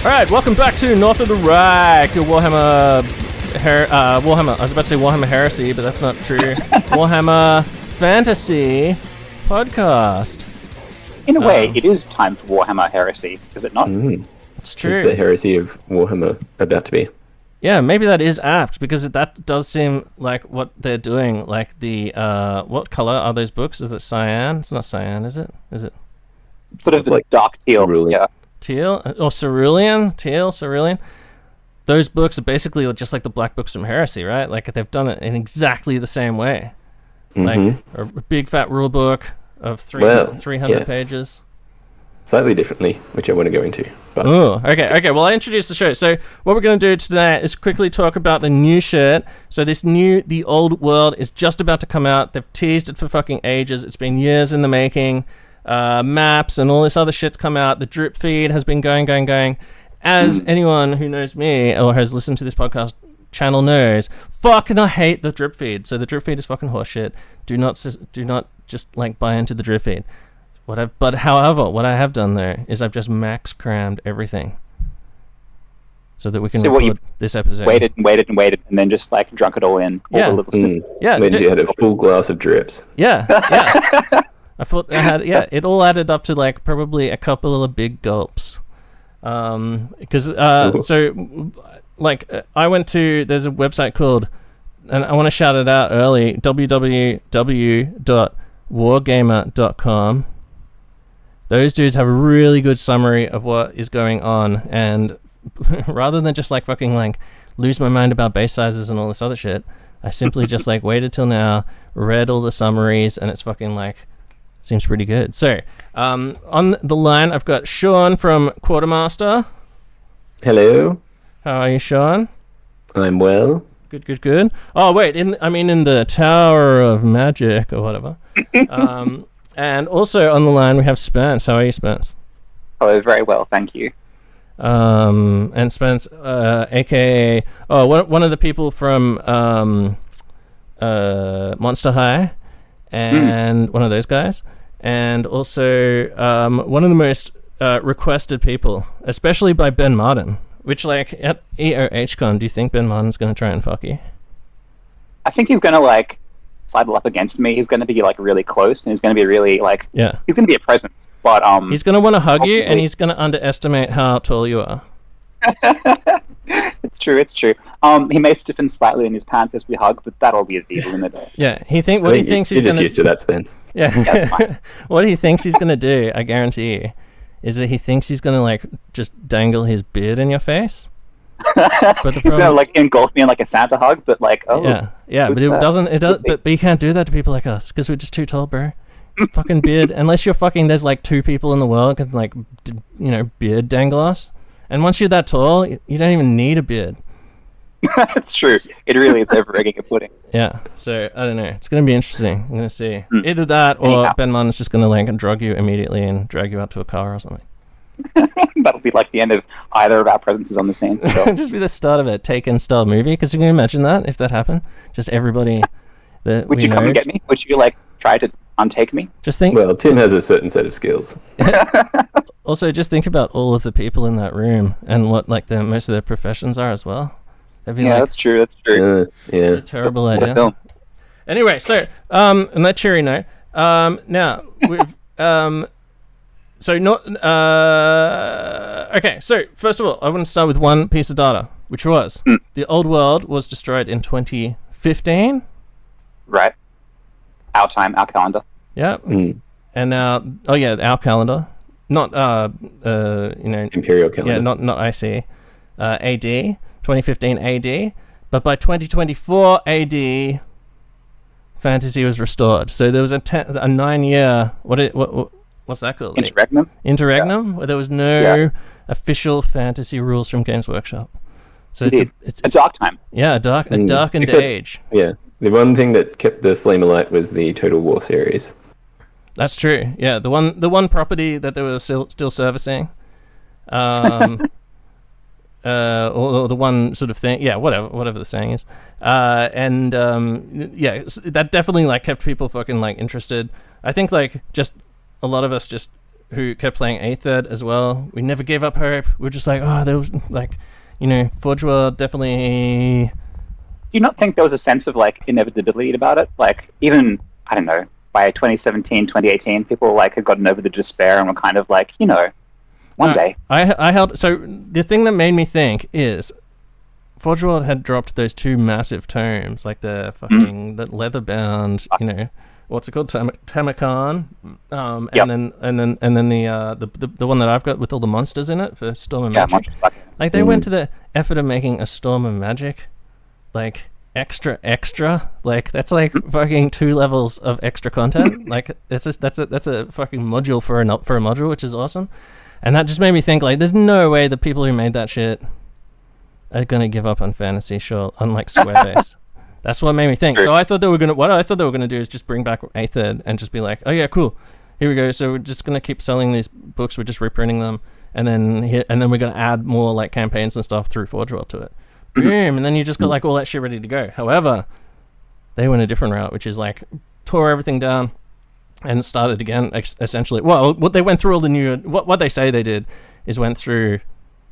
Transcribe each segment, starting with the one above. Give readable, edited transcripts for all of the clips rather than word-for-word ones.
Alright, welcome back to North of the Reik, your Warhammer... Warhammer, I was about to say Warhammer Heresy, but that's not true. Warhammer Fantasy podcast. In a way, it is time for Warhammer Heresy, is it not? It's true. Is the heresy of Warhammer about to be? Yeah, maybe that is apt, because that does seem like what they're doing. Like the, what color are those books? Is it cyan? It's not cyan, is it? Is it? Sort of like dark teal, yeah. Teal? Or cerulean? Teal, cerulean? Those books are basically just like the black books from Heresy, right? Like, they've done it in exactly the same way. Like, a big fat rule book of 300 pages. Slightly differently, which I want to go into. But. Oh, okay. Well, I introduced the show. So what we're going to do today is quickly talk about the new shit. So The Old World is just about to come out. They've teased it for fucking ages. It's been years in the making. Maps and all this other shit's come out. The drip feed has been going. As anyone who knows me or has listened to this podcast channel knows, fucking I hate the drip feed. So the drip feed is fucking horseshit. Do not just like buy into the drip feed. However, what I have done there is I've just max crammed everything so that we can record this episode. Waited, and then just like drunk it all in. All the little yeah. When you had a full glass of drips. Yeah. I thought I had, it all added up to like probably a couple of big gulps. Because I went to, there's a website called, and I want to shout it out early, www.wargamer.com. Those dudes have a really good summary of what is going on, and rather than just like fucking like lose my mind about base sizes and all this other shit, I simply just like waited till now, read all the summaries, and it's fucking like seems pretty good. So, on the line, I've got Sean from Quartermaster. Hello. How are you, Sean? I'm well. Good. Oh, wait, in the Tower of Magic or whatever. And also on the line, we have Spence. How are you, Spence? Oh, very well, thank you. And Spence, aka one of the people from Monster High, and one of those guys, and also one of the most requested people, especially by Ben Martin. Which, like, at EOHCon, do you think Ben Martin's going to try and fuck you? I think he's going to, like, sidle up against me. He's going to be, like, really close, and he's going to be really, like... Yeah. He's going to be a presence, but, he's going to want to hug you, and he's going to underestimate how tall you are. It's true. He may stiffen slightly in his pants as we hug, but that'll be the limit. Yeah, he thinks he's going to... You're just used to that, Spence. Yeah. What he thinks he's going to do, I guarantee you, is that he thinks he's going to, like, just dangle his beard in your face. But the problem... He's going to, like, engulf me in, like, a Santa hug, but, like, oh... Yeah, but but you can't do that to people like us, because we're just too tall, bro. Fucking beard, unless you're fucking, there's, like, 2 people in the world who can, like, beard dangle us. And once you're that tall, you don't even need a beard. That's true. It really is over-egging a pudding. Yeah, so, I don't know. It's going to be interesting. I'm going to see. Either that, or Ben Martin's just going to, like, drug you immediately and drag you out to a car or something. That'll be, like, the end of either of our presences on the scene. So. Just be the start of a Taken-style movie, because you can imagine that, if that happened. Just everybody that Would you come and get me? Would you, like, try to untake me? Just think... Well, Tim has a certain set of skills. Also, just think about all of the people in that room, and what, like, most of their professions are as well. That's true. A terrible idea. Anyway, so on that cheery note, now we've okay. So first of all, I want to start with one piece of data, which was the old world was destroyed in 2015. Right. Our time, our calendar. Yeah. And now, our calendar, not Imperial calendar. Yeah, not IC, AD. 2015 AD, but by 2024 AD, fantasy was restored. So there was a 9-year what's that called? Interregnum, where there was no official fantasy rules from Games Workshop. So it's a dark time. Yeah, a darkened age. Yeah, the one thing that kept the flame alight was the Total War series. That's true. Yeah, the one property that they were still servicing. Or the one sort of thing, whatever the saying is, that definitely like kept people fucking like interested. I think like just a lot of us just who kept playing 8th Ed as well, we never gave up hope. We were just like, oh, there was like, Forge World definitely. Do you not think there was a sense of like inevitability about it? Like even, I don't know, by 2017, 2018, people like had gotten over the despair and were kind of like, one day. I held. So the thing that made me think is, Forge World had dropped those 2 massive tomes, like the fucking the leather bound, what's it called, Tamacon, and then the one that I've got with all the monsters in it for Storm of Magic. Like they went to the effort of making a Storm of Magic, like extra, like that's like fucking 2 levels of extra content. Like that's a fucking module for a module, which is awesome. And that just made me think, like, there's no way the people who made that shit are gonna give up on fantasy, sure, unlike Squarebase. That's what made me think. So I thought they were gonna do is just bring back 8th Ed and just be like, oh yeah, cool, here we go. So we're just gonna keep selling these books. We're just reprinting them, and then we're gonna add more like campaigns and stuff through Forge World to it. Boom, and then you just got like all that shit ready to go. However, they went a different route, which is like tore everything down and started again, essentially. Well, what they went through all the new... What they say they did is went through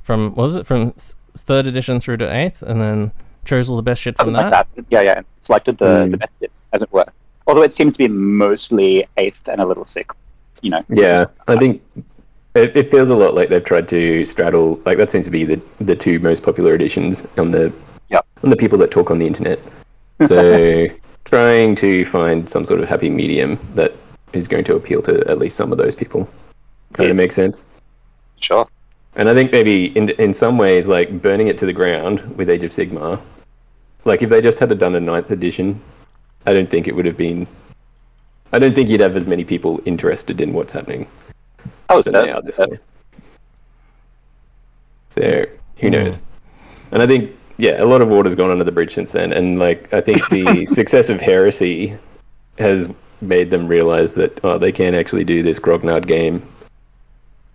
from... What was it? From 3rd edition through to 8th, and then chose all the best shit from that? Like that. Yeah. Selected the best bits, as it were. Although it seems to be mostly 8th and a little 6th, Yeah, I think it feels a lot like they've tried to straddle... Like, that seems to be the 2 most popular editions on the people that talk on the internet. So, trying to find some sort of happy medium that is going to appeal to at least some of those people. Kind of makes sense. Sure. And I think maybe in some ways, like burning it to the ground with Age of Sigmar, like if they just had done a 9th edition, I don't think it would have been... I don't think you'd have as many people interested in what's happening. Oh, than they are this way. So, who knows? And I think, a lot of water's gone under the bridge since then, and like I think the success of Heresy has made them realize that they can actually do this grognard game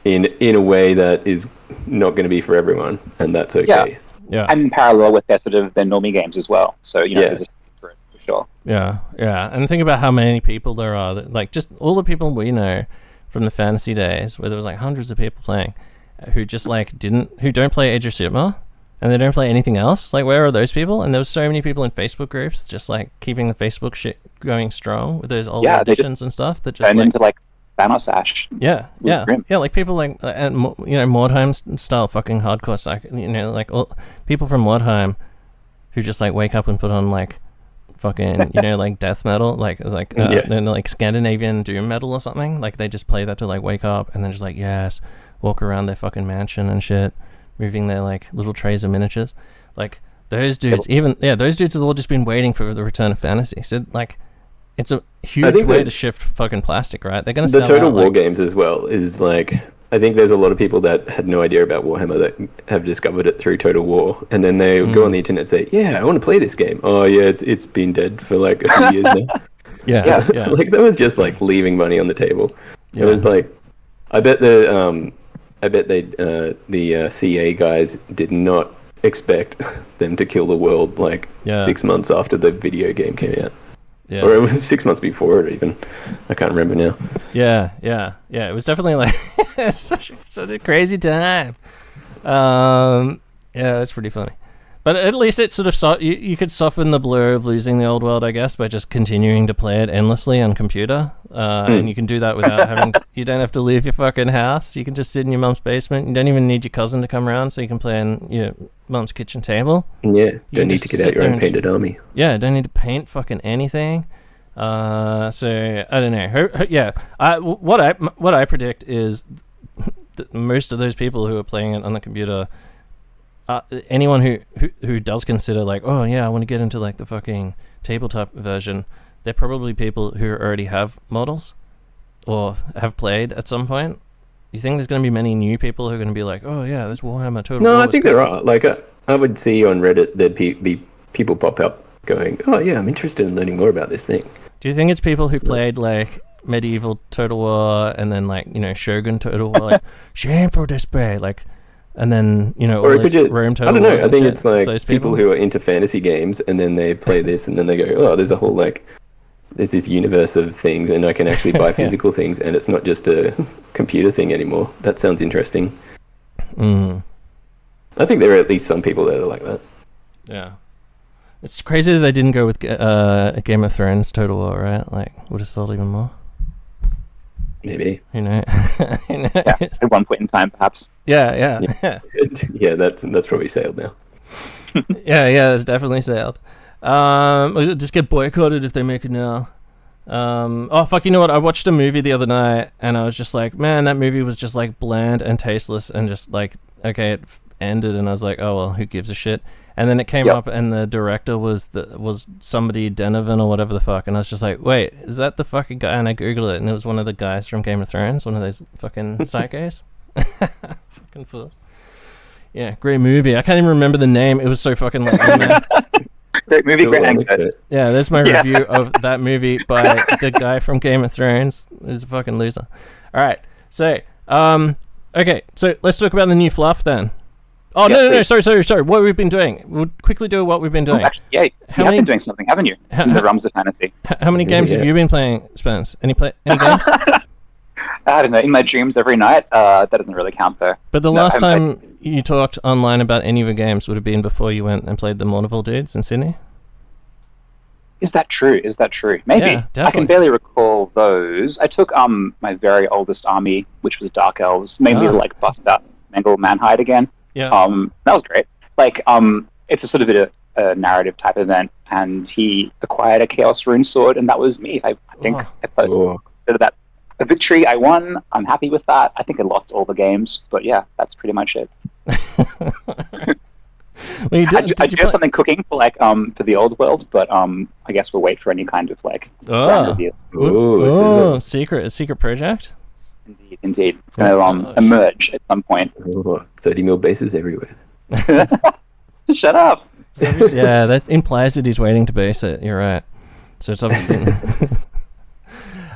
in a way that is not going to be for everyone, and that's okay. Yeah. And in parallel with their sort of their normie games as well. So there's a for it for sure. Yeah. And think about how many people there are. Like just all the people we know from the fantasy days, where there was like hundreds of people playing, who just like who don't play Age of Sigmar. And they don't play anything else? Like, where are those people? And there was so many people in Facebook groups just, like, keeping the Facebook shit going strong with those old editions and stuff. That just, turned into, like, Thanos Ash. Yeah, like, people like, Mordheim style fucking hardcore, like, all, people from Mordheim who just, like, wake up and put on, like, fucking, like, death metal, like Scandinavian doom metal or something. Like, they just play that to, like, wake up and then just, like, walk around their fucking mansion and shit. Moving their like little trays of miniatures, like those dudes. Those dudes have all just been waiting for the return of fantasy. So like, it's a huge way to shift fucking plastic, right? They're gonna sell the Total War like, games as well. Is like I think there's a lot of people that had no idea about Warhammer that have discovered it through Total War, and then they go on the internet and say, "Yeah, I want to play this game." Oh yeah, it's been dead for like a few years now. Yeah. Like that was just like leaving money on the table. Yeah. It was like, I bet the CA guys did not expect them to kill the world like 6 months after the video game came out. Yeah. Or it was 6 months before it even. I can't remember now. Yeah. It was definitely like such a crazy time. That's pretty funny. But at least it sort of you could soften the blur of losing the old world, I guess, by just continuing to play it endlessly on computer. And you can do that without having... You don't have to leave your fucking house. You can just sit in your mum's basement. You don't even need your cousin to come around, so you can play on your mum's kitchen table. Yeah, don't need to get out your own painted army. Yeah, don't need to paint fucking anything. So, I don't know. What I predict is that most of those people who are playing it on the computer... anyone who does consider like, oh yeah, I want to get into like the fucking tabletop version, they're probably people who already have models or have played at some point. You think there's going to be many new people who are going to be like, oh yeah, this Warhammer Total War? No, I think there are. Like I would see on Reddit there'd be people pop up going, oh yeah, I'm interested in learning more about this thing. Do you think it's people who played like medieval Total War and then like Shogun Total War, like shameful display, like? And then, or all those Rome Total I don't know, Wars I think shit. it's like people who are into fantasy games and then they play this and then they go, oh, there's a whole like there's this universe of things, and I can actually buy physical things, and it's not just a computer thing anymore. That sounds interesting. I think there are at least some people that are like that. Yeah. It's crazy that they didn't go with Game of Thrones Total War, right? Like, would have sold even more. Maybe. You know? Yeah, at one point in time, perhaps. Yeah. Yeah, that's probably sailed now. yeah, it's definitely sailed. We'll just get boycotted if they make it now. Oh fuck, you know what? I watched a movie the other night, and I was just like, man, that movie was just like bland and tasteless, and just like, okay, it ended, and I was like, oh well, who gives a shit? And then it came up, and the director was somebody Denovan or whatever the fuck, and I was just like, wait, is that the fucking guy? And I googled it, and it was one of the guys from Game of Thrones, one of those fucking psychos. Fucking fools. Yeah, great movie. I can't even remember the name. It was so fucking like. Great movie, great anecdote. Yeah, there's my review of that movie by the guy from Game of Thrones. Who's a fucking loser. All right, so okay, so let's talk about the new fluff then. Oh no, sorry. What we've been doing? We'll quickly do what we've been doing. Actually, you have been doing something, haven't you? In the realms of fantasy. How many games have you been playing, Spence? Any games? I don't know. In my dreams every night. That doesn't really count though. But the last time you talked online about any of your games would have been before you went and played the Mourneville dudes in Sydney. Is that true? Maybe. Yeah, definitely. I can barely recall those. I took my very oldest army, which was Dark Elves, mainly to like bust out Mangle Manhide again. Yeah. That was great. Like, it's a sort of a narrative type event, and he acquired a Chaos Rune Sword, and that was me. I think I posted that a victory. I won. I'm happy with that. I think I lost all the games, but yeah, that's pretty much it. Well, you did, I do have something cooking for like for the old world, but I guess we'll wait for any kind of like grand reveal. A secret project. Indeed. It's going to emerge at some point. 30 mil bases everywhere. Shut up. Yeah, that implies that he's waiting to base it. You're right. So it's obviously.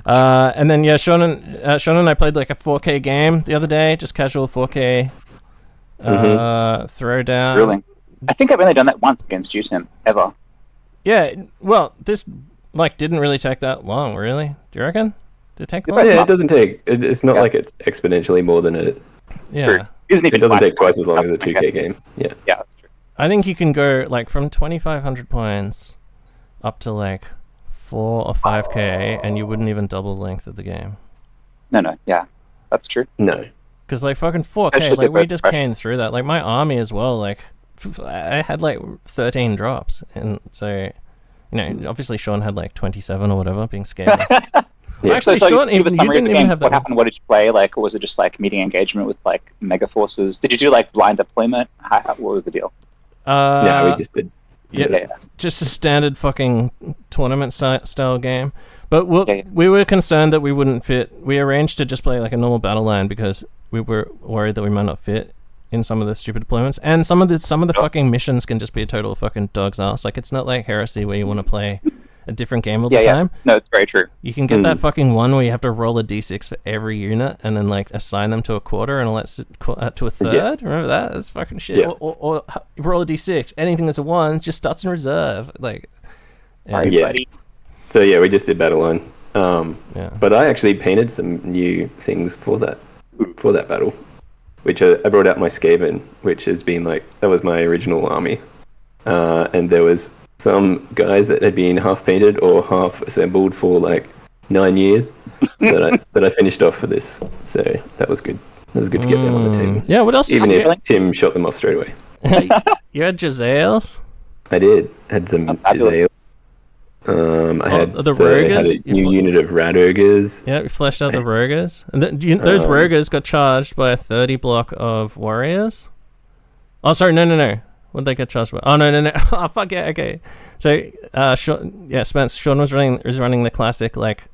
And then Sean and I played like a 4K game the other day, just casual 4K throwdown. Thrilling. I think I've only done that once against you, Tim, ever. Yeah, well, this like didn't really take that long, really. Do you reckon? Did it take long? Yeah, it doesn't take. It's not like it's exponentially more than it. Yeah. It doesn't take twice as long as a 2K game. Yeah. Yeah, that's true. I think you can go like from 2,500 points up to like 4 or 5K, and you wouldn't even double the length of the game. No, yeah, that's true. No. Because like fucking 4K, like we just came through that. Like my army as well, like I had like 13 drops, and so you know, obviously Sean had like 27 or whatever, being scared. Yeah. Actually, so Sean, you didn't even have that. What happened? What did you play? Like, or was it just like meeting engagement with like mega forces? Did you do like blind deployment? What was the deal? Yeah, we just did. Yeah, just a standard fucking tournament style game. But we were concerned that we wouldn't fit. We arranged to just play like a normal battle line because we were worried that we might not fit in some of the stupid deployments. And some of the fucking missions can just be a total fucking dog's ass. Like, it's not like Heresy where you want to play a different game all the time. No, it's very true. You can get that fucking one where you have to roll a d6 for every unit and then like assign them to a quarter and to a third. Yeah. Remember that? That's fucking shit. Yeah. Or roll a d6. Anything that's a 1 just starts in reserve. Like, So yeah, we just did battle line. But I actually painted some new things for that battle, which I brought out my Skaven, which has been like, that was my original army, and there was some guys that had been half painted or half assembled for like 9 years that I finished off for this. So that was good. It was good to get them on the team. Yeah, what else? Even if Tim shot them off straight away. You had Jazales? I did. Had some Jazales. I had a new unit of Rat Ogres. Yeah, we fleshed out the Rogers. And those Rogers got charged by a 30 block of Warriors. Oh, sorry, no. What did they get charged by? Oh, no. Oh, fuck yeah, okay. So, Spence, Sean was running the classic, like,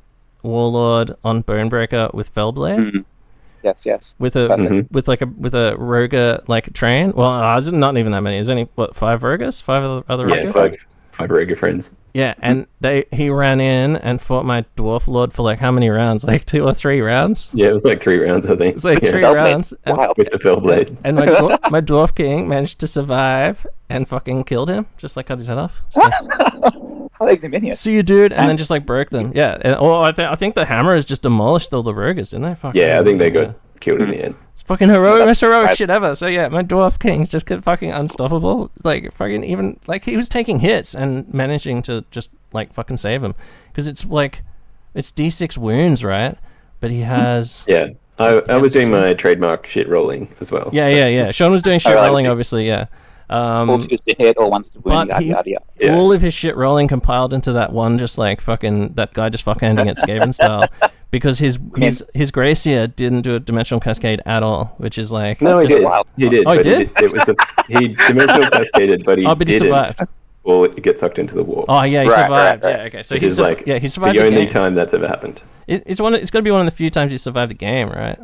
Warlord on Bonebreaker with Fellblade. Mm-hmm. Yes. With a Roger, like, train. Well, it's not even that many. There's only, 5 Rogers? 5 other Rogers? Yeah, 5 Roger friends. Yeah, and he ran in and fought my Dwarf Lord for like how many rounds? Like 2 or 3 rounds? Yeah, it was like 3 rounds, I think. It's like 3 rounds. With the Fellblade. And my Dwarf King managed to survive and fucking killed him, just like cut his head off. So, How they minions? See you, dude, and then just like broke them. Yeah, and, I think the hammer has just demolished all the Roguers, didn't they? Fucking, yeah, I think they got killed in the end. It's fucking heroic, most heroic shit ever. So yeah, my Dwarf Kings just get fucking unstoppable. Like fucking even like he was taking hits and managing to just like fucking save him because it's like it's D6 wounds, right? But he has I was doing my trademark shit rolling as well. Yeah. Sean was doing shit rolling, obviously. Yeah. All to hit or ones to win. All of his shit rolling compiled into that one, just like fucking that guy just fuckhanding at Skaven style. Because his Gracier didn't do a dimensional cascade at all, which is like no, he did. Wild. He did. Oh, he did. It was he dimensional cascaded, but he but he survived. Well, it gets sucked into the war. Oh yeah, he survived. Right. Yeah, okay. So he survived. He survived the only time that's ever happened. It's going to be one of the few times he survived the game, right?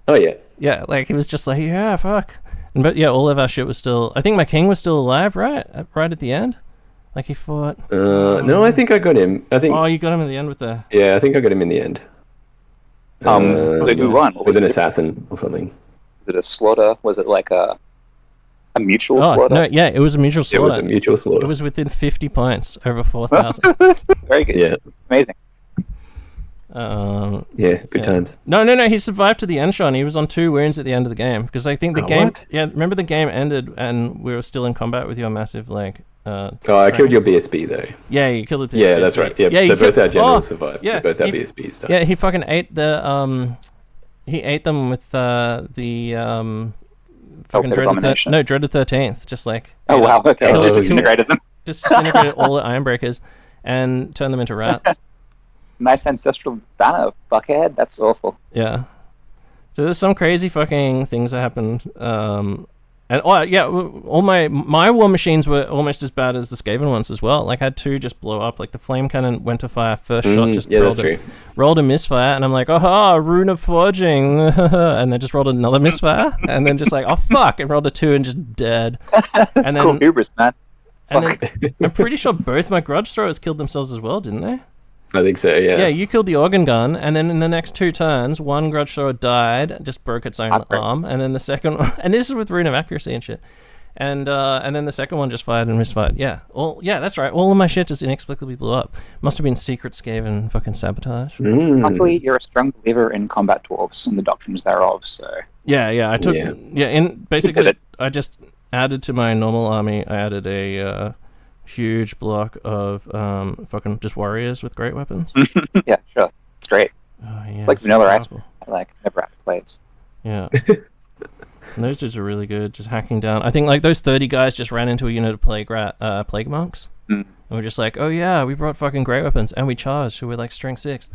Oh yeah. Yeah, like he was just like, yeah, fuck. But yeah, all of our shit was still. I think my king was still alive, right? Right at the end, like he fought. No, I think I got him. I think. Oh, you got him in the end with the. Yeah, I think I got him in the end. So who won? With an assassin or something. Was it a slaughter? Was it like a mutual slaughter? No, yeah, it was a mutual slaughter. It was a mutual slaughter. It was within 50 points over 4,000. Very good. Yeah. Amazing. Good times. No, he survived to the end, Sean. He was on 2 wounds at the end of the game because I think the game. What? Yeah, remember the game ended and we were still in combat with your massive like. I killed your BSB though. Yeah, you killed it. Yeah, that's right. Yeah, so both our generals survived. Yeah, both our BSBs died. Yeah, he fucking ate the he ate them with the fucking dreaded 13th, just like. Oh wow! Okay, disintegrated them. Just disintegrated all the Ironbreakers and turned them into rats. Nice ancestral banner, fuckhead. That's awful. Yeah. So there's some crazy fucking things that happened. And all my war machines were almost as bad as the Skaven ones as well. Like I had 2 just blow up. Like the flame cannon went to fire first shot, just rolled a misfire, and I'm like, oh, rune of forging, and then just rolled another misfire, and then just like, oh fuck, and rolled a 2 and just dead. And then cool hubris, man. And then I'm pretty sure both my grudge throwers killed themselves as well, didn't they? I think so, yeah. Yeah, you killed the organ gun, and then in the next 2 turns, one grudge thrower died, just broke its own arm, and then the second one, and this is with rune of accuracy and shit, and then the second one just fired and misfired. Yeah, that's right. All of my shit just inexplicably blew up. Must have been secret Skaven fucking sabotage. Luckily, you're a strong believer in combat dwarves and the doctrines thereof. So I took basically I just added to my normal army. I added a huge block of fucking just warriors with great weapons. Yeah, sure. It's great. Oh, yeah, like vanilla rice. I like never have to play it. Yeah. And those dudes are really good, just hacking down. I think like those 30 guys just ran into a unit of plague monks. And we're just like, oh yeah, we brought fucking great weapons and we charged, so we're like strength 6.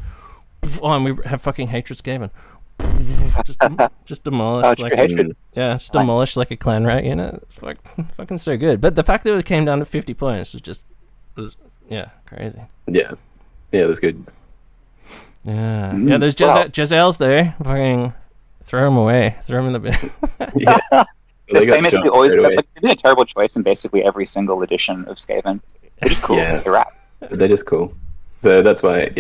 Oh, and we have fucking hatred Skaven. just demolished just demolished like a clan rat unit. It's like fucking so good. But the fact that it came down to 50 points was crazy. Yeah, that's good. Yeah, there's Jezzails there. Fucking throw them away. Throw them in the bin. Yeah. They famously always they did a terrible choice in basically every single edition of Skaven. They're just cool. Yeah. They're rats. They're just cool. So that's why,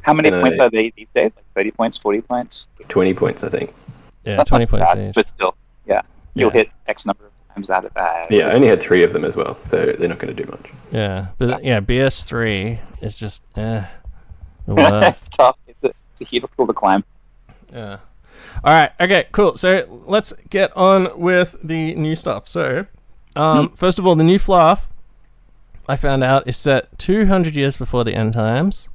How many points are they these days? Like 30 points, 40 points? 20 points, I think. Yeah, that's 20 points bad, each. but still, you'll hit X number of times out of that. Yeah, I only had 3 of them as well, so they're not going to do much. Yeah, but BS3 is just the worst. It's tough. It's a hill to climb. Yeah. All right. Okay. Cool. So let's get on with the new stuff. So, first of all, the new fluff I found out is set 200 years before the end times.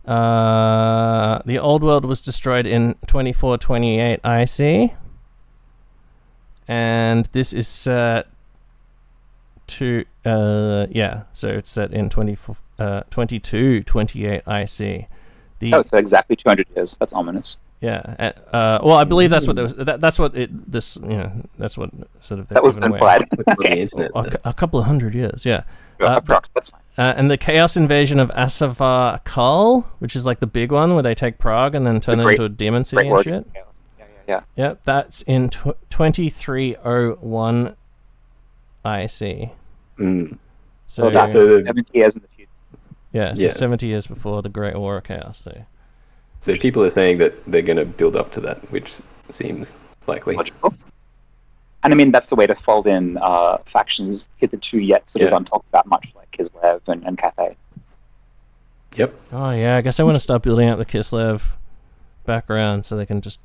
The old world was destroyed in 2428 IC, and this is set to so it's set in 2228 IC. So exactly 200 years. That's ominous. Yeah. Well, I believe that's what there was. That's what that's what sort of. That was implied. A couple of hundred years. Yeah. That's fine. And the Chaos Invasion of Asavar Kal, which is like the big one where they take Prague and then turn it into a demon city and shit. Yeah. Yeah, that's in 2301 IC. So that's 70 years in the future. Yeah, so 70 years before the Great War of Chaos. So people are saying that they're going to build up to that, which seems likely. Logical. And I mean, that's the way to fold in factions hitherto yet sort of untalked about much, like Kislev and Cathay. Yep. Oh yeah, I guess I want to start building up the Kislev background so they can just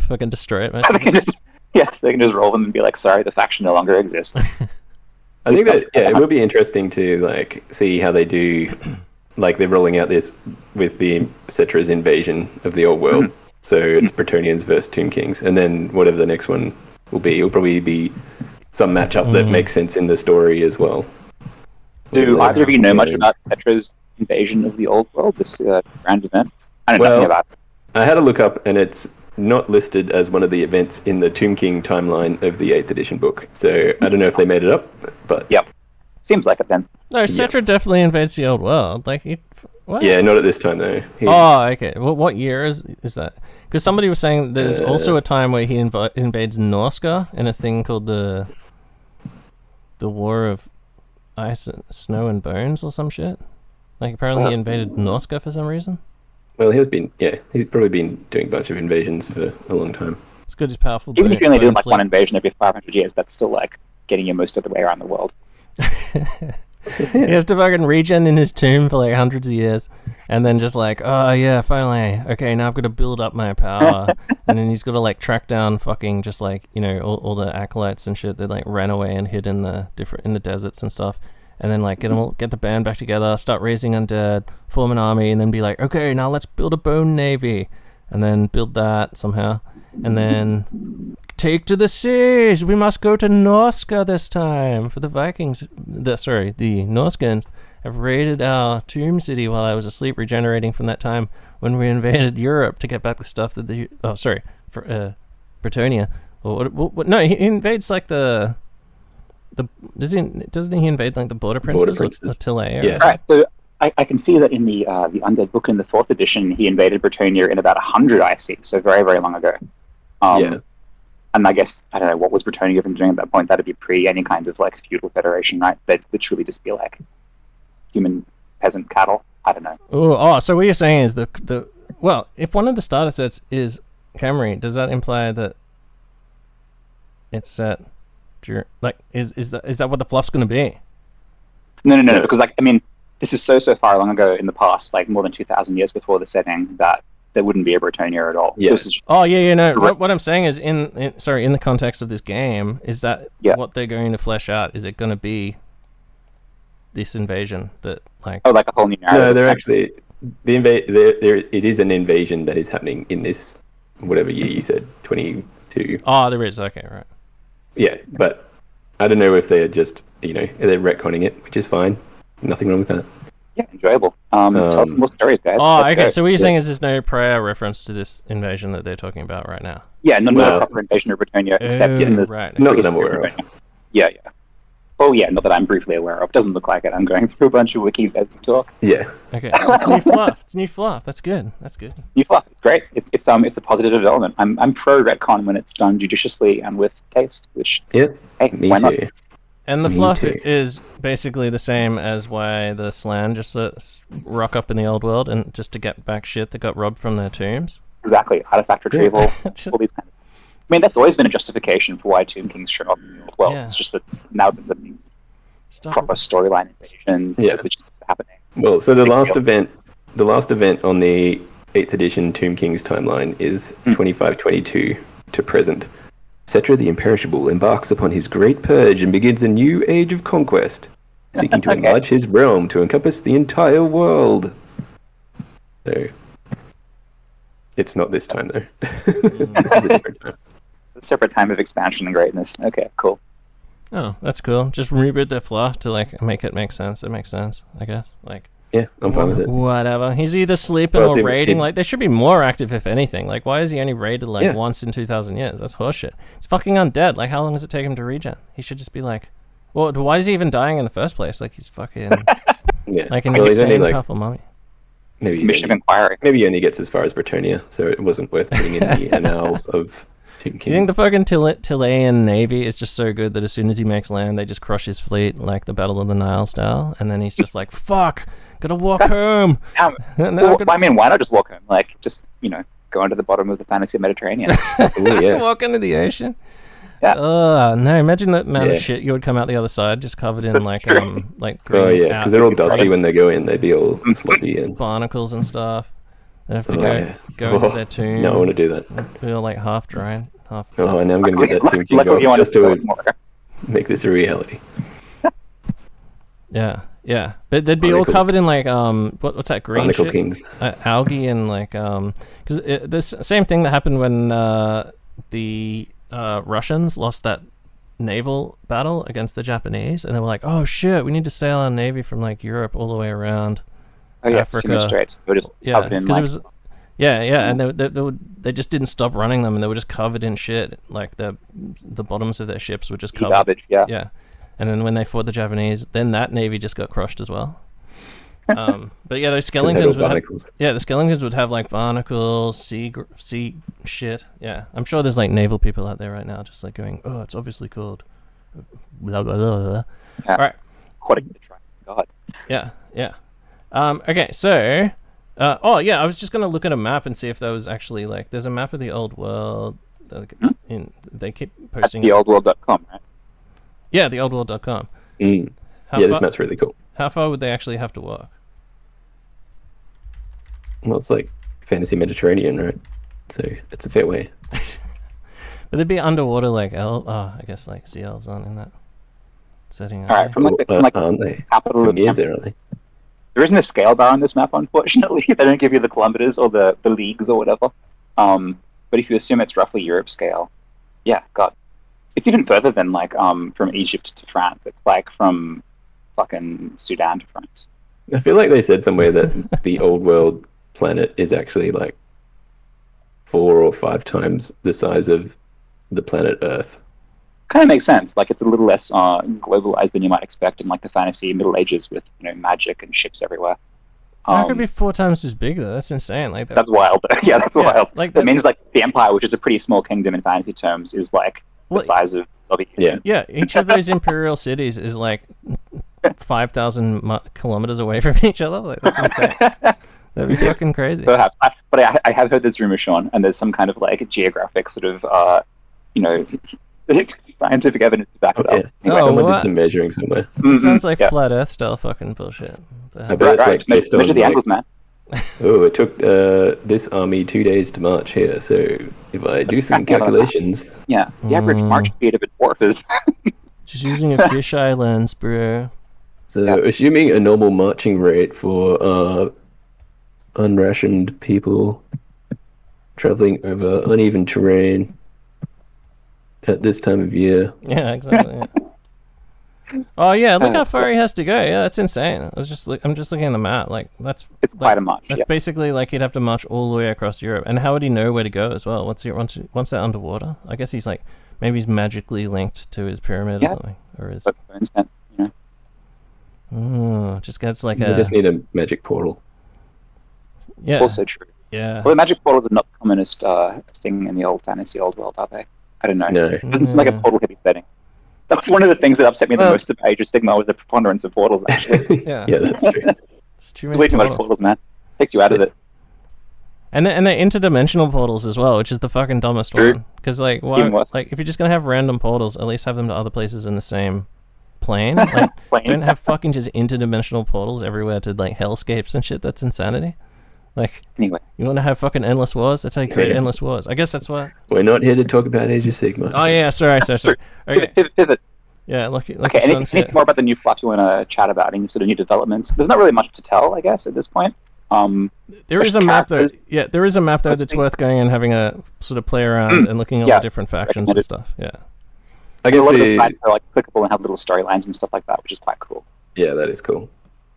fucking destroy it. Yes, they can just roll them and be like, sorry, the faction no longer exists. I think that it would be interesting to like see how they do, like they're rolling out this with the Cetra's invasion of the old world. Mm-hmm. So it's Bretonnians versus Tomb Kings, and then whatever the next one will be, it'll probably be some matchup that makes sense in the story as well. Do either of you know much about Cetra's invasion of the old world, this grand event? I know nothing about it. I had a look up, and it's not listed as one of the events in the Tomb King timeline of the 8th edition book. So I don't know if they made it up, but... Yep. Seems like it then. No, Cetra definitely invades the old world. Like, what? Yeah, not at this time, though. Oh, okay. Well, what year is that? Because somebody was saying there's also a time where he invades Norska in a thing called the War of Ice, Snow, and Bones or some shit. Like, apparently he invaded Norska for some reason. Well, he's probably been doing a bunch of invasions for a long time. It's good, he's powerful. Even if you only do like one invasion every 500 years, that's still like getting you most of the way around the world. He has to fucking regen in his tomb for like hundreds of years, and then just like, oh yeah, finally, okay, now I've got to build up my power, and then he's got to like track down fucking just like, you know, all the acolytes and shit that like ran away and hid in the deserts and stuff. And then like get the band back together, start raising undead, form an army, and then be like, okay, now let's build a bone navy, and then build that somehow, and then take to the seas. We must go to Norska this time for the Vikings. The Norskans have raided our tomb city while I was asleep, regenerating from that time when we invaded Europe to get back the stuff that Bretonnia. Or what? No, he invades like doesn't he invade like the border princes? Or Tillay? Yeah. Right. So I can see that in the Undead book in the 4th edition, he invaded Bretonnia in about 100 IC, so very, very long ago. And I guess, I don't know, what was Bretonnia even doing at that point? That'd be pre any kind of like feudal federation, right? They'd literally just be like human peasant cattle. I don't know. So what you're saying is well, if one of the starter sets is Camry, does that imply that it's set? Like, is that what the fluff's going to be? No, because like, I mean, this is so far long ago in the past, like more than 2,000 years before the setting, that there wouldn't be a Bretonnia at all. Yeah. No. What I'm saying is, in the context of this game, is that what they're going to flesh out? Is it going to be this invasion that like? Oh, like a whole new narrative. No, they're actually it is an invasion that is happening in this whatever year you said, 22. Oh, there is. Okay, right. Yeah, but I don't know if they're just, they're retconning it, which is fine. Nothing wrong with that. Yeah, enjoyable. Tell us more stories, guys. Oh, okay. So what you're saying is there's no prior reference to this invasion that they're talking about right now? Yeah, no proper invasion of Bretonnia, except in the... Right. Not that I'm aware of. Yeah. Oh, yeah, not that I'm briefly aware of. Doesn't look like it. I'm going through a bunch of wikis as we talk. Yeah. Okay. It's new fluff. It's new fluff. That's good. New fluff. It's great. It's a positive development. I'm pro retcon when it's done judiciously and with taste. Which me why too. Not? And the fluff is basically the same as why the Slan just rock up in the old world and just to get back shit that got robbed from their tombs. Exactly. Artifact retrieval. All these kind of. I mean, that's always been a justification for why Tomb Kings show up in the old world. Yeah. It's just that now that the proper storyline invasion which is happening. Well, so the last event on the 8th edition Tomb Kings timeline is 2522 to present. Cetra the Imperishable embarks upon his great purge and begins a new age of conquest, seeking to enlarge his realm to encompass the entire world. So, it's not this time, though. This is a different time. A separate time of expansion and greatness. Okay, cool. Oh, that's cool. Just reboot their fluff to like make it make sense. It makes sense, I guess. Like, yeah, I'm fine with it. Whatever. He's either sleeping or raiding. Like, they should be more active, if anything. Like, why is he only raided like once in 2,000 years? That's horseshit. It's fucking undead. Like, how long does it take him to regen? He should just be like, well, why is he even dying in the first place? Like, he's fucking like an insane powerful mummy. Maybe Mission of Inquiry. Maybe he only gets as far as Bretonnia, so it wasn't worth putting in the annals of Tomb Kings. You think the fucking Chilean navy is just so good that as soon as he makes land, they just crush his fleet like the Battle of the Nile style, and then he's just like, fuck, gotta walk home. I mean, why not just walk home? Like, just, go into the bottom of the fantasy Mediterranean. Walk into the ocean. Yeah. No, imagine that amount of shit you would come out the other side, just covered in like green. Oh yeah, because they're all dusty when they go in. They'd be all sloppy and barnacles and stuff. They have to go into their tomb. No, I want to do that. Be all like half dry, half. Oh, and now I'm going to get that Tomb King box just to make this a reality. Yeah, but they'd be all covered in like what's that green Barnacle shit? Kings. Algae and like because this same thing that happened when the Russians lost that naval battle against the Japanese, and they were like, oh shit, we need to sail our navy from like Europe all the way around Africa. Straits. They were just covered in because it was and they just didn't stop running them, and they were just covered in shit. Like the bottoms of their ships were just covered. Garbage, yeah. And then when they fought the Japanese, then that navy just got crushed as well. But yeah, those skeletons the skeletons would have like barnacles, sea shit. Yeah, I'm sure there's like naval people out there right now just like going, oh, it's obviously called blah blah blah. Blah. Yeah. All right. Quite a try. God. Yeah. Okay, so I was just gonna look at a map and see if there was actually like there's a map of the old world. They keep posting. At theoldworld.com, right? Yeah, theoldworld.com. This map's really cool. How far would they actually have to walk? Well, it's like fantasy Mediterranean, right? So it's a fair way. But they'd be underwater like I guess like sea elves aren't in that setting. All right, from aren't they? Capital from years there, aren't they? There isn't a scale bar on this map, unfortunately. They don't give you the kilometers or the leagues or whatever. But if you assume it's roughly Europe scale, yeah, God. It's even further than like from Egypt to France. It's like from fucking Sudan to France. I feel like they said somewhere that the old world planet is actually like 4 or 5 times the size of the planet Earth. Kind of makes sense. Like it's a little less globalized than you might expect in like the fantasy Middle Ages with magic and ships everywhere. That could be 4 times as big though. That's insane. Like that's wild. Yeah, that's wild. Like that means like the Empire, which is a pretty small kingdom in fantasy terms, is like the size of Yeah, each of those imperial cities is like 5,000 kilometers away from each other. Like that's insane. That'd be fucking crazy. Perhaps, but I have heard this rumor, Sean, and there's some kind of like geographic sort of scientific evidence to back it up. Someone did some measuring somewhere. Sounds like flat Earth style fucking bullshit. I bet it's like based on measure the angles, man. Oh, it took this army 2 days to march here, so if I do some calculations... Yeah, the average march speed of a dwarf is... Just using a fisheye lens, bro. So, assuming a normal marching rate for unrationed people traveling over uneven terrain at this time of year... Yeah, exactly, yeah. Oh yeah, look how far he has to go. Yeah, that's insane. I'm just looking at the map. Like it's quite a march. That's basically like he'd have to march all the way across Europe. And how would he know where to go as well? Once they're underwater, I guess he's like maybe he's magically linked to his pyramid or something, or his. Just gets like you just need a magic portal. Yeah. Also true. Yeah. Well, the magic portals are not the commonest thing in the old fantasy old world, are they? I don't know. No. It doesn't seem like a portal heavy setting. That was one of the things that upset me the most about Age of Sigmar was the preponderance of portals, actually. Yeah, that's true. There's too many way too much portals, man. Takes you out of it. And they're interdimensional portals as well, which is the fucking dumbest one. Because like, why? Like, if you're just gonna have random portals, at least have them to other places in the same plane. Like, don't have fucking just interdimensional portals everywhere to like hellscapes and shit. That's insanity. Like, anyway, you want to have fucking endless wars? That's how you create endless wars. I guess that's what. We're not here to talk about Age of Sigmar. Oh yeah, sorry. Okay. Pivot. Yeah, lucky okay, anything more about the new fluff you want to chat about? Any sort of new developments? There's not really much to tell, I guess, at this point. There is a map though. Yeah, there is a map though that's worth going and having a sort of play around and looking at all the different factions and stuff. Yeah. I guess a lot of the sites are like clickable and have little storylines and stuff like that, which is quite cool. Yeah, that is cool.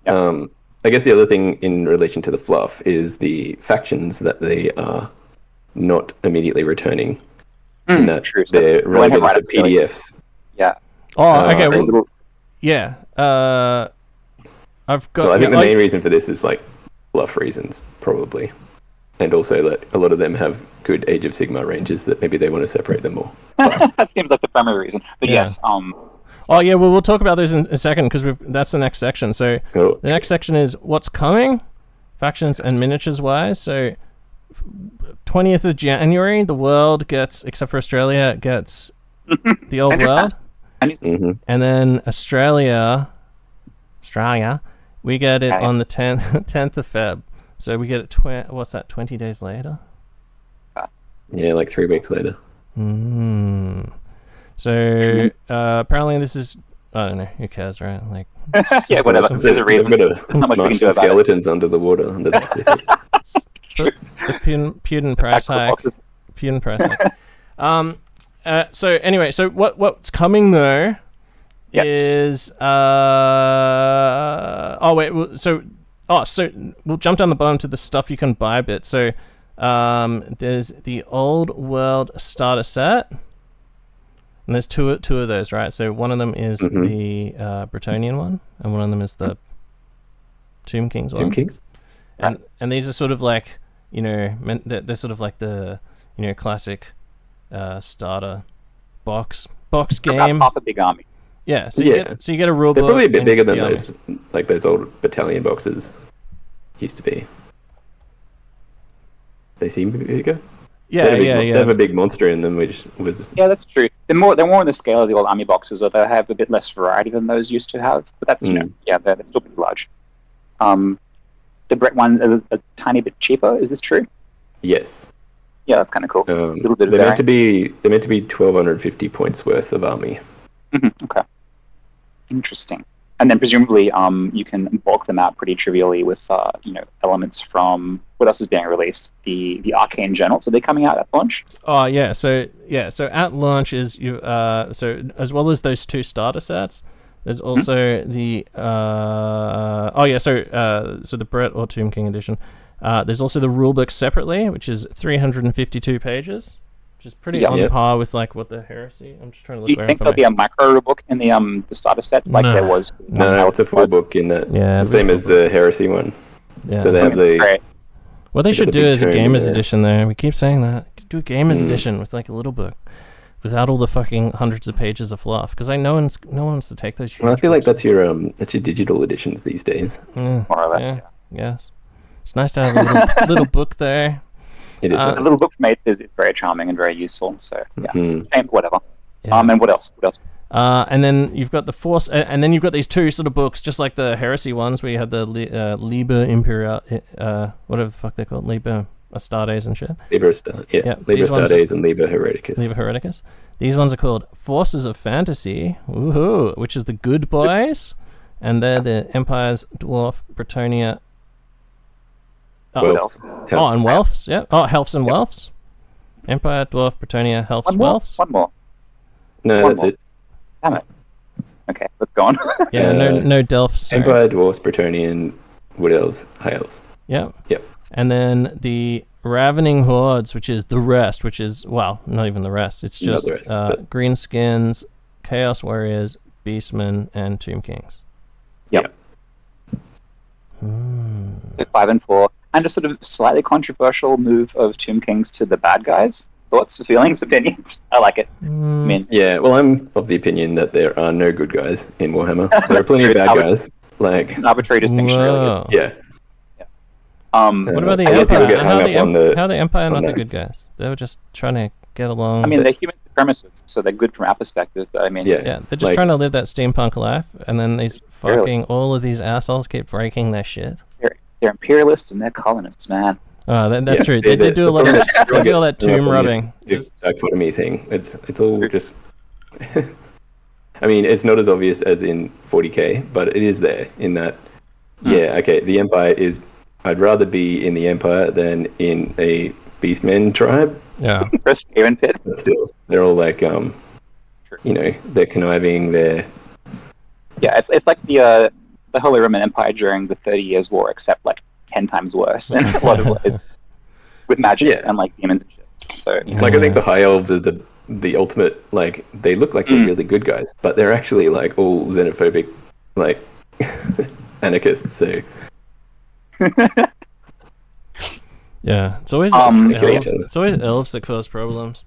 Yeah. I guess the other thing in relation to the fluff is the factions that they are not immediately returning. And that true. they're relegated to PDFs. Yeah. Oh, okay. Yeah. I've got. Well, I think the main reason for this is like fluff reasons, probably, and also that a lot of them have good Age of Sigmar ranges that maybe they want to separate them more. That seems like the primary reason. But yes. Oh yeah, well we'll talk about this in a second because that's the next section. So cool. The next section is what's coming, factions and miniatures wise. So 20th of January, the world gets, except for Australia, gets the old world. Mm-hmm. And then Australia, we get it on the 10th of Feb. So we get it, what's that, 20 days later? Yeah, like 3 weeks later. So apparently this is, I don't know, who cares, right? Like, yeah, whatever. There's a reason. They've got to march some skeletons under the water, under the Pacific. The Putin price hike. Putin price hike. So anyway, so what's coming though is so we'll jump down the bottom to the stuff you can buy bit. So there's the old world starter set, and there's two of those, right? So one of them is the Bretonnian one, and one of them is the Tomb Kings one. Tomb Kings. And these are sort of like, you know, they're sort of like the, you know, classic starter box game. About half a big army. Yeah, so you get a rule book. They're probably a bit bigger than those, like those old battalion boxes used to be. They seem bigger. Yeah. They have a big monster in them, which was. Yeah, that's true. They're more on the scale of the old army boxes, or they have a bit less variety than those used to have. But that's they're still pretty large. The Brett one is a tiny bit cheaper. Is this true? Yes. Yeah, that's kind of cool. A little bit. They're meant to be 1,250 points worth of army. Okay. Interesting. And then presumably, you can bulk them out pretty trivially with, elements from what else is being released? The Arcane Journal. So they're coming out at launch. Oh yeah. So at launch is so as well as those two starter sets. There's also the so the Brett or Tomb King edition. There's also the rulebook separately, which is 352 pages, which is pretty on par with like what the Heresy. I'm just trying to look. Do you think there'll be a micro rulebook in the starter sets like there was? No, it's a full book in that. Yeah, the same as the Heresy one. Yeah. So they have the. What they should do is a gamers edition. There, we keep saying that. Do a gamers edition with like a little book. Without all the fucking hundreds of pages of fluff, because no one wants to take those. Well, I feel like that's your digital editions these days. More or less. Yeah. Yes. It's nice to have a little book there. It is. A little book mate is very charming and very useful. So whatever. Yeah. And what else? And then you've got the Force, and then you've got these two sort of books, just like the Heresy ones, where you had the Liber Imperial, whatever the fuck they're called, Liber Astartes and shit. Liber Astartes and Liber Hereticus. These ones are called Forces of Fantasy, which is the good boys, and they're the Empire's Dwarf, Bretonnia. And Welfs. Yeah. Helfs and Welfs. Empire, Dwarf, Bretonnia, Helfs, Welfs. One more. No, that's it. Damn it. Okay, let's go on. Yeah, no Delphs. Sorry. Empire, Dwarfs, Bretonnian, Wood Elves, High Elves. Yeah. Yep. And then the Ravening Hordes, which is the rest, which is, well, not even the rest. It's just Greenskins, Chaos Warriors, Beastmen, and Tomb Kings. Yep. 5 and 4. And a sort of slightly controversial move of Tomb Kings to the bad guys. Thoughts, feelings, opinions? I like it. Yeah, well, I'm of the opinion that there are no good guys in Warhammer. There are plenty of bad guys. Like an arbitrary distinction, really. Yeah. What about the Empire? How are the Empire not the good guys? They were just trying to get along. I mean, they're human supremacists, so they're good from our perspective. But I mean, they're just trying to live that steampunk life, and then these all of these assholes keep breaking their shit. They're imperialists and they're colonists, man. Oh, that's true. They did do a lot of that tomb rubbing. This dichotomy thing. It's all just. I mean, it's not as obvious as in 40k, but it is there in that. The Empire is. I'd rather be in the Empire than in a Beastmen tribe. Yeah. But still, they're all like, they're conniving. They're. Yeah, it's like the Holy Roman Empire during the 30 Years' War, except like 10 times worse in a lot of ways, with magic and like demons and shit. So, I think the High Elves are the ultimate. Like, they look like they're really good guys, but they're actually like all xenophobic, like anarchists. So. Yeah, it's always elves that cause problems.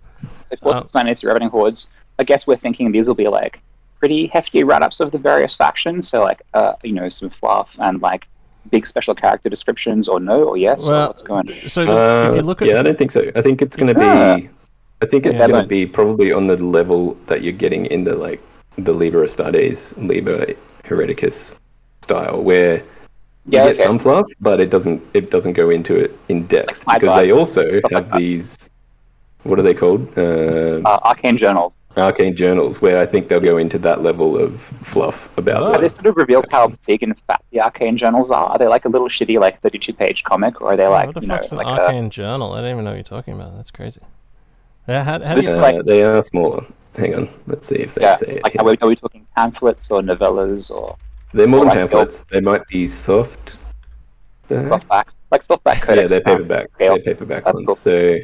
It's Ravening Hordes. I guess we're thinking these will be like pretty hefty write-ups of the various factions. So like, some fluff and like big special character descriptions, or no, or yes, or what's going on? So if you look at, I don't think so. I think it's going to be I think it's going to be probably on the level that you're getting in the Liber Astartes, Liber Hereticus style, where you get some fluff, but it doesn't go into it in depth, because they also have these. What are they called? Arcane journals. Arcane journals, where I think they'll go into that level of fluff about it. Have they sort of revealed how big and fat the arcane journals are? Are they like a little shitty, 32-page comic, or are they what the fuck's an arcane journal? I don't even know what you're talking about. That's crazy. How do you they are smaller. Hang on, let's see if they say it. Are we talking pamphlets or novellas or? They're more than pamphlets. They might be soft. Softbacks, like softback codex. Yeah, they're paperback. They're paperback ones. Cool. So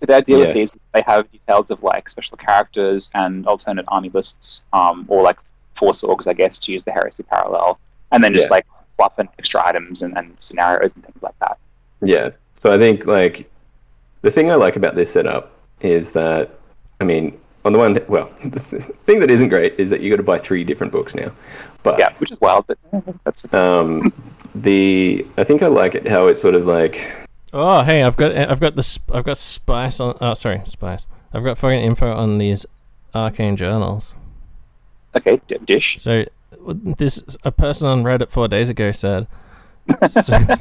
the idea with these is they have details of special characters and alternate army lists, or force orgs, I guess, to use the heresy parallel, and then just fluff and extra items and scenarios and things like that. Yeah. So I think the thing I like about this setup is that, I mean, on the one, the thing that isn't great is that you got to buy 3 different books now. But which is wild. But that's I think I like it how it's sort of Oh, hey, I've got spice on. Oh, sorry, spice. I've got fucking info on these arcane journals. Okay, dish. So, a person on Reddit 4 days ago said.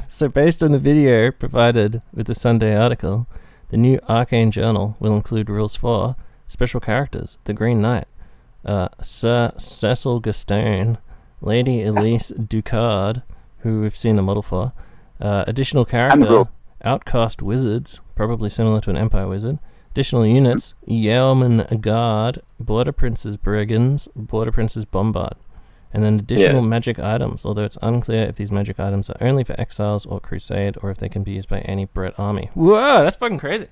So based on the video provided with the Sunday article, the new arcane journal will include rules for special characters: the Green Knight, Sir Cecil Gaston, Lady Elise Ducard, who we've seen the model for, additional character. Outcast wizards, probably similar to an Empire wizard. Additional units: Yeoman Guard, Border Prince's Brigands, Border Prince's Bombard. And then additional magic items, although it's unclear if these magic items are only for Exiles or Crusade, or if they can be used by any Brett army. Whoa, that's fucking crazy.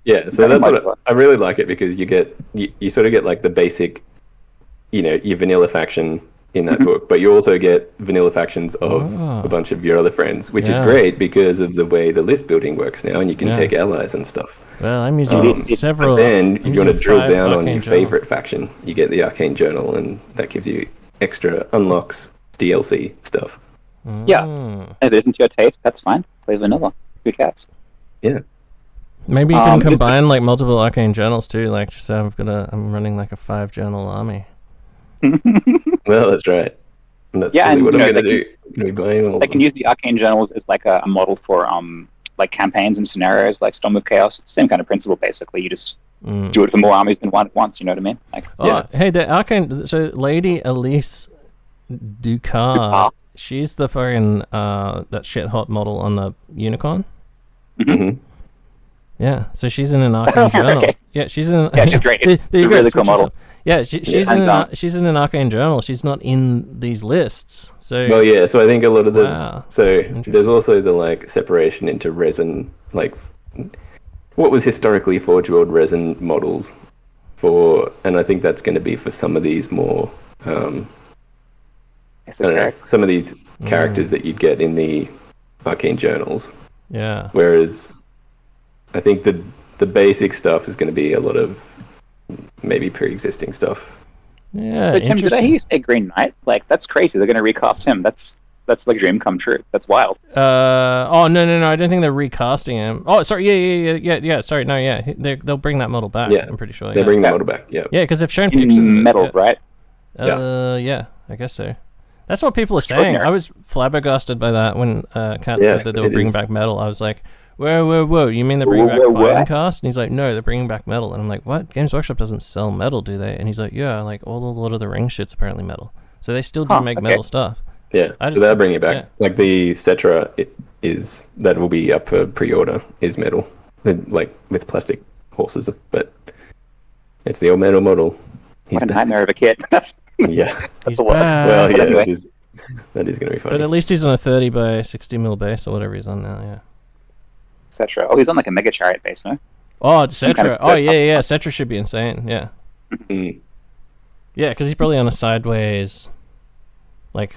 Yeah, so that's what I really like it, because you sort of get the basic, your vanilla faction in that book, but you also get vanilla factions of a bunch of your other friends, which is great because of the way the list building works now, and you can take allies and stuff. Well, I'm using several. But then if you want to drill down on your favorite faction, you get the Arcane Journal, and that gives you extra unlocks, DLC stuff. Yeah, if it isn't your taste, that's fine. Play vanilla. Who cares? Yeah. Maybe you can combine multiple arcane journals too. Just say I'm running a 5-journal army. Well, that's right. And that's what I'm going to do. They can use the arcane journals as a model for campaigns and scenarios, like Storm of Chaos. Same kind of principle, basically. You just do it for more armies than one at once. You know what I mean? Hey, the arcane. So Lady Elise Ducard, she's the fucking that shit hot model on the unicorn. Mm-hmm. Yeah, so she's in an arcane journal. Okay. Yeah, she's in. She's great. It's a really cool model. Yeah, she's in an arcane journal. She's not in these lists. So well, yeah. So I think a lot of there's also the separation into resin, what was historically Forge World resin models and I think that's going to be for some of these more some of these characters that you'd get in the arcane journals. Yeah. Whereas I think the basic stuff is going to be a lot of maybe pre-existing stuff. Yeah. So Tim, did I hear you say Green Knight? That's crazy. They're going to recast him. That's dream come true. That's wild. Oh no! I don't think they're recasting him. Oh, sorry. Yeah. Sorry, no, yeah. They'll bring that model back. Yeah, I'm pretty sure. They bring the model back. Yeah. Yeah, because they've shown pictures of it. Metal, right? Yeah, I guess so. That's what people are saying. I was flabbergasted by that when Kat said that they were bringing back metal. I was like, whoa! You mean they're bringing back Finecast? And he's like, no, they're bringing back metal. And I'm like, what? Games Workshop doesn't sell metal, do they? And he's like, yeah, all the Lord of the Rings shit's apparently metal. So they still do make metal stuff. Yeah, so they'll bring it back. Yeah. The Cetra that will be up for pre-order is metal, with plastic horses, but it's the old metal model. What a nightmare of a kid. Yeah, he's bad. Well, yeah, anyway. That is going to be funny. But at least he's on a 30 by 60 mil base or whatever he's on now. Yeah. Cetra. Oh, he's on a mega chariot base, no? Oh, Cetra. Yeah. Cetra should be insane. Yeah. Mm-hmm. Yeah, because he's probably on a sideways. He's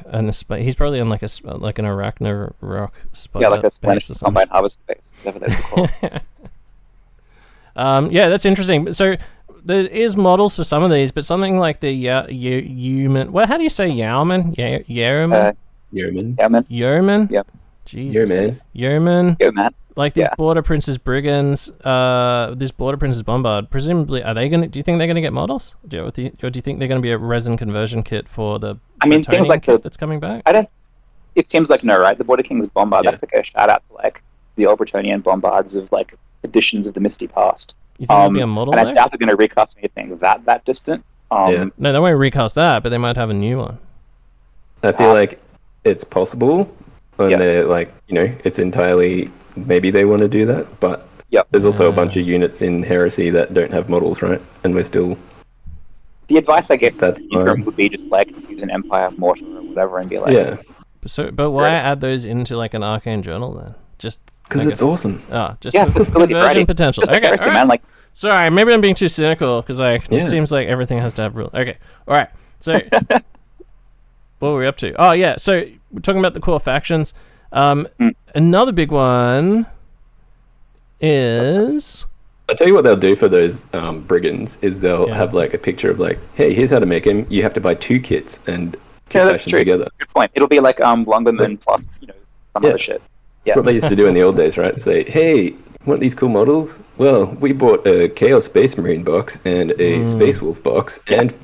probably on an Arachnarok spot. Yeah, a Spence combine harvest base, whatever they're called. Yeah, that's interesting. So there is models for some of these, but something like the Yeoman. Well, how do you say Yeoman? Yeoman. Yeoman. Yeoman. Yeoman. Yep. Jesus. Yo, man. Yeoman. Yo, man. Like these Border Prince's Brigands, this Border Prince's Bombard, presumably, do you think they're gonna get models? Or do you think they're gonna be a resin conversion kit for the things like kit that's coming back? It seems like no, right? The Border King's Bombard, that's like a shout out to like the old Bretonian Bombards of like editions of the Misty Past. You think there'll be a model and I doubt they're gonna recast anything that distant. No, they won't recast that, but they might have a new one. I feel like it's possible, and they're like, it's entirely. Maybe they want to do that, but there's also a bunch of units in Heresy that don't have models, right? And we're still... The advice I guess that's would be just like use an Empire mortar or whatever and be like... Yeah. But why add those into like an Arcane Journal then? Just because it's awesome. Just conversion potential. Okay, all right. Man, like... Sorry, maybe I'm being too cynical because it just seems like everything has to have rules. Okay, all right. So, what were we up to? Oh yeah, so we're talking about the core factions. Another big one is... I'll tell you what they'll do for those brigands is they'll have like a picture of like, hey, here's how to make him. You have to buy 2 kits and fashion together. Good point. It'll be like Lumberman plus some other shit. That's what they used to do in the old days, right? Say, hey, want these cool models? Well, we bought a Chaos Space Marine box and a Space Wolf box, and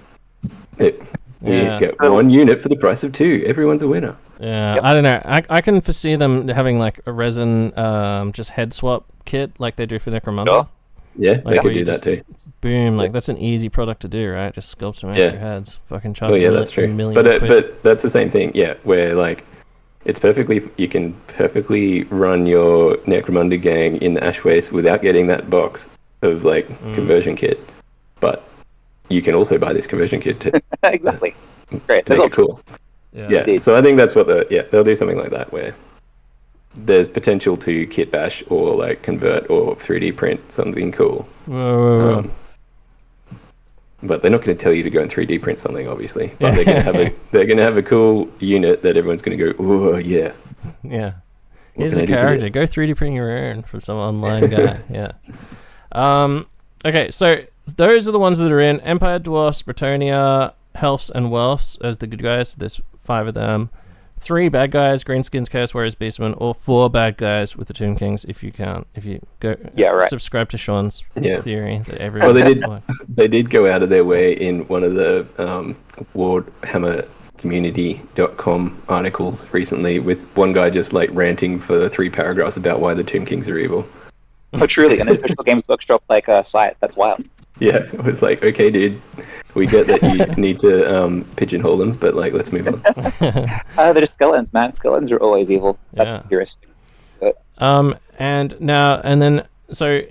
we get 1 unit for the price of 2. Everyone's a winner. Yeah, I don't know. I can foresee them having like a resin just head swap kit like they do for Necromunda. Sure. Yeah, they could do that too. Boom, like that's an easy product to do, right? Just sculpt some extra heads. Fucking charge that's true. But that's the same thing, where like you can perfectly run your Necromunda gang in the Ash Waste without getting that box of like conversion kit. But you can also buy this conversion kit too. Exactly. Great. Make it cool. Yeah. So I think that's what they'll do something like that where there's potential to kit bash or like convert or 3D print something cool. Whoa. But they're not going to tell you to go and 3D print something, obviously. But they're going to have a cool unit that everyone's going to go, oh yeah. Yeah. Here's a character. Go 3D print your own from some online guy. Yeah. Okay, so those are the ones that are in Empire, Dwarfs, Bretonia, Helfs, and Welfs as the good guys. There's 5 of them. 3 bad guys, Greenskins, Chaos Warriors, Beastmen, or 4 bad guys with the Tomb Kings if you count. If you go subscribe to Sean's theory that everyone... Well, they did go out of their way in one of the Warhammer community.com articles recently with one guy just like ranting for 3 paragraphs about why the Tomb Kings are evil. Oh, truly, an official Games Workshop site. That's wild. Yeah, it was like, okay, dude, we get that you need to pigeonhole them, but like, let's move on. They're just skeletons, man. Skeletons are always evil. That's heuristic. So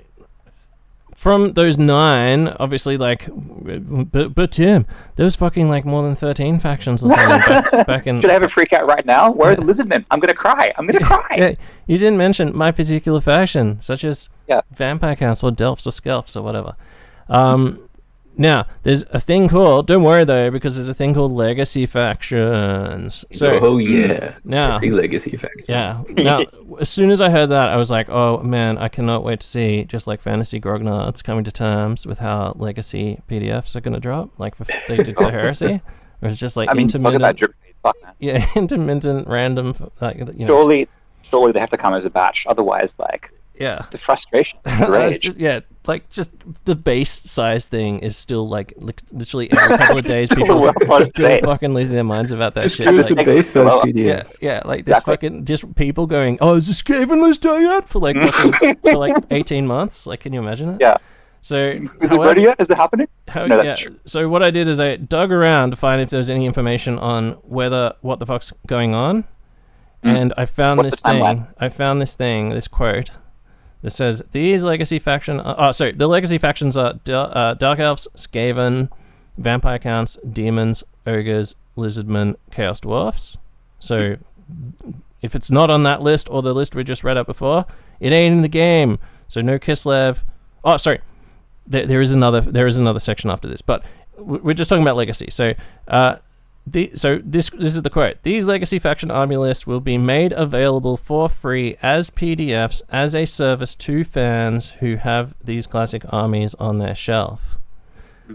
from those 9, obviously, like, but Tim, there was fucking like more than 13 factions or something back in. Should I have a freak out right now? Where are the lizardmen? I'm gonna cry. Yeah, you didn't mention my particular faction, such as Vampire Counts or Delphs or Skelfs or whatever. Now, there's a thing called, don't worry though, because there's a thing called Legacy Factions. So, sexy Legacy Factions. Yeah. Now, as soon as I heard that, I was like, oh man, I cannot wait to see, just like Fantasy Grognards coming to terms with how Legacy PDFs are going to drop, like they did for Heresy. Where it's just like intermittent. Intermittent, random, Surely they have to come as a batch, otherwise, like. Yeah. The frustration. The just the base size thing is still like literally every couple of days people are still fucking losing their minds about that shit. Just give us a base size PDF. Yeah, like this fucking just people going, oh, is this Skaven list out yet? For like 18 months? Like, can you imagine it? Yeah. So is it ready yet? Is it happening? No, that's true. So what I did is I dug around to find if there was any information on what the fuck's going on. And I found this quote. That says, these legacy factions... the legacy factions are Dark Elves, Skaven, Vampire Counts, Demons, Ogres, Lizardmen, Chaos Dwarfs. So, if it's not on that list, or the list we just read up before, it ain't in the game. So, no Kislev... Oh, sorry. There is another section after this, but we're just talking about legacy. So, this is the quote. These legacy faction army lists will be made available for free as PDFs as a service to fans who have these classic armies on their shelf.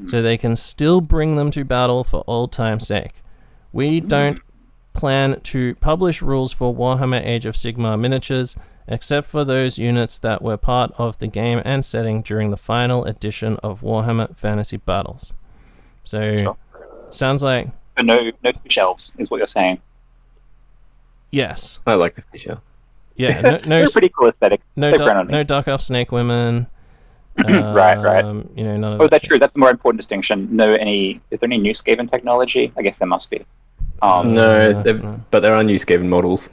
So they can still bring them to battle for old time's sake. We don't plan to publish rules for Warhammer Age of Sigmar miniatures, except for those units that were part of the game and setting during the final edition of Warhammer Fantasy Battles. So, sounds like... But no fish elves, is what you're saying. Yes. I like the fish elf. Yeah, no They're pretty cool aesthetic. No Dark Elf Snake Women. Right. You know, none of that's true. That's the more important distinction. Is there any new Skaven technology? I guess there must be. No, but there are new Skaven models,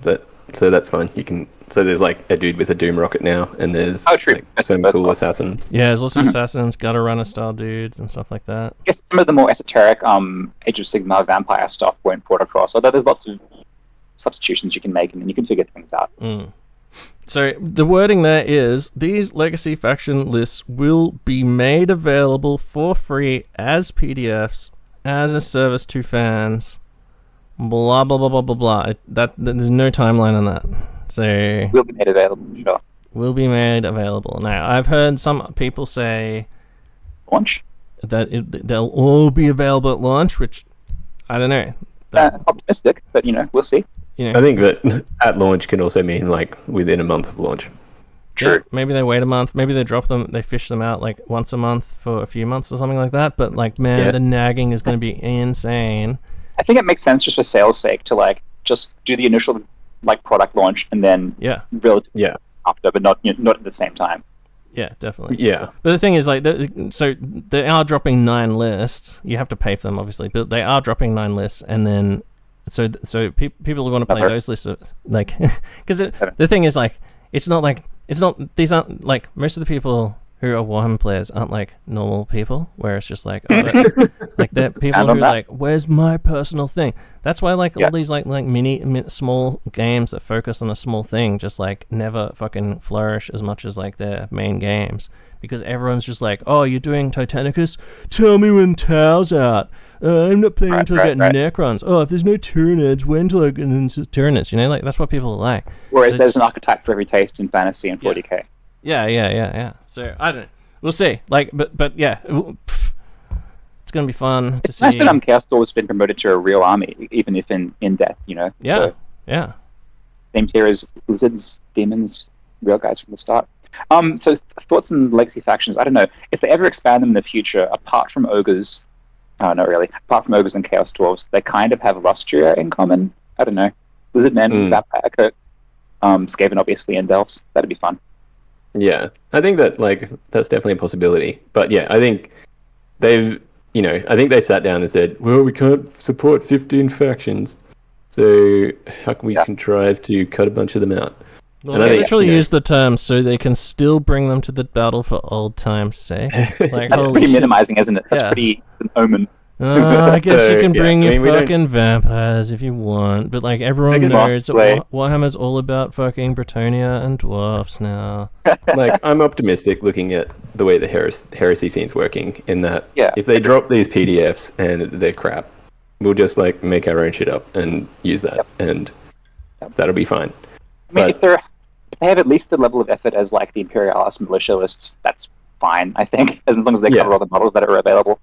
so that's fine. You can. So there's like a dude with a Doom rocket now, and there's like, some cool assassins. Yeah, there's lots of assassins, gutter runner style dudes, and stuff like that. I guess some of the more esoteric Age of Sigmar vampire stuff won't port across. Although there's lots of substitutions you can make, and then you can figure things out. So the wording there is, these legacy faction lists will be made available for free as PDFs as a service to fans. Blah blah blah blah blah blah. There's no timeline on that. So will be made available. Sure. Will be made available. Now I've heard some people say launch that they'll all be available at launch, which I don't know. Optimistic, but we'll see. I think that at launch can also mean like within a month of launch. True. Yeah, maybe they wait a month. Maybe they drop them. They fish them out like once a month for a few months or something like that. But like, man, the nagging is going to be insane. I think it makes sense just for sales' sake to like just do the initial like product launch and then relatively after, but not at the same time. Yeah, definitely. Yeah. But the thing is, like, so they are dropping 9 lists. You have to pay for them, obviously, but they are dropping 9 lists, and then so people want to play those lists, like, because the thing is, like, these aren't like most of the people who are Warhammer players aren't like normal people, where it's just like, like they're people who are like, where's my personal thing? That's why like all these like mini small games that focus on a small thing just like never fucking flourish as much as like their main games, because everyone's just like, oh, you're doing Titanicus? Tell me when Tau's out. I'm not playing until I get Necrons. Oh, if there's no Tyranids, when till I get into Tyranids? Like that's what people like. Whereas there's an archetype for every taste in fantasy and 40k. Yeah. So I don't know. We'll see. Like, but yeah, it's gonna be fun to see. Nice that Chaos Dwarves has been promoted to a real army, even if in death, Yeah. So, same tier as lizards, demons, real guys from the start. So thoughts on legacy factions? I don't know if they ever expand them in the future. Apart from ogres, not really. Apart from ogres and Chaos Dwarves, they kind of have Lustria in common. I don't know. Lizard men, Vampire Coat, Skaven obviously, and Elves. That'd be fun. Yeah, I think that that's definitely a possibility. But yeah, I think I think they sat down and said, well, we can't support 15 factions, so how can we contrive to cut a bunch of them out? Well, they literally use the term so they can still bring them to the battle for old time's sake. Like, that's pretty minimizing, isn't it? That's pretty an omen. I guess you can bring your fucking vampires if you want, but like everyone knows that Warhammer's all about fucking Bretonia and dwarfs now. Like, I'm optimistic looking at the way the heresy scene's working, in that if they drop these PDFs and they're crap, we'll just like make our own shit up and use that, and that'll be fine. I mean, if they have at least the level of effort as like the Imperialist militia lists, that's fine, I think, as long as they cover all the models that are available.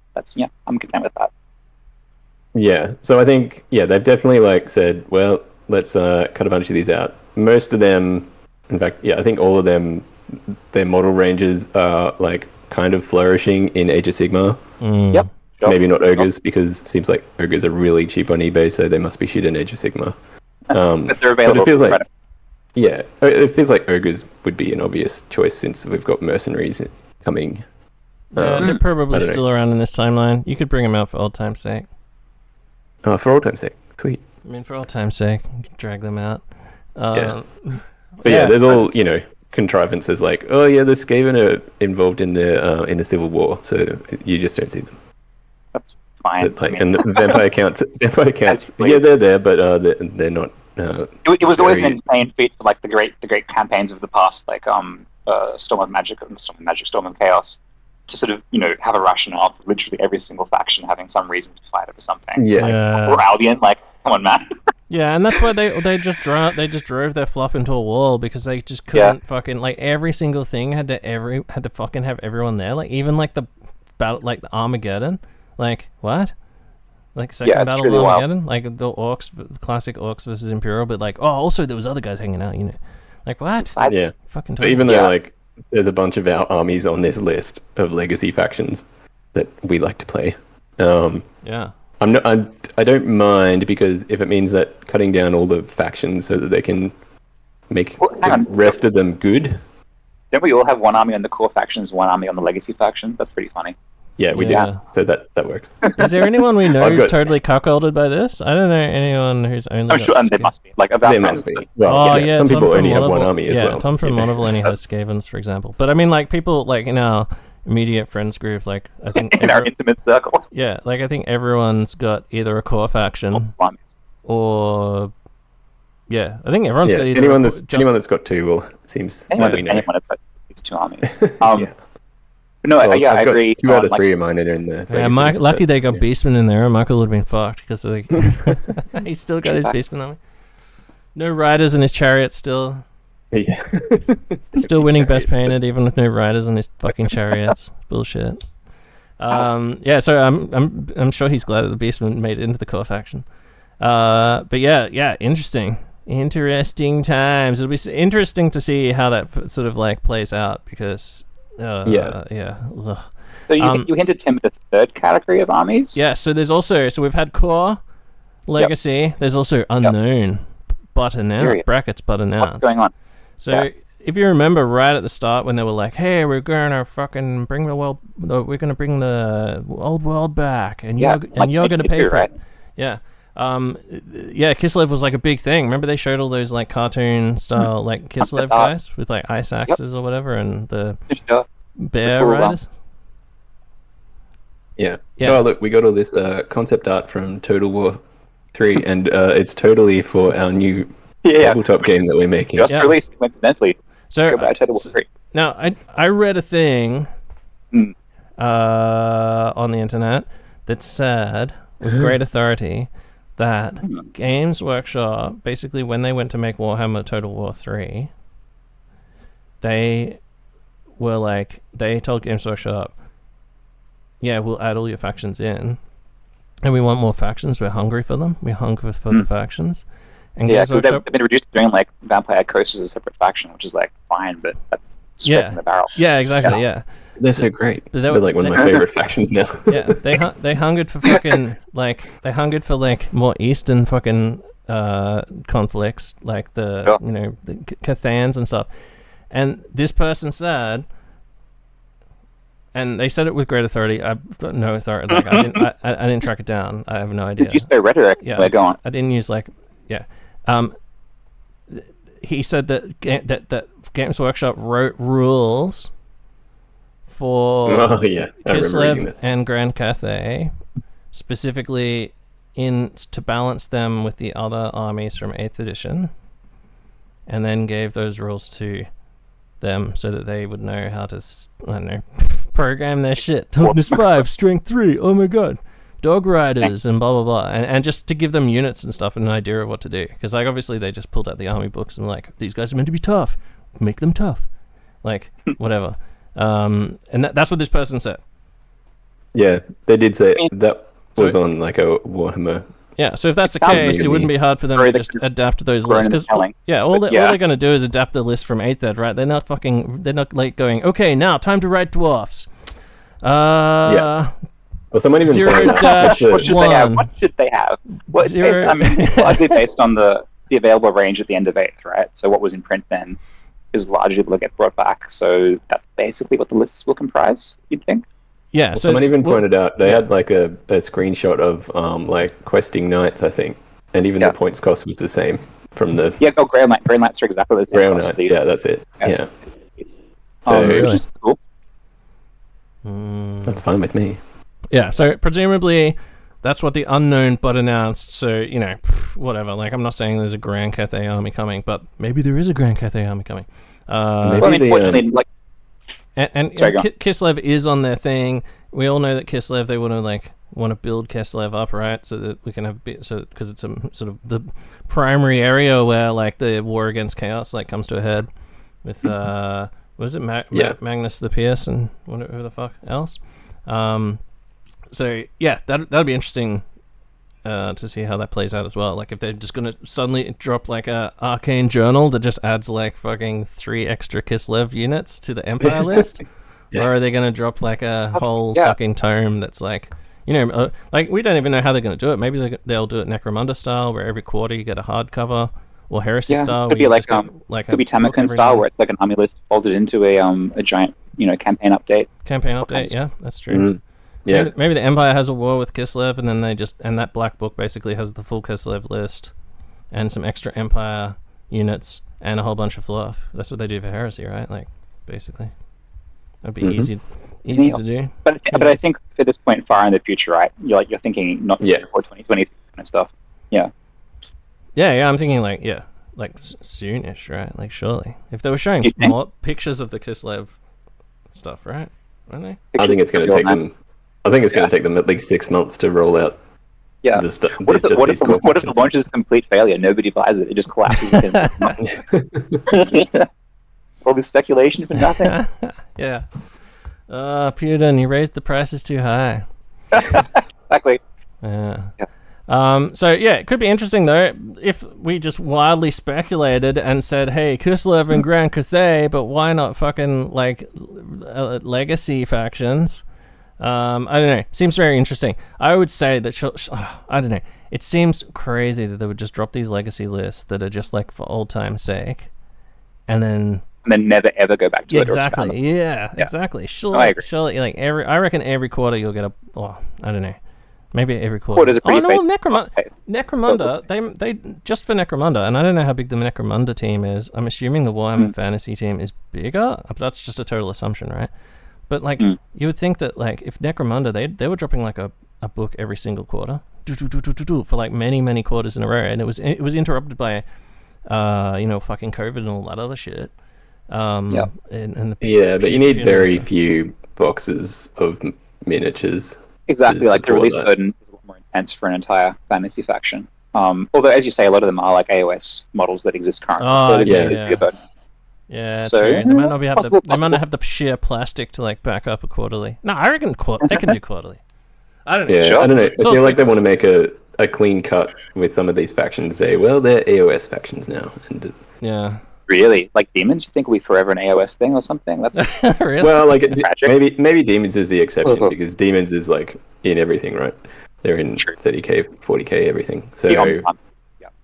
I'm content with that. Yeah, so I think they've definitely like said, well, let's cut a bunch of these out. Most of them, in fact, I think all of them, their model ranges are like kind of flourishing in Age of Sigmar. Yep. Sure. Maybe not ogres, because it seems like ogres are really cheap on eBay, so they must be shit in Age of Sigmar. But they're available. But it feels like it feels like ogres would be an obvious choice, since we've got mercenaries coming. They're probably still around in this timeline. You could bring them out for old time's sake. For old time's sake. Sweet. I mean, for old time's sake, you can drag them out. But there's all, contrivances like, oh yeah, the Skaven are involved in the Civil War, so you just don't see them. That's fine. And the vampire counts, they're there, but they're not. It was always an insane feat for like the great campaigns of the past, like Storm of Magic, Storm of Chaos, to sort of have a rationale for literally every single faction having some reason to fight over something. Or Albion, like, come on, man. Yeah, and that's why they just drove their fluff into a wall, because they just couldn't fucking, like, every single thing had to fucking have everyone there, like even like the battle, like the Armageddon, like what? Like Second it's Battle truly of wild. Armageddon, like the orcs, classic orcs versus Imperial, but like, oh, also there was other guys hanging out, you know, like what? Yeah. Fucking. So even though like there's a bunch of our armies on this list of legacy factions that we like to play, yeah. I don't mind, because if it means that cutting down all the factions so that they can make the rest of them good. Don't we all have one army on the core factions, one army on the legacy factions? That's pretty funny. Yeah, we do. So that works. Is there anyone we know who's totally cuckolded by this? I don't know anyone who's only. I'm sure, and there must be. Like, there must be. Well, some people only have one army as well. Tom from Monocle only has Skavens, for example. But I mean, like, people like in our immediate friends group, like I think in our intimate circle. Yeah, like I think everyone's got either a core faction or I think everyone's got either. Anyone that's got two seems. Anyone that's got these two armies. No, I agree. 2 out of 3 of mine are in there. Yeah, lucky they got Beastman in there. Michael would have been fucked because like, he's still got his Beastman army. No riders in his chariot still. Yeah. Still winning best painted even with no riders in his fucking chariots. Bullshit. So I'm sure he's glad that the Beastman made it into the core faction. But yeah, interesting times. It'll be interesting to see how that sort of like plays out, because So you hinted, Tim, at the third category of armies? Yeah, so there's also, we've had core, legacy, there's also unknown, but announced, brackets but announced. What's going on? So if you remember right at the start when they were like, hey, we're going to fucking bring the old world back, and you're going to pay for it. Yeah. Kislev was like a big thing. Remember they showed all those like cartoon style like Kislev guys with like ice axes or whatever, and the bear riders. Yeah. Oh look, we got all this concept art from Total War 3, and it's totally for our new tabletop game that we're making. Just released coincidentally. So now I read a thing on the internet that said with great authority that Games Workshop, basically when they went to make Warhammer Total War 3, they were like, they told Games Workshop, we'll add all your factions in, and we want more factions, we're hungry for them, we're hungry for the factions. And Games Workshop, they've been reduced to doing like Vampire Coast as a separate faction, which is like fine, but that's straight in the barrel. Yeah, exactly, They're so great. They're like one of my favorite factions now. They hungered for fucking like more Eastern fucking conflicts, like the the Cathans and stuff. And this person said, and they said it with great authority. I've got no authority. Like I didn't track it down. I have no idea. Did you say rhetoric? Yeah, go on. I didn't use he said that Games Workshop wrote rules for Kislev and Grand Cathay, specifically to balance them with the other armies from 8th edition, and then gave those rules to them so that they would know how to, program their shit. Toughness 5, strength 3, oh my god, dog riders, and blah blah blah, and just to give them units and stuff and an idea of what to do, because like obviously they just pulled out the army books and like, these guys are meant to be tough, make them tough, like whatever. And that's what this person said. Yeah, they did say that was on like a Warhammer. Yeah, so if that's the case, it wouldn't be hard for them to just adapt those lists. Because all they're going to do is adapt the list from 8th Ed, right? They're not like going, okay, now time to write dwarfs. Well, someone even 0-1. What should they have? Largely based on the available range at the end of 8th, right? So what was in print then is largely able to get brought back. So that's basically what the lists will comprise, you'd think? Yeah, so someone even pointed out they had like a screenshot of like questing knights, I think, and even the points cost was the same from the Grey Knights are exactly the same. Grey Knights, that's it. Yeah. So really? Cool. That's fine with me. Yeah, so presumably that's what the unknown but announced. So whatever. Like I'm not saying there's a Grand Cathay army coming, but maybe there is a Grand Cathay army coming. Kislev is on their thing. We all know that Kislev, they want to build Kislev up, right? So that we can have because it's a sort of the primary area where like the war against chaos like comes to a head with what is it, Magnus the Pierce and whatever the fuck else. So yeah, that'll be interesting to see how that plays out as well. Like if they're just gonna suddenly drop like a arcane journal that just adds like fucking 3 extra Kislev units to the Empire list, or are they gonna drop like a whole fucking tome that's like, like we don't even know how they're gonna do it. Maybe they'll do it Necromunda style, where every quarter you get a hardcover, or Heresy style. Could be like could be Tamakan style, where it's like an army list folded into a giant campaign update. Yeah, that's true. Yeah, maybe the Empire has a war with Kislev, and then and that black book basically has the full Kislev list, and some extra Empire units, and a whole bunch of fluff. That's what they do for Heresy, right? Like, basically, that'd be easy to do. But I think at this point, far in the future, right? You're thinking not before 2020 kind of stuff. Yeah. Yeah. I'm thinking like soonish, right? Like surely, if they were showing more pictures of the Kislev stuff, right? Aren't they? I think it's going to take them. I think it's going to take them at least 6 months to roll out. Yeah. What if the launch is a complete failure? Nobody buys it. It just collapses. All this speculation for nothing. Yeah. Putin, you raised the prices too high. Exactly. Yeah. So it could be interesting though if we just wildly speculated and said, "Hey, Kislev and Grand Cathay, but why not fucking like legacy factions?" I don't know. Seems very interesting. I would say that I don't know. It seems crazy that they would just drop these legacy lists that are just like for old time's sake, and then never ever go back to it. Exactly. Yeah. Exactly. Surely, like I reckon every quarter you'll get I don't know. Maybe every quarter. Necromunda. They just for Necromunda, and I don't know how big the Necromunda team is. I'm assuming the Warhammer Fantasy team is bigger, but that's just a total assumption, right? But like you would think that like if Necromunda they were dropping like a book every single quarter for like many quarters in a row, and it was interrupted by fucking COVID and all that other shit. But you need very few boxes of miniatures. Exactly, like the release burden is a lot more intense for an entire fantasy faction. Although, as you say, a lot of them are like AOS models that exist currently. Yeah, true. They might not have the sheer plastic to like back up a quarterly. No, I reckon they can do quarterly. I don't know. Yeah, I don't know. I feel like they want to make a clean cut with some of these factions. Say, well, they're AOS factions now. Yeah. Really? Like Demons? You think will be forever an AOS thing or something? That's really? Well, like maybe Demons is the exception because Demons is like in everything, right? They're in 30k, 40k, everything. So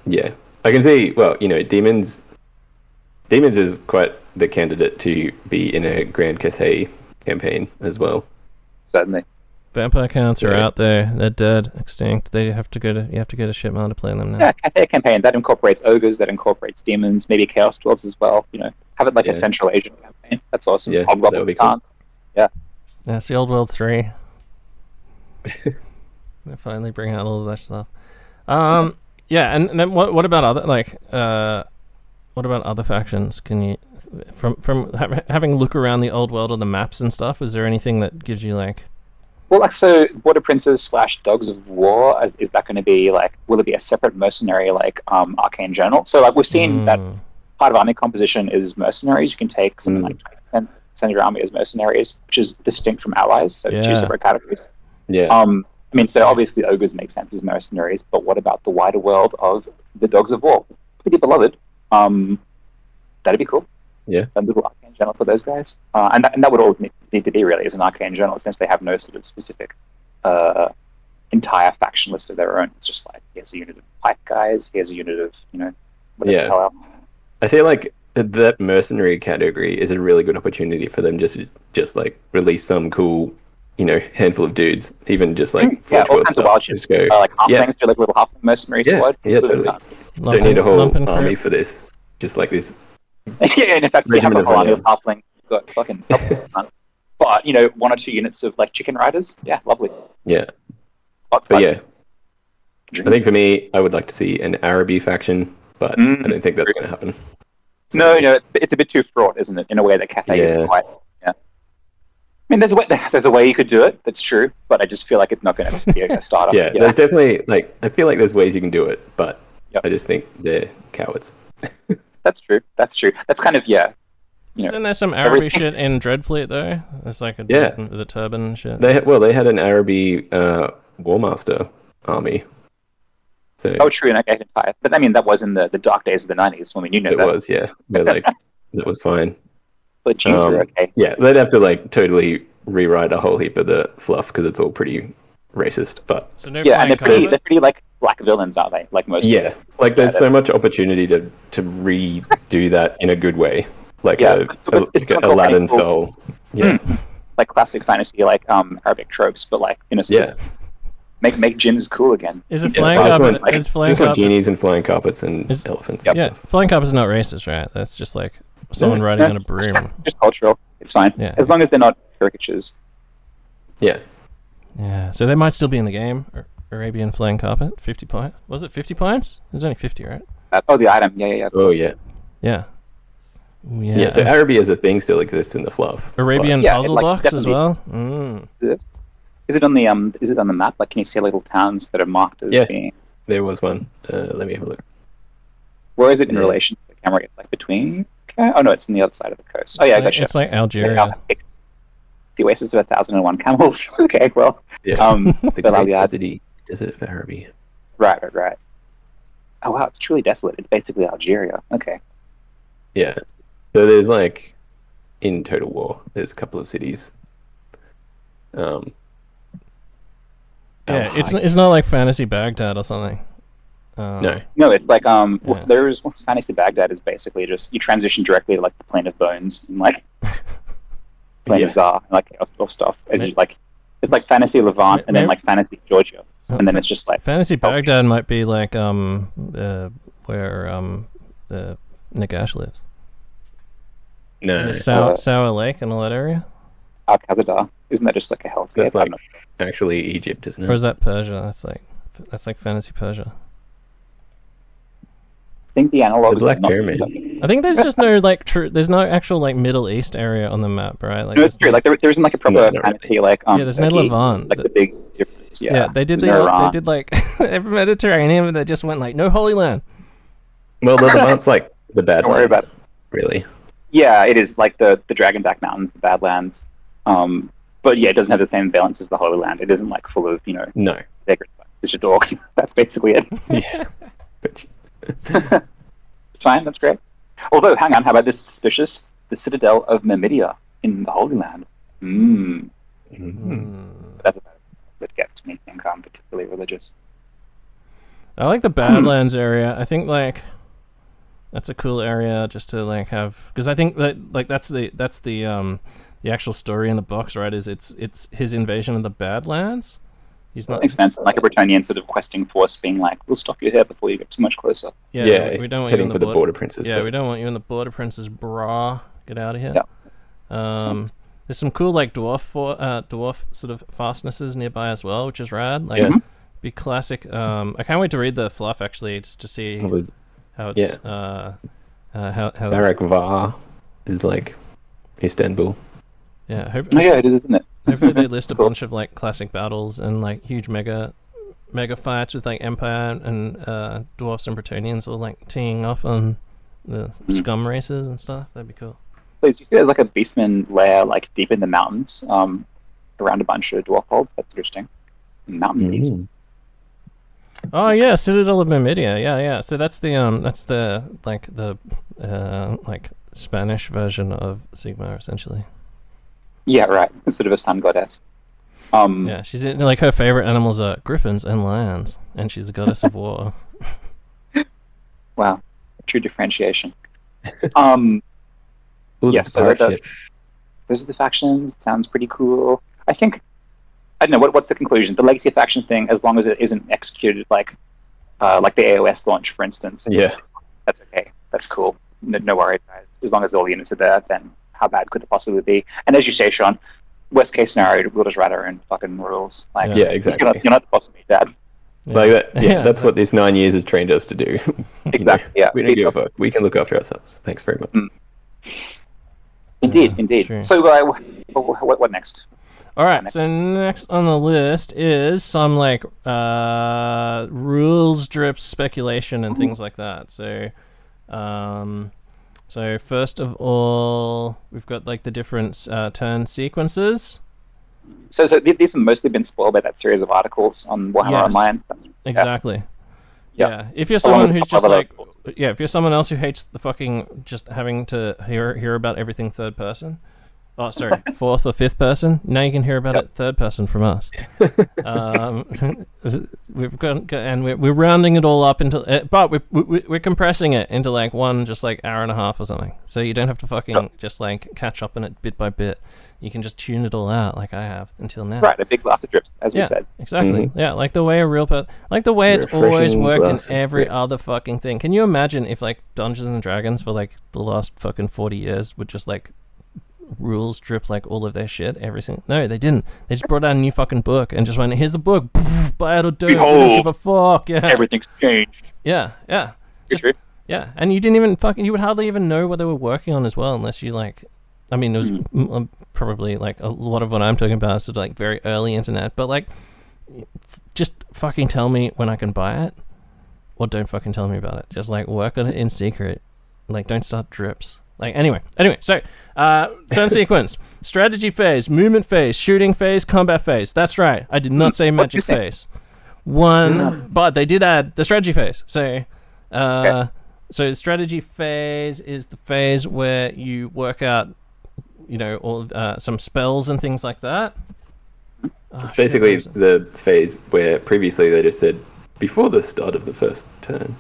yeah, I can see. Well, Demons is quite the candidate to be in a Grand Cathay campaign as well. Certainly. Vampire counts are out there. They're dead, extinct. You have to go to Shipmar to play them now. Yeah, Cathay campaign that incorporates ogres, that incorporates demons, maybe chaos dwarves as well. Have it like a Central Asian campaign. That's awesome. Yeah, that would be cool. Yeah. Yeah, it's the Old World 3. They finally bring out all of that stuff. Yeah, and then what about other other factions? Can you from having a look around the old world on the maps and stuff? Is there anything that gives you like? Well, so Border Princes / Dogs of War, is that going to be will it be a separate mercenary Arcane Journal? So we've seen that part of army composition is mercenaries. You can take something like 20% of your army as mercenaries, which is distinct from allies, so 2 separate categories. Yeah. So obviously ogres make sense as mercenaries, but what about the wider world of the Dogs of War? Pretty beloved. That'd be cool. Yeah. A little Arcane Journal for those guys. And that would all need to be really as an Arcane Journal, since they have no sort of specific entire faction list of their own. It's just like, here's a unit of pipe guys, here's a unit of, whatever the hell else. I feel like that mercenary category is a really good opportunity for them just like release some cool, handful of dudes, even just like all kinds of wild shit. Just go, halflings do like a little half mercenary squad. Yeah, totally. Don't need a whole army for this. Just like this. Yeah, and in fact, we have a whole army of halflings. We've got fucking but 1 or 2 units of like chicken riders. Yeah, lovely. Yeah. But yeah, I think for me, I would like to see an Araby faction, but I don't think that's going to happen. So, no, it's a bit too fraught, isn't it? In a way that Cathay isn't quite. Yeah. I mean, there's a way you could do it. That's true, but I just feel like it's not going to be a startup. Yeah, there's definitely I feel like there's ways you can do it, but I just think they're cowards. That's true. That's kind of Isn't there some Araby shit in Dreadfleet though? It's like the turban shit. They had an Araby Warmaster army. So oh, true, and okay, but I mean that was in the dark days of the 90s when we knew it that. was, yeah. But like that was fine. But jeans were okay. Yeah, they'd have to like totally rewrite a whole heap of the fluff because it's all pretty racist. But So no yeah, and they're flying pretty like black villains, aren't they? Like most. yeah, like there's so much opportunity to redo that in a good way, like a Aladdin style. Yeah, like classic fantasy, like Arabic tropes, but like make jinns cool again. Is it flying carpet? Is flying carpet genies and flying carpets and elephants? And stuff. Flying carpet is not racist, right? That's just like someone riding on a broom. Just cultural. It's fine. Yeah. As long as they're not caricatures. Yeah. Yeah. So they might still be in the game. Arabian flying carpet, 50 points. Was it 50 points? There's only 50, right? The item. Yeah. Oh yeah. Yeah. Yeah. So Araby as a thing still exists in the fluff. Arabian puzzle box as well. Is it on the map? Like, can you see little towns that are marked as being? There was one. Let me have a look. Where is it in relation to the camera? It's like between. Oh no, it's on the other side of the coast. Oh yeah, I gotcha. It's like Algeria. The oasis of 1,001 camels. Okay, well. Yeah. The great desert of Araby. Right. Oh wow, it's truly desolate. It's basically Algeria. Okay. Yeah. So there's like, in Total War, there's a couple of cities. Yeah, it's not like Fantasy Baghdad or something. No, it's like there's Fantasy Baghdad is basically just you transition directly to like the Plane of Bones and like Plane of Zar and like or stuff. As you like, it's like Fantasy Levant and then like Fantasy Georgia, and then it's just like Fantasy Baghdad might be like where Nagash lives. No, Sour Lake and all that area. Al-Khazadar. Isn't that just like a hellscape? That's like actually Egypt, isn't it? Or is that Persia? That's like Fantasy Persia. I think the analog. The Black Pyramid. I think there's just no like there's no actual like Middle East area on the map, right? Like, no, it's true. Like there isn't like a proper fantasy like there's no Levant. Like the big difference. Yeah, they did like every Mediterranean, but they just went like no Holy Land. Well, the Levant's like the Badlands. Don't worry about it. Really. Yeah, it is like the Dragonback Mountains, the Badlands. But yeah, it doesn't have the same balance as the Holy Land. It isn't like full of no sacred sites. It's a dog. That's basically it. Yeah. Fine, that's great. Although, hang on, how about this suspicious? The Citadel of Myrmidia in the Holy Land. That's about it gets to me. I'm particularly religious. I like the Badlands area. I think like that's a cool area just to like have, because I think that like that's the actual story in the box, right? Is it's his invasion of the Badlands. He's not. That makes sense. Like a Bretonnian sort of questing force being like, "We'll stop you here before you get too much closer." Yeah, we don't want you in the border princes. Yeah, we don't want you in the border princes, brah. Get out of here. Yeah. There's some cool like dwarf sort of fastnesses nearby as well, which is rad. Like, be classic. I can't wait to read the fluff actually, just to see how it's how Barak Var is like Istanbul. Yeah, it is, isn't it? Hopefully they list a bunch of like classic battles and like huge mega fights with like Empire and dwarfs and Bretonnians all like teeing off on the scum races and stuff. That'd be cool. So you see there's like a beastman lair like deep in the mountains around a bunch of dwarf holds. That's interesting. Mountain beast. Oh yeah, Citadel of Myrmidia. Yeah. So that's the like Spanish version of Sigmar essentially. Yeah, right. Sort of a sun goddess. Yeah, she's like her favorite animals are griffins and lions, and she's a goddess of war. Wow, true differentiation. Ooh, yes, so those are the factions. Sounds pretty cool. I think I don't know what's the conclusion. The legacy faction thing, as long as it isn't executed like the AOS launch, for instance. Yeah, that's okay. That's cool. No worries, guys. As long as all the units are there, then how bad could it possibly be? And as you say, Sean, worst case scenario, we'll just rather and fucking rules. Like, yeah, exactly. You're not the boss of me, Dad. Like that. Yeah, that's what this 9 years has trained us to do. Exactly. Yeah. We don't give a fuck. We can look after ourselves. Thanks very much. Indeed. Sure. So, what next? All right. So next on the list is some like rules drip speculation and things like that. So, So first of all, we've got like the different turn sequences. So these have mostly been spoiled by that series of articles on Warhammer Online. Exactly. Yeah. If you're someone who's just like, if you're someone else who hates the fucking just having to hear about everything third person. Oh, sorry, fourth or fifth person. Now you can hear about it third person from us. We've got, and we're rounding it all up into, but we're compressing it into like one just like hour and a half or something. So you don't have to fucking just like catch up on it bit by bit. You can just tune it all out like I have until now. Right, a big glass of drips, as we said. Exactly. Yeah, like the way a real like the way it's always worked in every other fucking thing. Can you imagine if like Dungeons and Dragons for like the last fucking 40 years would just like rules drip like all of their shit every single... No, they didn't. They just brought out a new fucking book and just went, here's a book, buy it or don't. Don't give a fuck. Yeah, everything's changed. Yeah. Yeah, and you didn't even you would hardly even know what they were working on as well, unless you like... I mean, it was probably like a lot of what I'm talking about is sort of like very early internet, but like, just fucking tell me when I can buy it, or don't fucking tell me about it. Just like work on it in secret. Like, don't start drips. Like, anyway, so, turn sequence, strategy phase, movement phase, shooting phase, combat phase. That's right. I did not say magic phase. But they did add the strategy phase. So, so strategy phase is the phase where you work out, you know, all some spells and things like that. It's basically the phase where previously they just said, before the start of the first turn.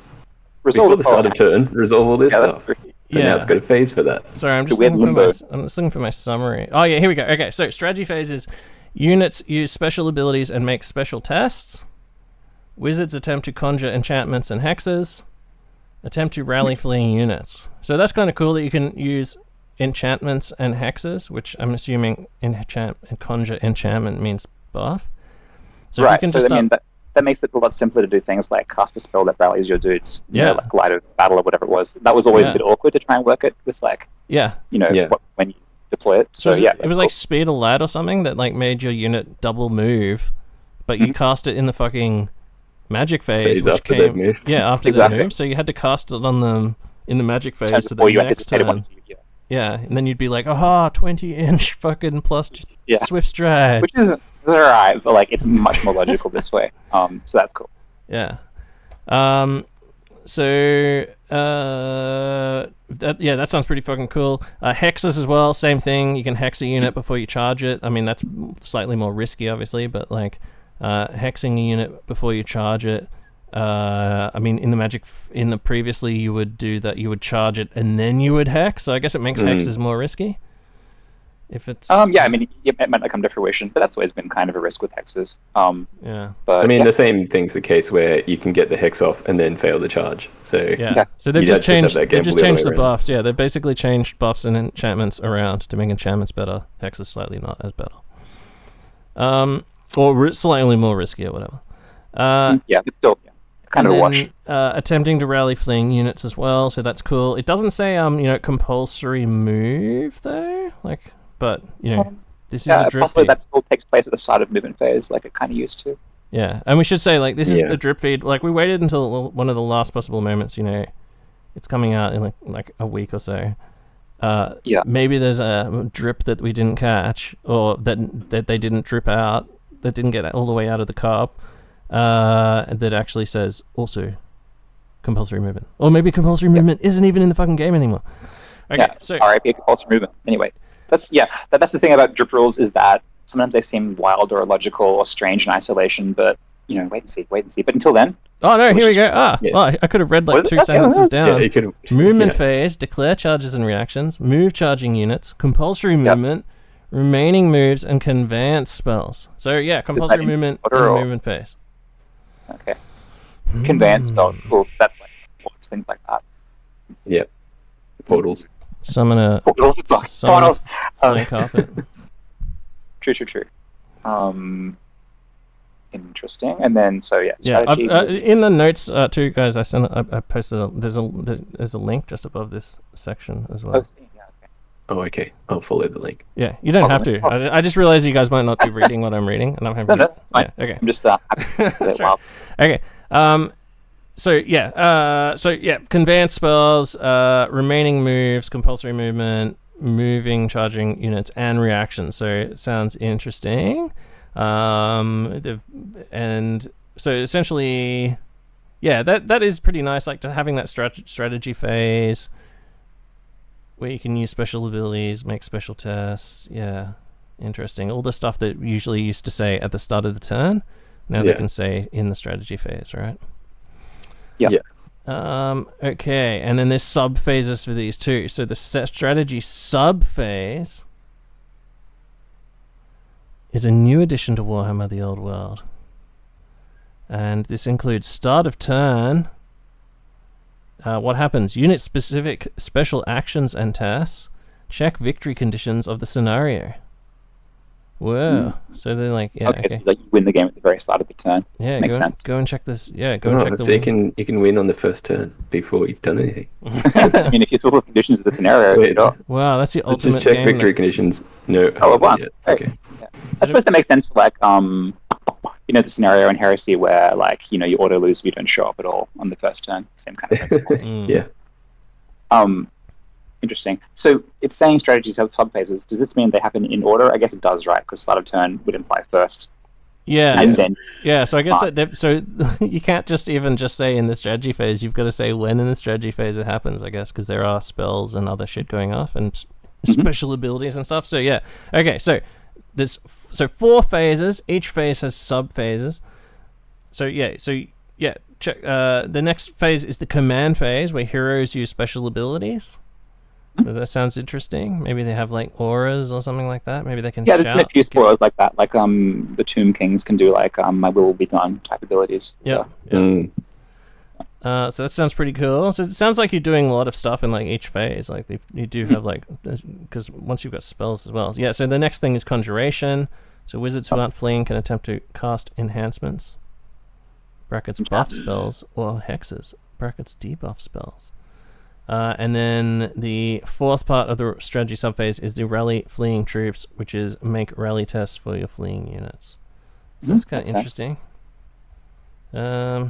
Before the start of turn, resolve all this stuff. So now it's got a phase for that. Sorry, I'm just looking for my summary. Oh yeah, here we go. Okay, so strategy phase is units use special abilities and make special tests. Wizards attempt to conjure enchantments and hexes. Attempt to rally fleeing units. So that's kind of cool that you can use enchantments and hexes, which I'm assuming conjure enchantment means buff. So right, you can that makes it a lot simpler to do things like cast a spell that rallies your dudes. You know, like Light of Battle or whatever it was. That was always a bit awkward to try and work it with like, when you deploy it. So it was like Speed of Light or something that like made your unit double move, but you cast it in the fucking magic phase which after came after they moved. So you had to cast it on them in the magic phase so the next turn. Yeah, and then you'd be like, aha, 20-inch fucking plus swift stride. Which is alright, but like it's much more logical this way. So that's cool. Yeah. So that sounds pretty fucking cool. Hexes as well, same thing. You can hex a unit before you charge it. I mean, that's slightly more risky, obviously, but like hexing a unit before you charge it. I mean, in the previously you would do that. You would charge it and then you would hex. So I guess it makes hexes more risky. If it's I mean, it might not come to fruition, but that's always been kind of a risk with hexes. But I mean, the same thing's the case where you can get the hex off and then fail the charge. So so they've just changed the buffs. Yeah, they've basically changed buffs and enchantments around to make enchantments better. Hexes slightly not as better. Or slightly more risky or whatever. But still. Kind of a wash. Attempting to rally fleeing units as well, so that's cool. It doesn't say compulsory move though, but this is a drip feed. That still takes place at the start of movement phase, like it kind of used to. Yeah, and we should say this is the drip feed. Like we waited until one of the last possible moments. It's coming out in like a week or so. Maybe there's a drip that we didn't catch, or that they didn't drip out, that didn't get all the way out of the cup. That actually says also compulsory movement, or maybe compulsory movement isn't even in the fucking game anymore. Okay, so RIP compulsory movement. Anyway, that's the thing about drip rules is that sometimes they seem wild or illogical or strange in isolation, but wait and see. But until then, here we go. I could have read like two sentences down. Yeah, movement phase, declare charges and reactions, move charging units, compulsory movement. Remaining moves and conveyance spells. So compulsory movement and movement phase. Okay. Conveyance spells, that's like portals, things like that. Yep. Portals. Summon a flying carpet. True. Interesting. And then in the notes too, guys, I posted there's a link just above this section as well. Oh, okay. I'll follow the link. Yeah, you don't have to. I just realized you guys might not be reading what I'm reading, and I'm having. No, fine. Yeah, okay. I'm just wow. Okay. Conveyance spells, remaining moves, compulsory movement, moving, charging units, and reactions. So it sounds interesting. And so essentially, yeah, that is pretty nice. Like, to having that strategy phase where you can use special abilities, make special tests. Yeah, interesting. All the stuff that usually used to say at the start of the turn, now they can say in the strategy phase, right? Yeah. Okay, and then there's sub phases for these too. So the strategy sub phase is a new addition to Warhammer: The Old World. And this includes start of turn. What happens? Unit-specific special actions and tasks. Check victory conditions of the scenario. Whoa. So they're like, okay. So like you win the game at the very start of the turn. Yeah, Makes sense. Go and check this. Yeah, go and check the so you can win on the first turn before you've done anything. I mean, if you fulfill the conditions of the scenario, Wait, wow, that's the let's ultimate just check game victory conditions. No. Oh, wow. Okay. Yeah. I suppose that makes sense for like the scenario in Heresy where like you auto lose if you don't show up at all on the first turn. Same kind of thing. Yeah. Interesting. So it's saying strategy sub phases. Does this mean they happen in order? I guess it does, right? Because start of turn would imply first. Yeah. And then so I guess so you can't just say in the strategy phase. You've got to say when in the strategy phase it happens, I guess, because there are spells and other shit going off and special abilities and stuff. So yeah. Okay. So there's 4 phases. Each phase has sub phases. So check. The next phase is the command phase, where heroes use special abilities. So that sounds interesting. Maybe they have like auras or something like that. Maybe they can shout. There's a few spoilers like that. Like the Tomb Kings can do like my will be done type abilities. Yeah. So that sounds pretty cool. So it sounds like you're doing a lot of stuff in like each phase. Like you do have like, because once you've got spells as well. Yeah. So the next thing is conjuration. So wizards who aren't fleeing can attempt to cast enhancements (brackets buff spells) or hexes (brackets debuff spells). And then the 4th part of the strategy subphase is the rally fleeing troops, which is make rally tests for your fleeing units. So that's kind of interesting. Yeah.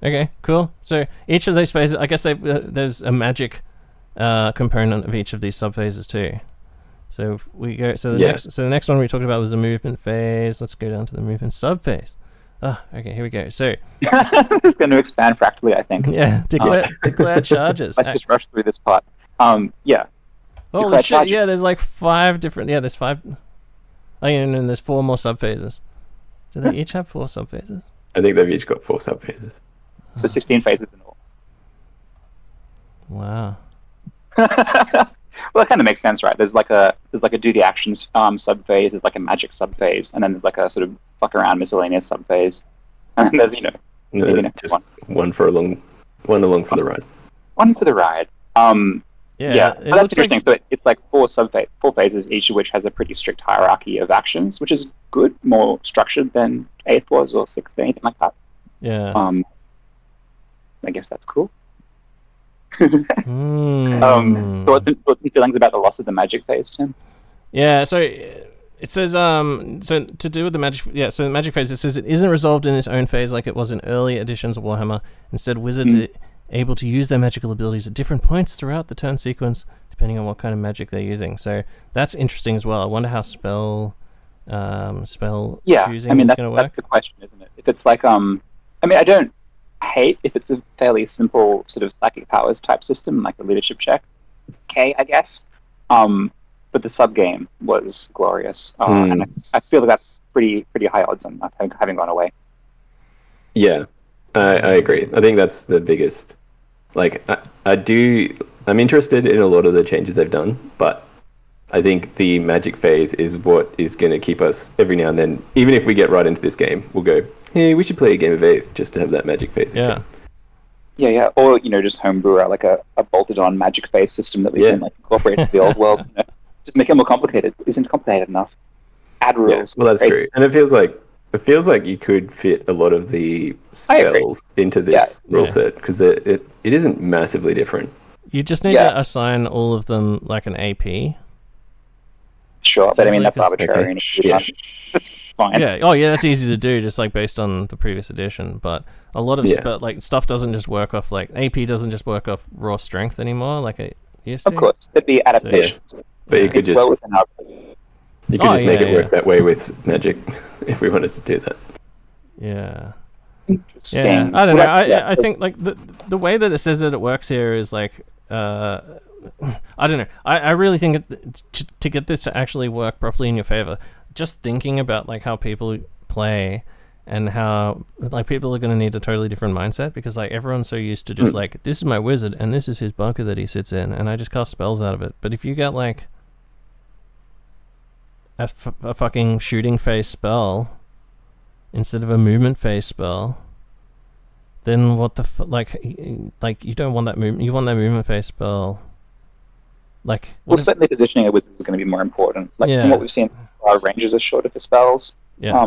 Okay. Cool. So each of these phases, I guess there's a magic component of each of these subphases too. So if we go. So the next one we talked about was the movement phase. Let's go down to the movement subphase. Okay, here we go. So this is going to expand fractally, I think. Yeah, declare charges. Let's just rush through this part. Yeah. Holy shit! Charges. Yeah, there's like 5 different. Yeah, there's 5. Oh, yeah, and there's 4 more subphases. Do they each have 4 subphases? I think they've each got 4 subphases. So 16 phases in all. Wow. Well, that kind of makes sense, right? There's like a do the actions subphase. There's like a magic subphase, and then there's like a sort of fuck around miscellaneous subphase. And there's there's just one along for the ride. One for the ride. Yeah. But that's interesting. So it's like 4 phases, each of which has a pretty strict hierarchy of actions, which is good, more structured than 8th was or 6th, anything like that. Yeah. I guess that's cool. So what's your feelings about the loss of the magic phase, Tim? Yeah, so it says so to do with the magic so the magic phase, it says it isn't resolved in its own phase like it was in early editions of Warhammer. Instead, wizards are able to use their magical abilities at different points throughout the turn sequence, depending on what kind of magic they're using. So that's interesting as well. I wonder how spell choosing is going to work. That's the question, isn't it? If it's like I don't hate if it's a fairly simple sort of psychic powers type system, like a leadership check. Okay, I guess. But the sub game was glorious, and I feel like that's pretty high odds on having gone away. Yeah, I agree. I think that's the biggest. Like, I'm interested in a lot of the changes they've done, but I think the magic phase is what is going to keep us every now and then. Even if we get right into this game, we'll go, hey, we should play a game of 8th just to have that magic phase. Yeah. Yeah. Or just homebrew like a bolted-on magic phase system that we can like incorporate into the old world. Just make it more complicated. It isn't complicated enough. Add rules. Yeah, well, that's true, and it feels like you could fit a lot of the spells into this rule set because it isn't massively different. You just need to assign all of them like an AP. Sure, but I mean that's arbitrary. Okay. That's fine. Yeah. Oh, yeah. That's easy to do, just like based on the previous edition. But a lot of stuff doesn't just work off like AP doesn't just work off raw strength anymore, like it used to. Of course, there'd be adaptations. So, but you could just make it work that way with magic if we wanted to do that. Yeah. sting. I don't know. Yeah. I think like the way that it says that it works here is like I don't know. I really think to get this to actually work properly in your favor, just thinking about like how people play and how like people are going to need a totally different mindset, because like everyone's so used to just like, this is my wizard and this is his bunker that he sits in and I just cast spells out of it. But if you get like a fucking shooting phase spell instead of a movement phase spell, then what the like you don't want that movement. You want that movement phase spell. Like, well, certainly positioning a wizard is going to be more important. Like from what we've seen, our ranges are shorter for spells. Yeah.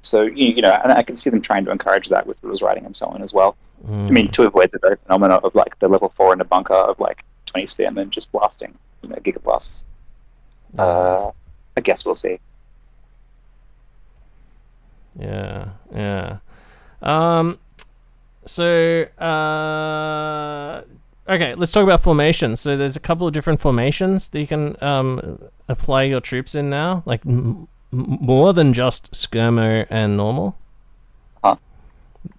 So you know, and I can see them trying to encourage that with rules writing and so on as well. I mean, to avoid the very phenomena of like the level 4 in a bunker of like 20 spearmen just blasting, you know, gigablasts. I guess we'll see. Yeah. So okay, let's talk about formations. So there's a couple of different formations that you can apply your troops in now, like more than just skirmo and normal.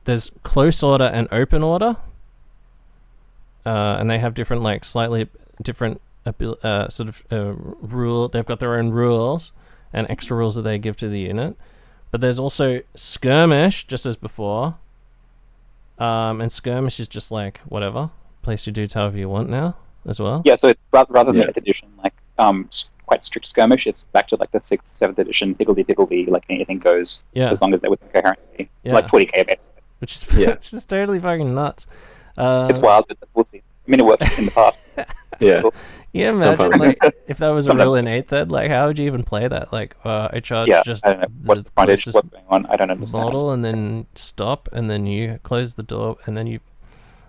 There's close order and open order, and they have different, like slightly different sort of rule. They've got their own rules and extra rules that they give to the unit. But there's also skirmish, just as before. And skirmish is just like whatever. Place your dudes however you want now, as well. Yeah, so it's rather than 8th edition, like quite strict skirmish, it's back to like the 6th, 7th edition, higgledy-piggledy, like anything goes, as long as they're within coherency. Like 40k basically. Which is totally fucking nuts. It's wild, but we'll see. I mean, it worked in the past. Yeah. Yeah, imagine like if that was a rule in 8th ed, like how would you even play that? Like I charge just I don't know. What's the point? What's going on? I don't understand. Model and then stop and then you close the door and then you,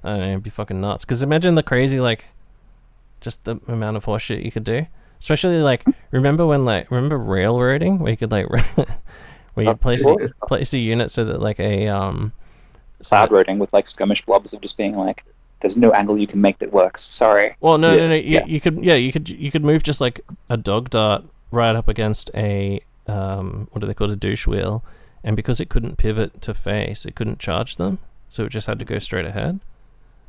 I don't know, it'd be fucking nuts. Because imagine the crazy, like, just the amount of horseshit you could do. Especially like, remember railroading, where you could like where you place a unit so that like a cloud roading with like skirmish blobs of just being like, there's no angle you can make that works. Sorry. Well, no. You could move just like a dog dart right up against a what do they call it, a douche wheel, and because it couldn't pivot to face, it couldn't charge them, so it just had to go straight ahead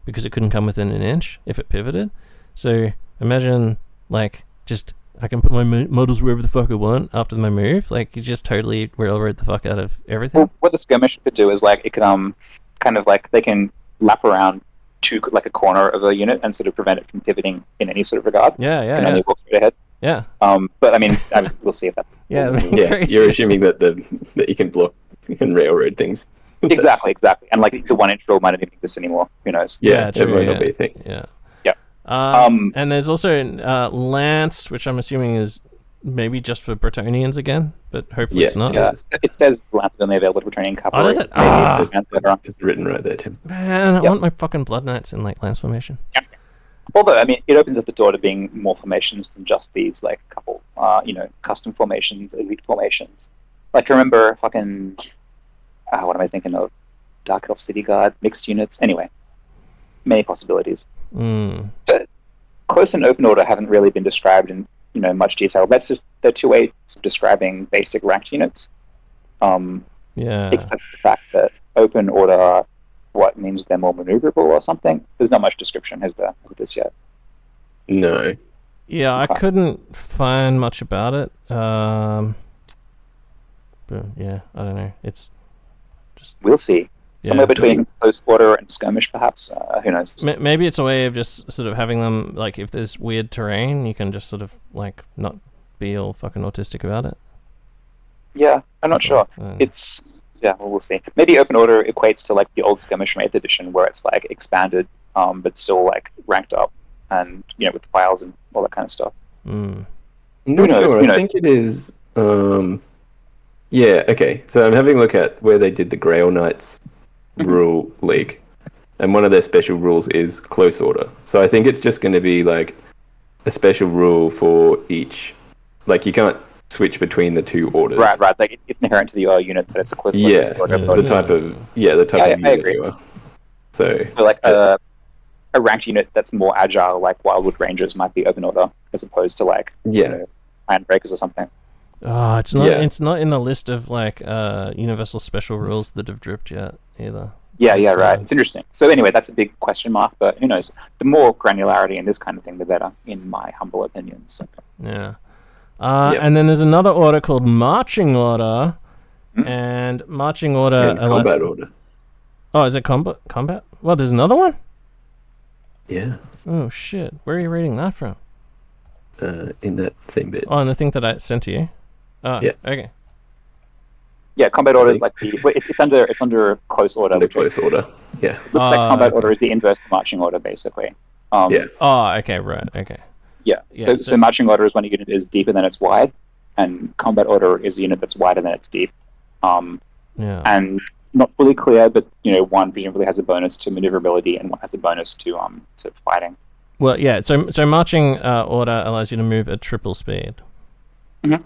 because it couldn't come within an inch if it pivoted. So imagine like just I can put my models wherever the fuck I want after my move. Like you just totally railroad the fuck out of everything. Well, what the skirmish could do is like it could kind of like they can lap around to like a corner of a unit and sort of prevent it from pivoting in any sort of regard. Yeah. Only walk straight ahead. Yeah. But I mean, we'll see if that. You're assuming that that you can block, you can railroad things. Exactly. And like the 1 inch rule might not even exist anymore. Who knows? Yeah, true, everyone will be a thing. Yeah. And there's also Lance, which I'm assuming is maybe just for Bretonians again, but hopefully it's not. Yeah. It says Lance is only available to Bretonian cavalry. Oh, does it? It's written right there, Tim. Man, I want my fucking Blood Knights in like Lance formation. Yeah. Although, I mean, it opens up the door to being more formations than just these like couple, custom formations, elite formations. Like, I remember fucking, what am I thinking of? Dark Elf City Guard, mixed units. Anyway, many possibilities. But close and open order haven't really been described in much detail. That's just the two ways of describing basic ranked units. Except the fact that open order, what means they're more maneuverable or something. There's not much description, is there, of this yet? No. Yeah, I couldn't find much about it. But yeah, I don't know. It's just we'll see. Somewhere between close order and skirmish, perhaps. Who knows? Maybe it's a way of just sort of having them, like, if there's weird terrain, you can just sort of, like, not be all fucking autistic about it. Yeah, I'm not sure. We'll see. Maybe open order equates to, like, the old skirmish from 8th edition, where it's, like, expanded, but still, like, ranked up, and, with files and all that kind of stuff. I'm not sure. I think it is... Yeah, okay. So I'm having a look at where they did the Grail Knights rule league, and one of their special rules is close order. So I think it's just going to be like a special rule for each. Like you can't switch between the two orders. Right. Like it's inherent to the unit that it's a close order. It's the type of unit you are. So like a ranked unit that's more agile, like Wildwood Rangers, might be open order as opposed to like Iron Breakers or something. Oh, it's not. It's not in the list of like universal special rules that have dripped yet either. Yeah, right. It's interesting. So anyway, that's a big question mark, but who knows? The more granularity in this kind of thing, the better, in my humble opinion. So. Yeah. And then there's another order called Marching Order, and Marching Order... And Combat Order. Oh, is it combat? Well, there's another one? Yeah. Oh, shit. Where are you reading that from? In that same bit. Oh, and the thing that I sent to you? Oh, yeah. Okay. Yeah, Combat Order is like it's under Close Order. Under Close Order, yeah. Looks like Combat Order is the inverse of Marching Order, basically. Yeah. Oh, okay, right, okay. Yeah. So Marching Order is when a unit is deeper than it's wide, and Combat Order is a unit that's wider than it's deep. And not fully clear, but one presumably has a bonus to maneuverability, and one has a bonus to fighting. Well, yeah. So Marching Order allows you to move at triple speed. Mm-hmm.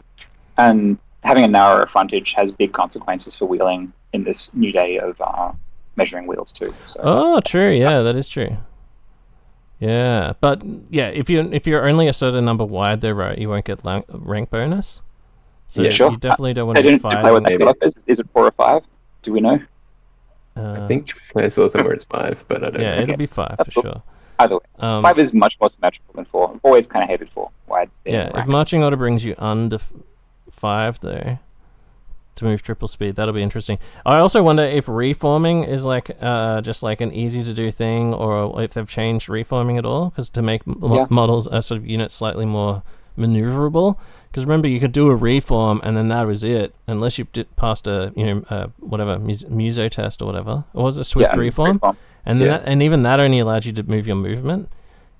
And having a narrower frontage has big consequences for wheeling in this new day of measuring wheels too. So. Oh, true. Yeah, that is true. Yeah, but yeah, if you're only a certain number wide, though, right, you won't get rank bonus. So yeah, sure. You definitely don't want to fight. Is it 4 or 5? Do we know? I think I saw somewhere it's 5, but I don't know. Yeah, it'll be 5 for sure. Either way, 5 is much more symmetrical than 4. I've always kind of hated 4 wide. Yeah, if Marching Order brings you under 5, though, to move triple speed, that'll be interesting. I also wonder if reforming is like just like an easy to do thing, or if they've changed reforming at all, because to make models sort of units slightly more maneuverable. Because remember, you could do a reform and then that was it, unless you passed a whatever muso test or whatever. Or was it Swift reform? And then and even that only allowed you to move your movement.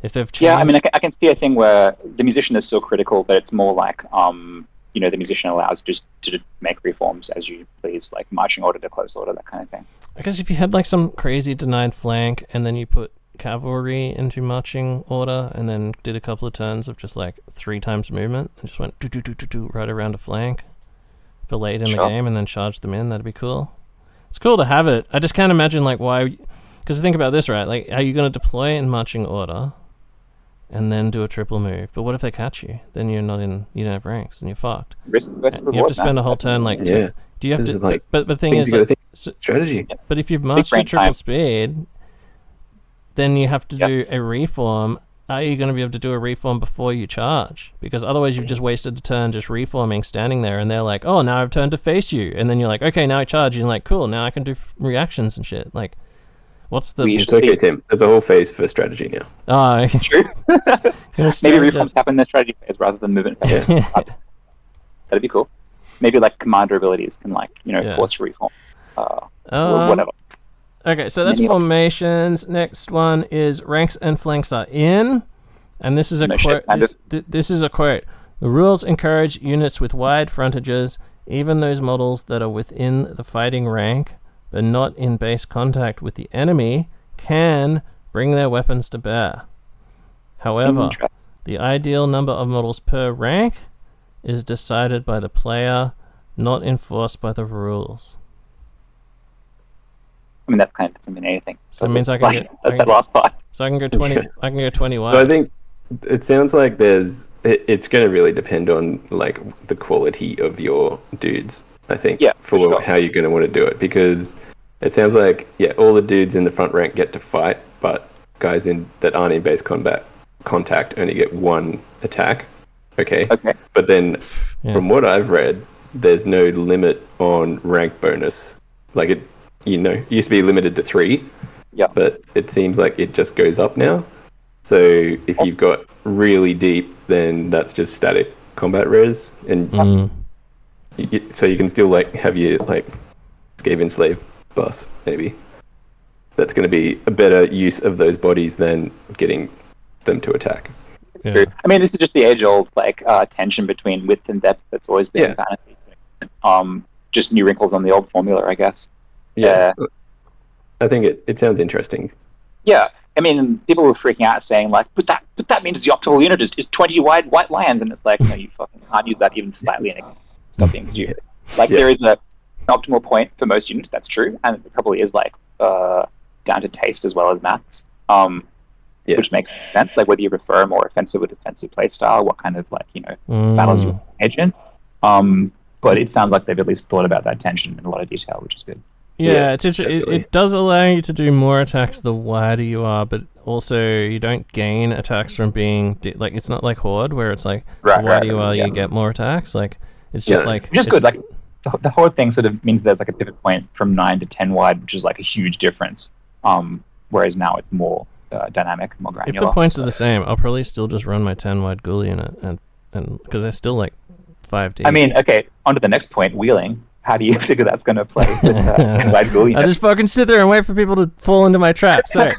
If they've changed, I mean, I can see a thing where the musician is still critical, but it's more like the musician allows just to make reforms as you please, like Marching Order to Close Order, that kind of thing. I guess if you had like some crazy denied flank and then you put cavalry into Marching Order and then did a couple of turns of just like 3 times movement and just went do right around a flank for late in the game and then charged them in, that'd be cool. It's cool to have it. I just can't imagine like why, because think about this, right? Like, are you going to deploy in Marching Order and then do a triple move? But what if they catch you? Then you don't have ranks and you're fucked. You have to spend a whole turn like do you have to like, but the thing is like, strategy. But if you've marched at triple speed, then you have to do a reform. Are you going to be able to do a reform before you charge? Because otherwise you've just wasted a turn just reforming, standing there, and they're like, oh, now I've turned to face you. And then you're like, okay, now I charge. And you're like, cool, now I can do reactions and shit. Like, what's the... It's okay, Tim. There's a whole phase for strategy now. Oh, okay. True. Maybe reforms happen in the strategy phase rather than movement phase. That'd be cool. Maybe like commander abilities can force reform. Or whatever. Okay, so that's formations. Next one is ranks and flanks are in, and this is a quote. This is a quote. The rules encourage units with wide frontages, even those models that are within the fighting rank, but not in base contact with the enemy, can bring their weapons to bear. However, the ideal number of models per rank is decided by the player, not enforced by the rules. I mean, that kind of doesn't mean anything. So it means I can get that last part. So I can go 20. I can go 21. So I think it sounds like it's going to really depend on like the quality of your dudes. I think for how you're going to want to do it, because it sounds like all the dudes in the front rank get to fight, but guys that aren't in base contact only get 1 attack. Okay. But then, from what I've read, there's no limit on rank bonus. Like it used to be limited to 3. Yeah. But it seems like it just goes up now. So if you've got really deep, then that's just static combat res, and so you can still like have your like Skaven slave bus maybe. That's going to be a better use of those bodies than getting them to attack. Yeah. I mean, this is just the age-old like tension between width and depth that's always been in fantasy. Just new wrinkles on the old formula, I guess. Yeah, I think it sounds interesting. Yeah, I mean, people were freaking out saying like, but that means the optimal unit is 20 wide white lions, and it's like, no, you fucking can't use that even slightly, and stop being stupid. Like there is an optimal point for most units, that's true, and it probably is like down to taste as well as maths, which makes sense. Like whether you prefer a more offensive or defensive playstyle, what kind of like battles you engage in. But it sounds like they've at least thought about that tension in a lot of detail, which is good. Yeah, it does allow you to do more attacks the wider you are, but also you don't gain attacks from being like it's not like Horde where it's like the wider you are, you get more attacks. Like it's just like which is good. Like the Horde thing sort of means there's like a pivot point from 9 to 10 wide, which is like a huge difference. Whereas now it's more dynamic, more granular. If the points are the same, I'll probably still just run my 10 wide ghoul unit and because they're still like 5 deep. I mean, okay, on to the next point, wheeling. How do you figure that's going to play with wide ghoul unit? I just fucking sit there and wait for people to fall into my trap. So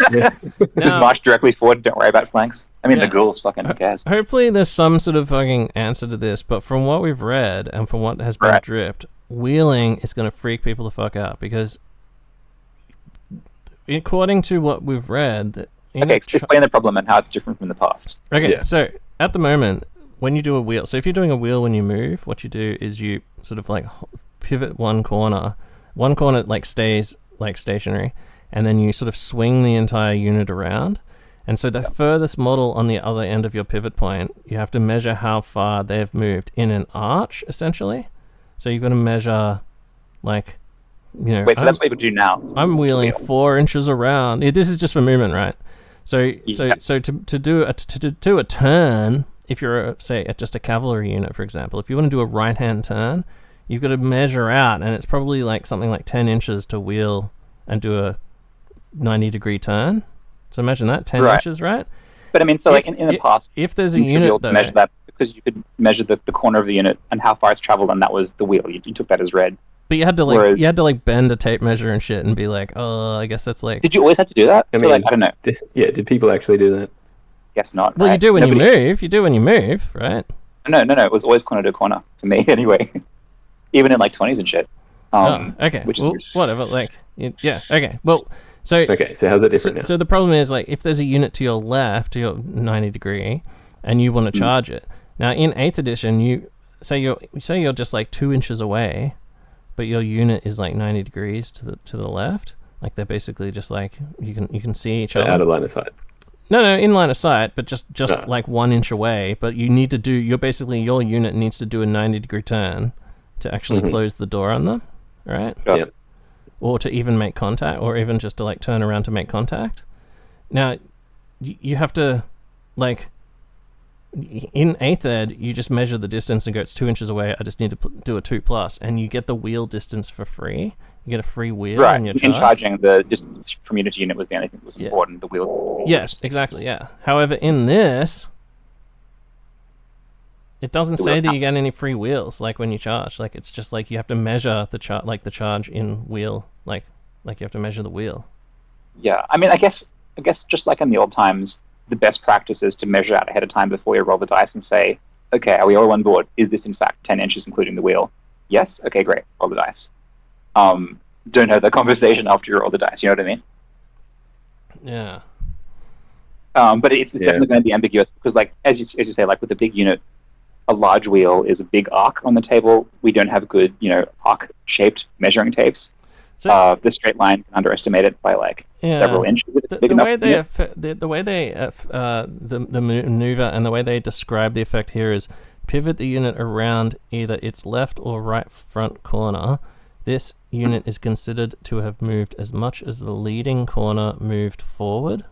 just march directly forward. Don't worry about flanks. I mean, the ghouls fucking who cares? Hopefully, there's some sort of fucking answer to this. But from what we've read and from what has been dripped, wheeling is going to freak people the fuck out because, according to what we've read, explain the problem and how it's different from the past. Okay, so at the moment, when you do a wheel, so if you're doing a wheel when you move, what you do is you sort of like pivot one corner like stays like stationary, and then you sort of swing the entire unit around. And so the furthest model on the other end of your pivot point, you have to measure how far they've moved in an arch, essentially. So you've got to measure, like, you know. Wait, so that's what people do now. I'm wheeling 4 inches around. This is just for movement, right? So to do a turn, if you're just a cavalry unit, for example, if you want to do a right-hand turn, you've got to measure out, and it's probably like something like 10 inches to wheel and do a 90-degree turn. So imagine that, 10 inches, right? But I mean, so like in the past, if there's a unit to measure that because you could measure the corner of the unit and how far it's traveled, and that was the wheel. You took that as read. But you had to bend a tape measure and shit and be like, oh, I guess that's like. Did you always have to do that? I mean, I don't know. Did people actually do that? Guess not. Well, you do when you move. You do when you move, right? No. It was always corner to corner for me anyway. Even in like 20s and shit. Okay. Whatever. Like, yeah. Okay. Well, so how's it different now? So the problem is, like, if there's a unit to your left, to your 90 degree, and you want to charge it. Now, in 8th edition, you say you're just like 2 inches away, but your unit is like 90 degrees to the left. Like, they're basically just like you can see each other. Out of line of sight. No, in line of sight, but just like 1 inch away. But you need to do. Your unit needs to do a 90-degree turn to actually close the door on them, right? Yep. Or to even make contact, or even just to like turn around to make contact. Now, you have to, like, in 8th ed, you just measure the distance and go, it's 2 inches away, I just need to do a 2+, and you get the wheel distance for free. You get a free wheel in your charge. In charging, the distance from unit to unit was the only thing that was important, the wheel. Yes, exactly, yeah. However, in this, it doesn't say that you get any free wheels, like when you charge. Like, it's just like you have to measure the charge in wheel, like you have to measure the wheel. Yeah, I mean, I guess just like in the old times, the best practice is to measure out ahead of time before you roll the dice and say, okay, are we all on board? Is this in fact 10 inches including the wheel? Yes? Okay, great. Roll the dice. Don't have that conversation after you roll the dice, you know what I mean? Yeah. But it's definitely going to be ambiguous because, like, as you say, like with a big unit, a large wheel is a big arc on the table. We don't have good, arc-shaped measuring tapes. So the straight line can underestimate it by like several inches. The maneuver and the way they describe the effect here is pivot the unit around either its left or right front corner. This unit is considered to have moved as much as the leading corner moved forward.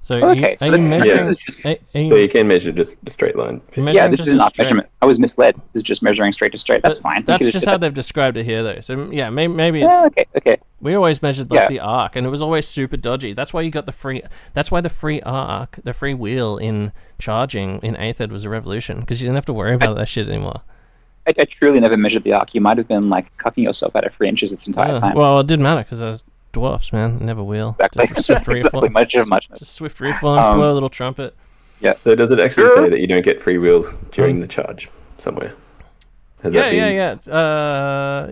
So so you measuring? So you can measure just a straight line. Yeah, this is not measurement. I was misled. This is just measuring straight to straight. That's fine. That's just how they've described it here, though. So yeah, maybe it's. Okay. We always measured the arc, and it was always super dodgy. That's why you got the free. That's why the free arc, the free wheel in charging in 8th ed was a revolution because you didn't have to worry about that shit anymore. I truly never measured the arc. You might have been like cucking yourself out of 3 inches this entire time. Well, it didn't matter because I was dwarfs, man. Never wheel. Exactly. Just swift reform. Just swift reform. Blow a little trumpet. Yeah. So does it actually say that you don't get free wheels during the charge somewhere? Yeah.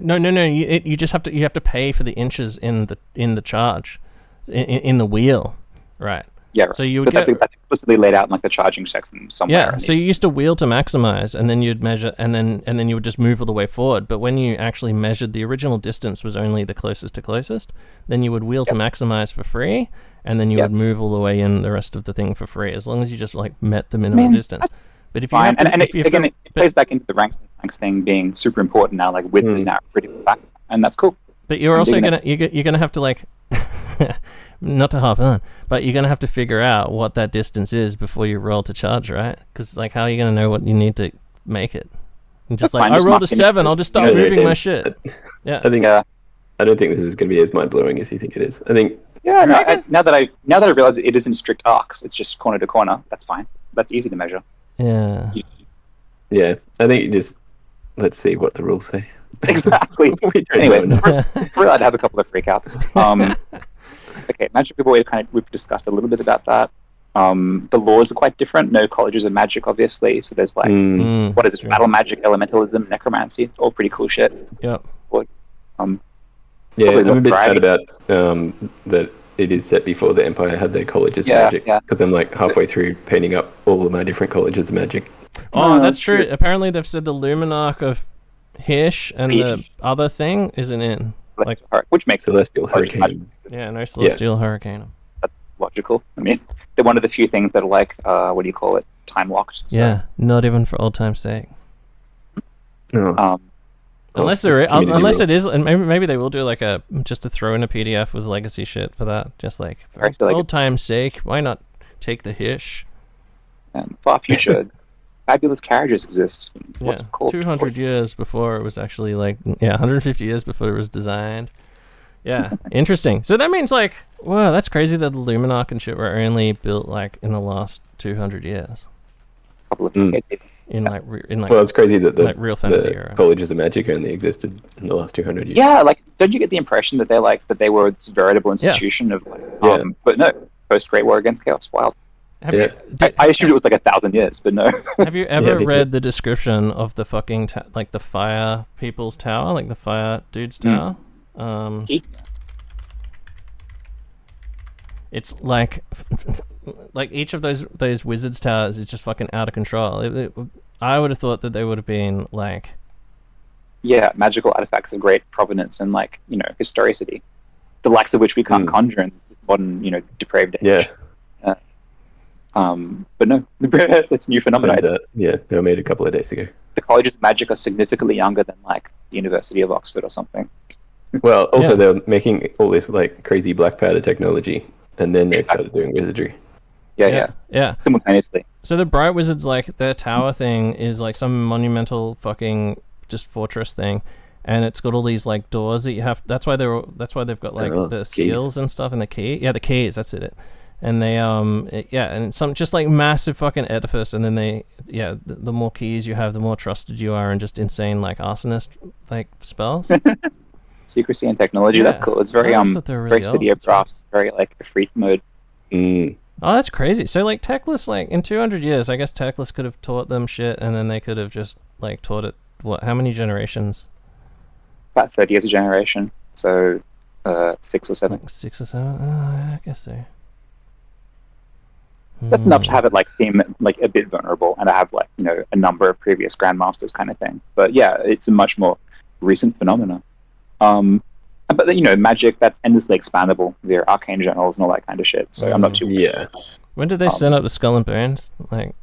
No. You just have to pay for the inches in the charge, in the wheel, right? Yeah. Right. So you would that's explicitly laid out in like the charging section somewhere. Yeah. So you used to wheel to maximize, and then you'd measure, and then you would just move all the way forward. But when you actually measured, the original distance was only the closest to closest. Then you would wheel to maximize for free, and then you would move all the way in the rest of the thing for free, as long as you just like met the minimum distance. But if you it plays back into the ranks ranks thing being super important now. Like width is now pretty back, and that's cool. But you're also gonna have to like, not to hop on, but you're gonna have to figure out what that distance is before you roll to charge, right? Because like, how are you gonna know what you need to make it? And just like, I rolled a 7, I'll just start moving my shit. Yeah. I think I don't think this is going to be as mind blowing as you think it is. I think. Yeah. No, now that I realize it isn't strict arcs, it's just corner to corner. That's fine. That's easy to measure. Yeah. Yeah. I think you just let's see what the rules say. Exactly. Anyway, we're allowed to have a couple of freakouts. Okay, magic we've discussed a little bit about that. The laws are quite different. No colleges of magic, obviously. So there's like, what is it? Battle magic, elementalism, necromancy. It's all pretty cool shit. Yep. Yeah, I'm a bit sad about that it is set before the Empire had their colleges of magic. Because I'm like halfway through painting up all of my different colleges of magic. Oh, that's true. Apparently they've said the Luminarch of Hirsch and the other thing isn't in. Like, which makes Celestial Hurricane. Yeah, no Celestial Hurricane. That's logical. I mean, they're one of the few things that are like, what do you call it? Time locked. So. Yeah, not even for old time's sake. Oh. Unless it is, and maybe they will do like just to throw in a PDF with legacy shit for that. Just like for old time's sake, why not take the Hirsch? And far future, fabulous carriages exist. What's 200 years before it was actually 150 years before it was designed. Yeah, interesting. So that means like, wow, that's crazy that the Luminarch and shit were only built like in the last 200 years. Couple of decades. Well, it's crazy that the real fantasy era. colleges of magic only existed in the last 200 years. Yeah, like, don't you get the impression that they're like that they were a veritable institution of but no, post Great War against Chaos, wild. I assumed it was like 1,000 years, but no. Have you ever read the description of the fucking the fire people's tower, like the fire dude's tower? It's like each of those wizards towers is just fucking out of control. I would have thought that they would have been like, magical artifacts of great provenance and historicity, the likes of which we can't conjure in modern depraved age. But no, it's new phenomena. They were made a couple of days ago. The colleges of magic are significantly younger than like the University of Oxford or something. Well, also they're making all this like crazy black powder technology, and then they started doing wizardry. Yeah. Simultaneously. So the Bright Wizards, like their tower thing is like some monumental fucking just fortress thing, and it's got all these like doors that you have. That's why they've got like the seals and stuff and the key. Yeah, the keys. That's it. And they and it's some just like massive fucking edifice, and then the more keys you have, the more trusted you are, and just insane like arsonist like spells. Secrecy and technology, that's cool. It's very very City of Brass, very like a freak mode. Oh, that's crazy. So like Teclis, like in 200 years, I guess Teclis could have taught them shit, and then they could have just like taught it how many generations? About 30 years a generation. So 6 or 7. Like 6 or 7? Oh, I guess so. That's enough to have it like seem like a bit vulnerable, and I have like a number of previous grandmasters kind of thing. But yeah, it's a much more recent phenomena. But magic that's endlessly expandable via arcane journals and all that kind of shit. So I'm not too. Yeah. When did they send out the Skull and Bones? Like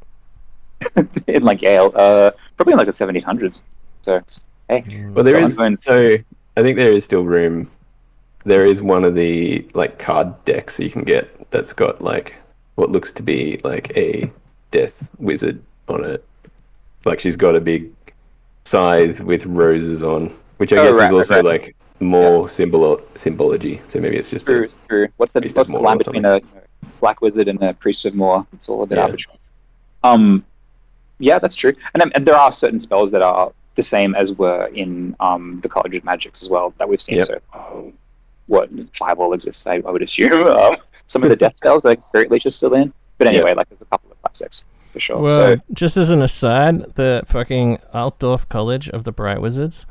in like Yale, probably in like the 1700s. So hey. Well, there is. So I think there is still room. There is one of the like card decks you can get that's got like what looks to be like a death wizard on it. Like she's got a big scythe with roses on, which I guess is also like more symbology. So maybe it's just true. What's the line between a black wizard and a priest of Moor? It's all a bit arbitrary. Yeah, that's true. And there are certain spells that are the same as were in the College of Magics as well that we've seen. So what 5 all exists, I would assume. Some of the death spells like Spirit Leech is still in. But anyway, like there's a couple of classics for sure. Well, just as an aside, the fucking Altdorf College of the Bright Wizards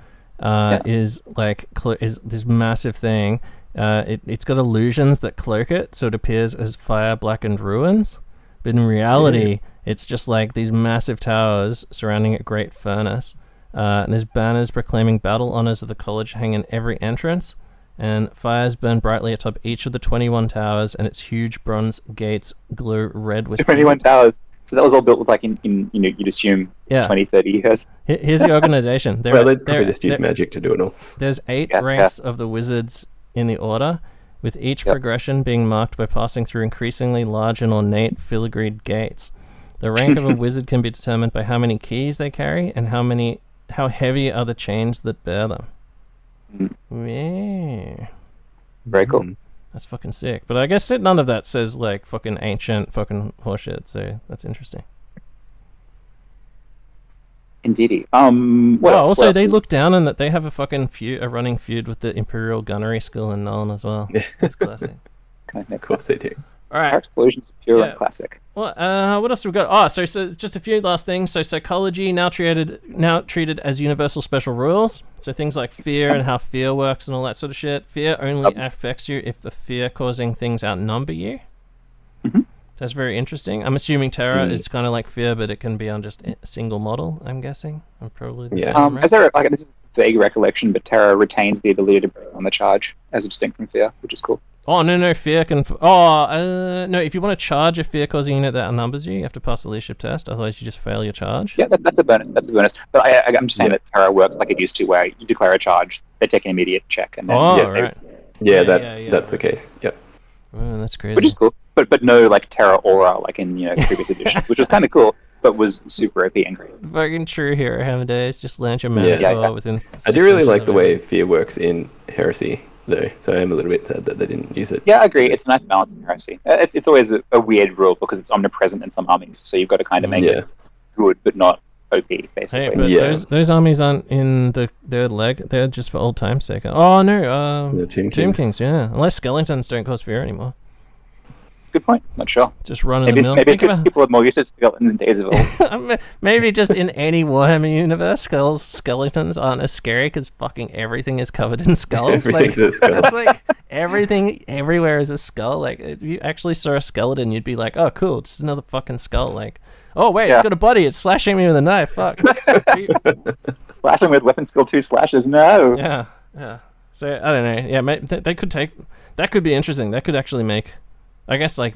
is like is this massive thing. It's got illusions that cloak it, so it appears as fire blackened ruins. But in reality, it's just like these massive towers surrounding a great furnace. And there's banners proclaiming battle honors of the college hang in every entrance. And fires burn brightly atop each of the 21 towers, and its huge bronze gates glow red with 21 towers. So that was all built with like in you'd assume 20, 30 years. Here's the organization. Well, they probably just use magic to do it all. There's 8 ranks of the wizards in the order, with each progression being marked by passing through increasingly large and ornate filigreed gates. The rank of a wizard can be determined by how many keys they carry and how heavy are the chains that bear them. Yeah. Very cool. That's fucking sick. But I guess none of that says like fucking ancient fucking horseshit, so that's interesting. Indeedy. Also they look down on that they have a running feud with the Imperial Gunnery School in Nuln as well. That's classic. Of course they do. Alright. Our explosions are pure and classic. Well, what else have we got? Oh, so just a few last things. So psychology now treated as universal special rules. So things like fear and how fear works and all that sort of shit. Fear only affects you if the fear-causing things outnumber you. That's very interesting. I'm assuming terror is kind of like fear, but it can be on just a single model, I'm guessing. I'm probably the same, right? As this is a vague recollection, but terror retains the ability to bring on the charge as distinct from fear, which is cool. Oh, no, fear can... no, if you want to charge a fear-causing unit that outnumbers you, you have to pass the leadership test, otherwise you just fail your charge. Yeah, that's a bonus. But I'm just saying that terror works like it used to, where you declare a charge, they take an immediate check, and then... right. That's the case. Yep. Oh, that's crazy. Which is cool. But no, like, terror aura, like in, previous editions, which was kind of cool, but was super OP and great. Fucking true Hero Hammer days, just launch a mana within... I do really like the way fear works in Heresy, though, so I'm a little bit sad that they didn't use it. Yeah, I agree. It's a nice balance in Heresy. It's always a weird rule because it's omnipresent in some armies, so you've got to kind of make it good but not OP, basically. Hey, but those armies aren't in their leg, they're just for old time's sake. Oh, no, Tomb Kings, yeah. Unless skeletons don't cause fear anymore. Good point. Not sure. Just run in the mill. Maybe people are more used to skeletons in days of old. Maybe just in any Warhammer universe, skeletons aren't as scary because fucking everything is covered in skulls. Everything's a skull. It's like everything everywhere is a skull. Like if you actually saw a skeleton, you'd be like, "Oh, cool, just another fucking skull." Like, oh wait, it's got a body. It's slashing me with a knife. Fuck. Slashing with weapon skill 2 slashes. No. Yeah. So I don't know. Yeah, they could take. That could be interesting. That could actually make. I guess, like,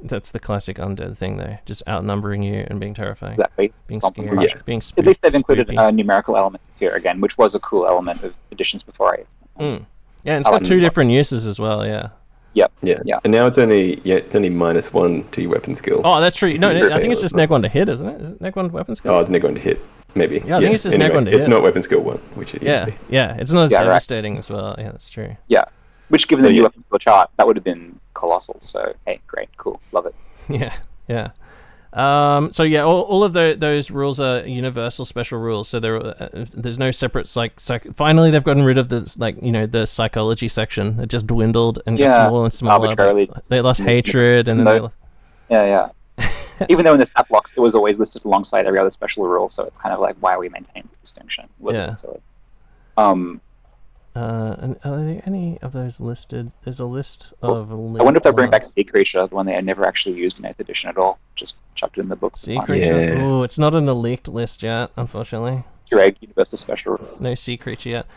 that's the classic undead thing, though. Just outnumbering you and being terrifying. Exactly. Being scary. Being At least they've included a numerical element here again, which was a cool element of editions before. Yeah, and it's got 2 different uses as well, yeah. Yep. Yeah. And now it's only -1 to your weapon skill. Oh, that's true. No, I think it's just neg 1 to hit, isn't it? Is it neg 1 weapon skill? Oh, it's neg 1 to hit, maybe. Yeah, I think it's just neg 1 to hit. It's not weapon skill 1, which it used to be. Yeah, it's not as devastating as well. Yeah, that's true. Yeah. Which, given the new weapon skill chart, that would have been colossal. So, hey, great, cool, love it. Yeah. All of those rules are universal special rules. So there's no separate finally they've gotten rid of the psychology section. It just dwindled and got smaller and smaller. They lost hatred and then Even though in the stat blocks it was always listed alongside every other special rule, so it's kind of like, why are we maintaining this distinction? And are there any of those listed? There's a list of... I wonder if they bring back Sea Creature, the one they had never actually used in 8th edition at all. Just chucked it in the books. Sea Creature? Yeah. Oh, it's not in the leaked list yet, unfortunately. Reik, Universal Special. No Sea Creature yet.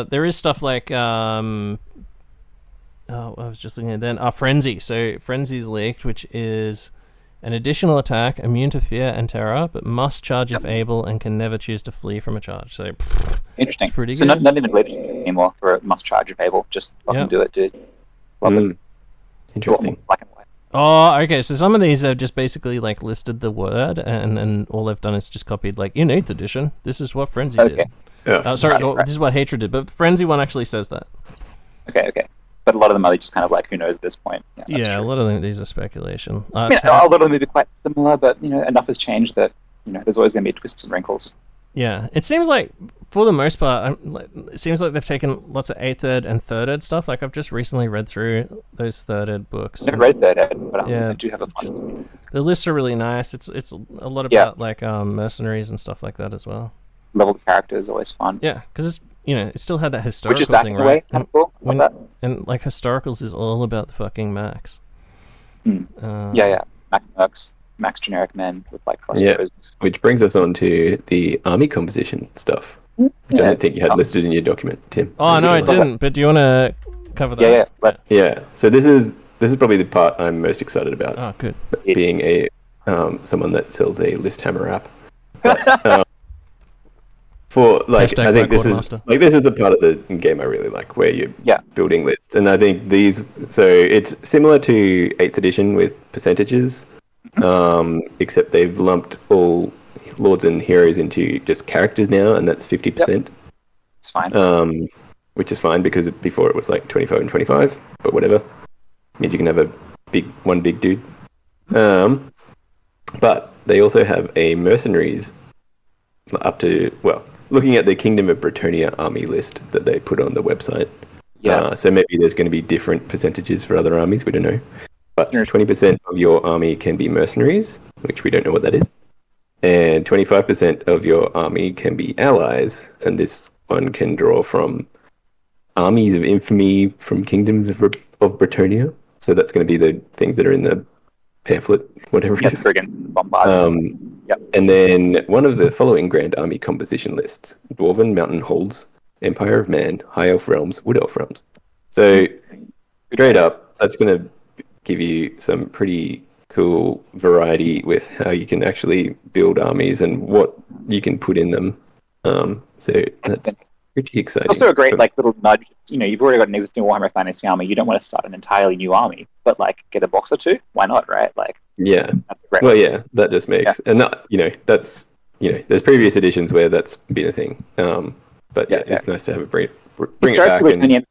There is stuff like... I was just looking at then. Frenzy. So Frenzy's leaked, which is... an additional attack, immune to fear and terror, but must charge if able and can never choose to flee from a charge. So, interesting. It's pretty so good. Not even glitch anymore for a must charge if able. Just fucking do it, dude. Love it. Interesting. Black and white. Oh, okay. So some of these have just basically like listed the word, and all they've done is just copied like in 8th edition. This is what Frenzy did. Yeah. This is what Hatred did, but the Frenzy one actually says that. Okay. But a lot of them are just kind of like, who knows at this point. Yeah, a lot of these are speculation. A lot of them may be quite similar, but enough has changed that there's always going to be twists and wrinkles. Yeah, it seems like for the most part, it seems like they've taken lots of 8th ed and 3rd ed stuff. Like I've just recently read through those 3rd ed books. I've never read 3rd ed, but I do have a fun. The lists are really nice. It's a lot about like mercenaries and stuff like that as well. Level character is always fun. Yeah, because it's it still had that historical thing, right? Way, kind of cool. And like historicals is all about the fucking max. Max mercs, max generic men with like crossbows. Yeah, which brings us on to the army composition stuff, which I don't think you had listed in your document, Tim. Oh no, I didn't. But do you want to cover that? Yeah. So this is probably the part I'm most excited about. Oh, good. Being a someone that sells a list hammer app. But, for like, Hashtag I think by this is Quartermaster. like this is a part of the game I really like, where you're building lists, and I think these. So it's similar to 8th edition with percentages, except they've lumped all lords and heroes into just characters now, and that's 50%. It's fine. Which is fine because before it was like 25 and 25, but whatever. Means you can have one big dude. But they also have a mercenaries up to, well, looking at the Kingdom of Bretonnia army list that they put on the website. Yeah. So maybe there's going to be different percentages for other armies, we don't know. But 20% of your army can be mercenaries, which we don't know what that is. And 25% of your army can be allies, and this one can draw from armies of infamy from Kingdoms of Bretonnia. So that's going to be the things that are in the pamphlet, whatever it is. And then one of the following Grand Army composition lists: Dwarven Mountain Holds, Empire of Man, High Elf Realms, Wood Elf Realms. So straight up, that's going to give you some pretty cool variety with how you can actually build armies and what you can put in them. So that's pretty exciting. Also a great little nudge. You've already got an existing Warhammer Fantasy army. You don't want to start an entirely new army, but get a box or two. Why not, right? Yeah. That's great. Well, yeah, that just makes and that that's there's previous editions where that's been a thing. But it's nice to have it bring it back. It's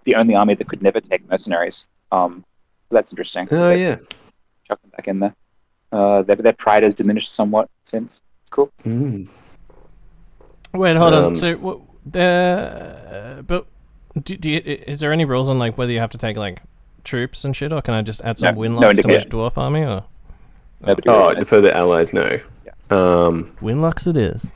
the only army that could never take mercenaries. So that's interesting. Oh yeah. Chuck them back in there. Their pride has diminished somewhat since. It's cool. Wait, hold on. So but is there any rules on whether you have to take troops and shit, or can I just add some winlocks to my dwarf army? Or for the allies, no. Winlocks it is.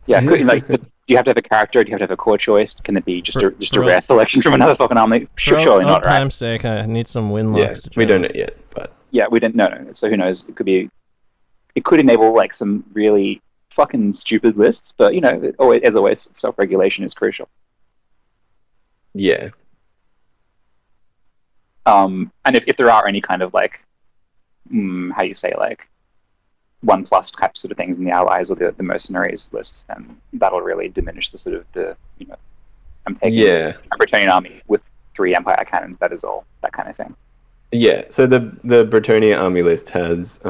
Yeah, do you have to have a character? Do you have to have a core choice? Can it be just a rare selection from another fucking army? Surely not, right? For time's sake, I need some winlocks. We don't know yet, but we don't know. So who knows? It could enable some really fucking stupid lists, but as always, self-regulation is crucial. Yeah. And if there are any kind of how you say 1+ type sort of things in the allies or the mercenaries lists, then that'll really diminish the sort of I'm taking a Bretonnian army with 3 Empire cannons. That is all, that kind of thing. Yeah. So the Bretonnia army list has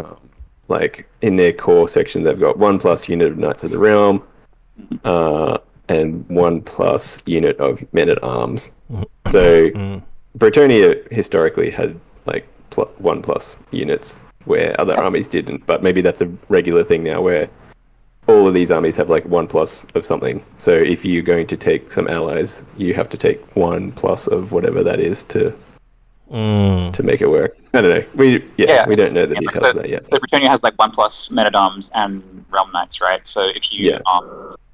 in their core section they've got 1+ unit of Knights of the Realm, and 1+ unit of men at arms. So Bretonnia historically had 1+ units where other armies didn't, but maybe that's a regular thing now where all of these armies have 1+ of something. So if you're going to take some allies, you have to take 1+ of whatever that is to make it work. I don't know. We don't know the details of that yet. So Bretonnia has 1+ men at arms and realm knights, right? So if you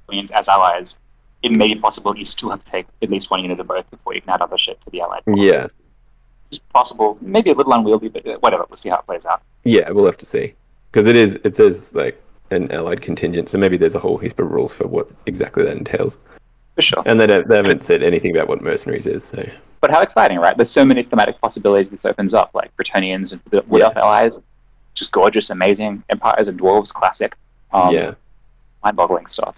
means as allies, it may be possible you still have to take at least 1 unit of both before you can add other shit to the allied force. Yeah. It's possible. Maybe a little unwieldy, but whatever. We'll see how it plays out. Yeah, we'll have to see. Because it says an allied contingent, so maybe there's a whole heap of rules for what exactly that entails. For sure. And they haven't said anything about what mercenaries is, so... But how exciting, right? There's so many thematic possibilities this opens up, Bretonnians and Wood Elf allies. Just gorgeous, amazing. Empires and dwarves, classic. Mind-boggling stuff.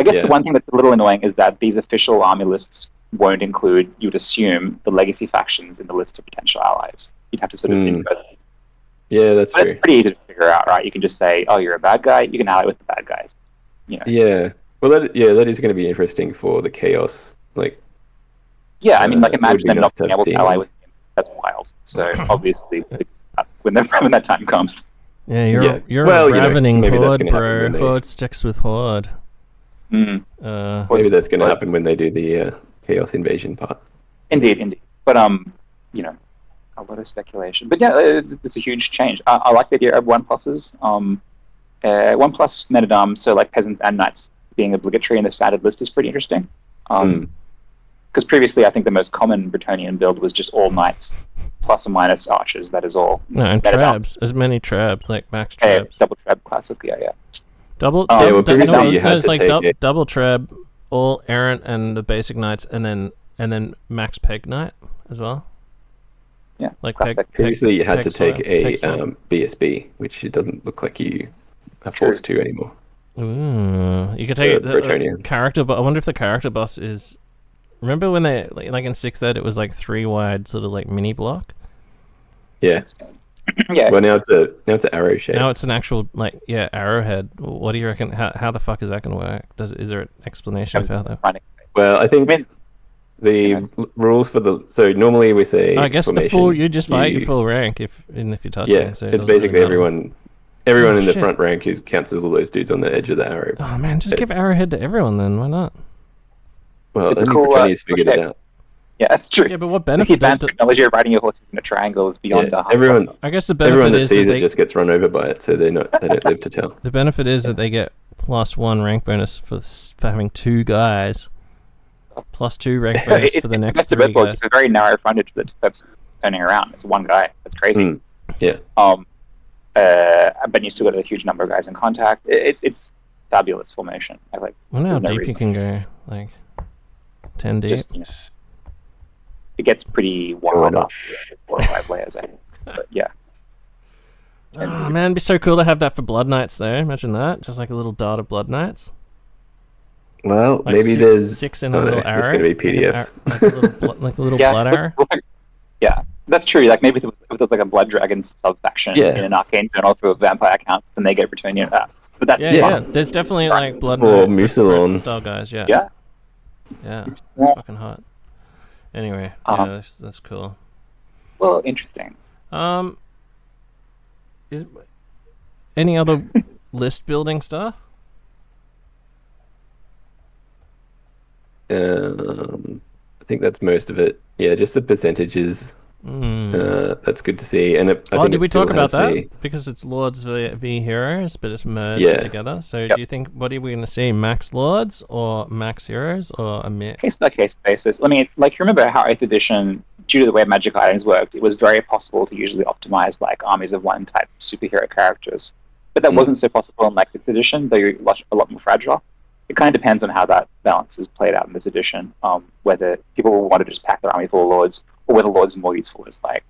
I guess the one thing that's a little annoying is that these official army lists won't include, you'd assume, the legacy factions in the list of potential allies. You'd have to sort of invert. Yeah, that's true. It's pretty easy to figure out, right? You can just say, oh, you're a bad guy, you can ally with the bad guys. Yeah. Well, that is going to be interesting for the chaos. Imagine them not being able to ally with him. That's wild. So obviously, when that time comes. Yeah, you're a ravening horde, bro. Horde sticks with horde. Maybe that's going to happen when they do the chaos invasion part. Indeed. But a lot of speculation. But it's a huge change. I like the idea of 1+s. 1+ men at arms, so peasants and knights being obligatory in the standard list is pretty interesting. Because previously, I think the most common Bretonnian build was just all knights, plus or minus archers. That is all. No, and trabs, as many trabs, max trabs. Double trab, classic. Yeah. Double trab, all errant and the basic knights, and then max peg knight as well. Yeah, Like previously you had to take a Peg BSB, which it doesn't look like you are forced to anymore. Ooh, you could take the character, but I wonder if the character boss is. Remember when they like in 6th ed, it was like 3 wide, sort of like mini block. Yeah. Yeah. Well, now it's an arrow shape. Now it's an actual arrowhead. What do you reckon? How the fuck is that going to work? Is there an explanation of how that? Well, I think the rules for so normally with a I guess you just fight your full rank if you're touching. Yeah, so it's basically really everyone in the front rank counts as all those dudes on the edge of the arrow. Oh man, just give arrowhead to everyone then. Why not? Well, only Bretonnians figured it out. Yeah, that's true. Yeah, but what benefit? Advanced technology of riding your horses in a triangle is beyond the everyone. I guess the benefit everyone that is sees it just gets run over by it, so they don't live to tell. The benefit is that they get +1 rank bonus for having 2 guys. +2 rank bonus for the next 3 guys. It's a very narrow frontage that's turning around. It's one guy. That's crazy. Yeah. But you still got a huge number of guys in contact. It's fabulous formation. I wonder how deep you can go. Like 10 deep. It gets pretty wild after 4 or 5 layers, I think. But yeah. Oh man, it'd be so cool to have that for Blood Knights though. Imagine that. Just like a little dart of Blood Knights. Well, like maybe there's 6 in a little arrow. It's going to be PDFs. Like a little blood arrow. Yeah, that's true. Like maybe if there's like a Blood Dragon sub-faction in an Arcane Journal through a vampire account, and they get Bretonnian. But that's fun. There's definitely like Blood Knight style guys. Yeah. That's fucking hot. Anyway, that's cool. Well, interesting. Is any other list building stuff? I think that's most of it. Yeah, just the percentages. That's good to see. And did we talk about that? Because it's Lords v Heroes, but it's merged together. So do you think, what are we going to see? Max Lords or Max Heroes or a mix? Case by case basis. I mean, like, you remember how 8th edition, due to the way magic items worked, it was very possible to usually optimize like armies of one type superhero characters. But that wasn't so possible in like 6th edition. They're a lot more fragile. It kind of depends on how that balance is played out in this edition. Whether people want to just pack their army full of lords, or whether lords are more useful as like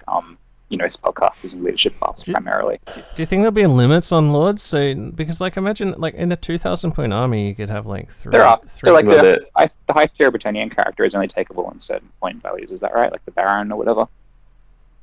spellcasters and leadership buffs primarily. Do you think there'll be limits on lords? So because like imagine like in a 2,000 point army you could have like 3. There are. So like the highest tier Bretonnian character is only takeable in certain point values. Is that right? Like the Baron or whatever.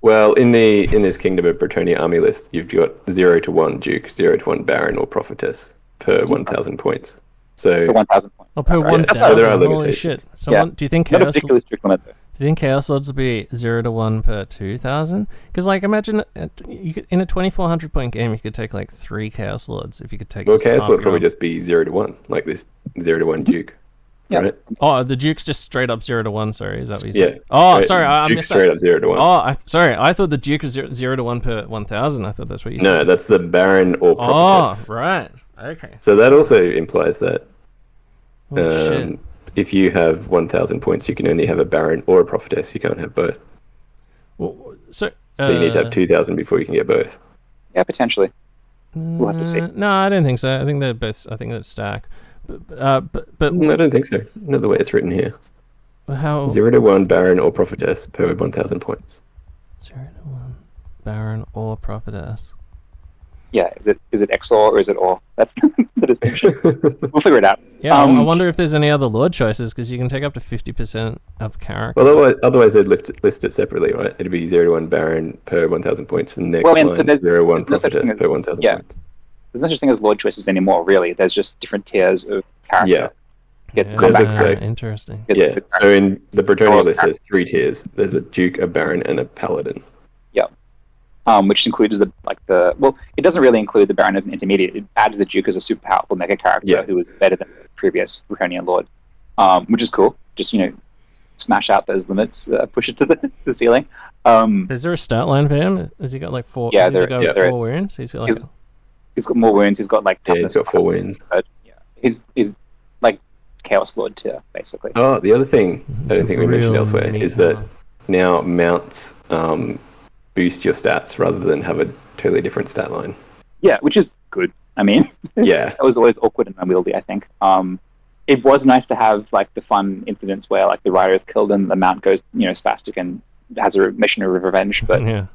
Well, in this Kingdom of Bretonnia army list, you've got 0 to 1 Duke, 0 to 1 Baron or Prophetess per 1,000 points. So per 1,000 points. Oh, per 1,000. So there are Holy shit! Do you think Not a particularly strict limit though. Do you think Chaos Lords will be 0 to 1 per 2,000? Because like imagine you could, in a 2,400 point game you could take like 3 Chaos Lords if you could take. Well, Chaos Lord would probably just be 0 to 1, like this 0 to 1 Duke. Yeah. Right? Oh, the Duke's just straight up 0 to 1. Sorry, is that what you said? Yeah. Oh, sorry, I missed straight that. up 0 to 1. Oh, sorry, I thought the Duke was 0 to 1 per 1,000. I thought that's what you said. No, that's the Baron or Prophetess. Oh, right. Okay. So that also implies that Shit. if you have 1,000 points, you can only have a Baron or a Prophetess. You can't have both. Well, so you need to have 2,000 before you can get both. Yeah, potentially. We'll have to see. No, I don't think so. I think they're both. I think that's stack. But I don't think so. Not the way it's written here. How 0 to 1 Baron or Prophetess per 1,000 points. 0 to 1 Baron or Prophetess. Yeah, is it XOR or is it OR? That's the distinction. We'll figure it out. Yeah, I wonder if there's any other Lord choices because you can take up to 50% of characters. Well, otherwise they'd list it separately, right? It'd be 0 to 1 Baron per 1,000 points, and next line 0 to 1 Prophetess per 1,000 points. There's no such thing as Lord choices anymore, really. There's just different tiers of character. Interesting. Yeah, so in the Bretonnia list there's 3 tiers. There's a Duke, a Baron, and a Paladin. Yeah. Which includes it doesn't really include the Baron as an intermediate. It adds the Duke as a super powerful mega character who was better than the previous Bretonnian Lord, which is cool. Just, smash out those limits, push it to the ceiling. Is there a stat line for him? Has he got like 4? Yeah, there is. 4 wounds. He's got he's got more wounds. He's got like he's got 4 wounds. He's like Chaos Lord tier basically. Oh, the other thing I don't think we mentioned elsewhere is that now mounts boost your stats rather than have a totally different stat line. Yeah, which is good. I mean, that was always awkward and unwieldy, I think. It was nice to have like the fun incidents where like the rider is killed and the mount goes, spastic and has a mission of revenge, but Yeah.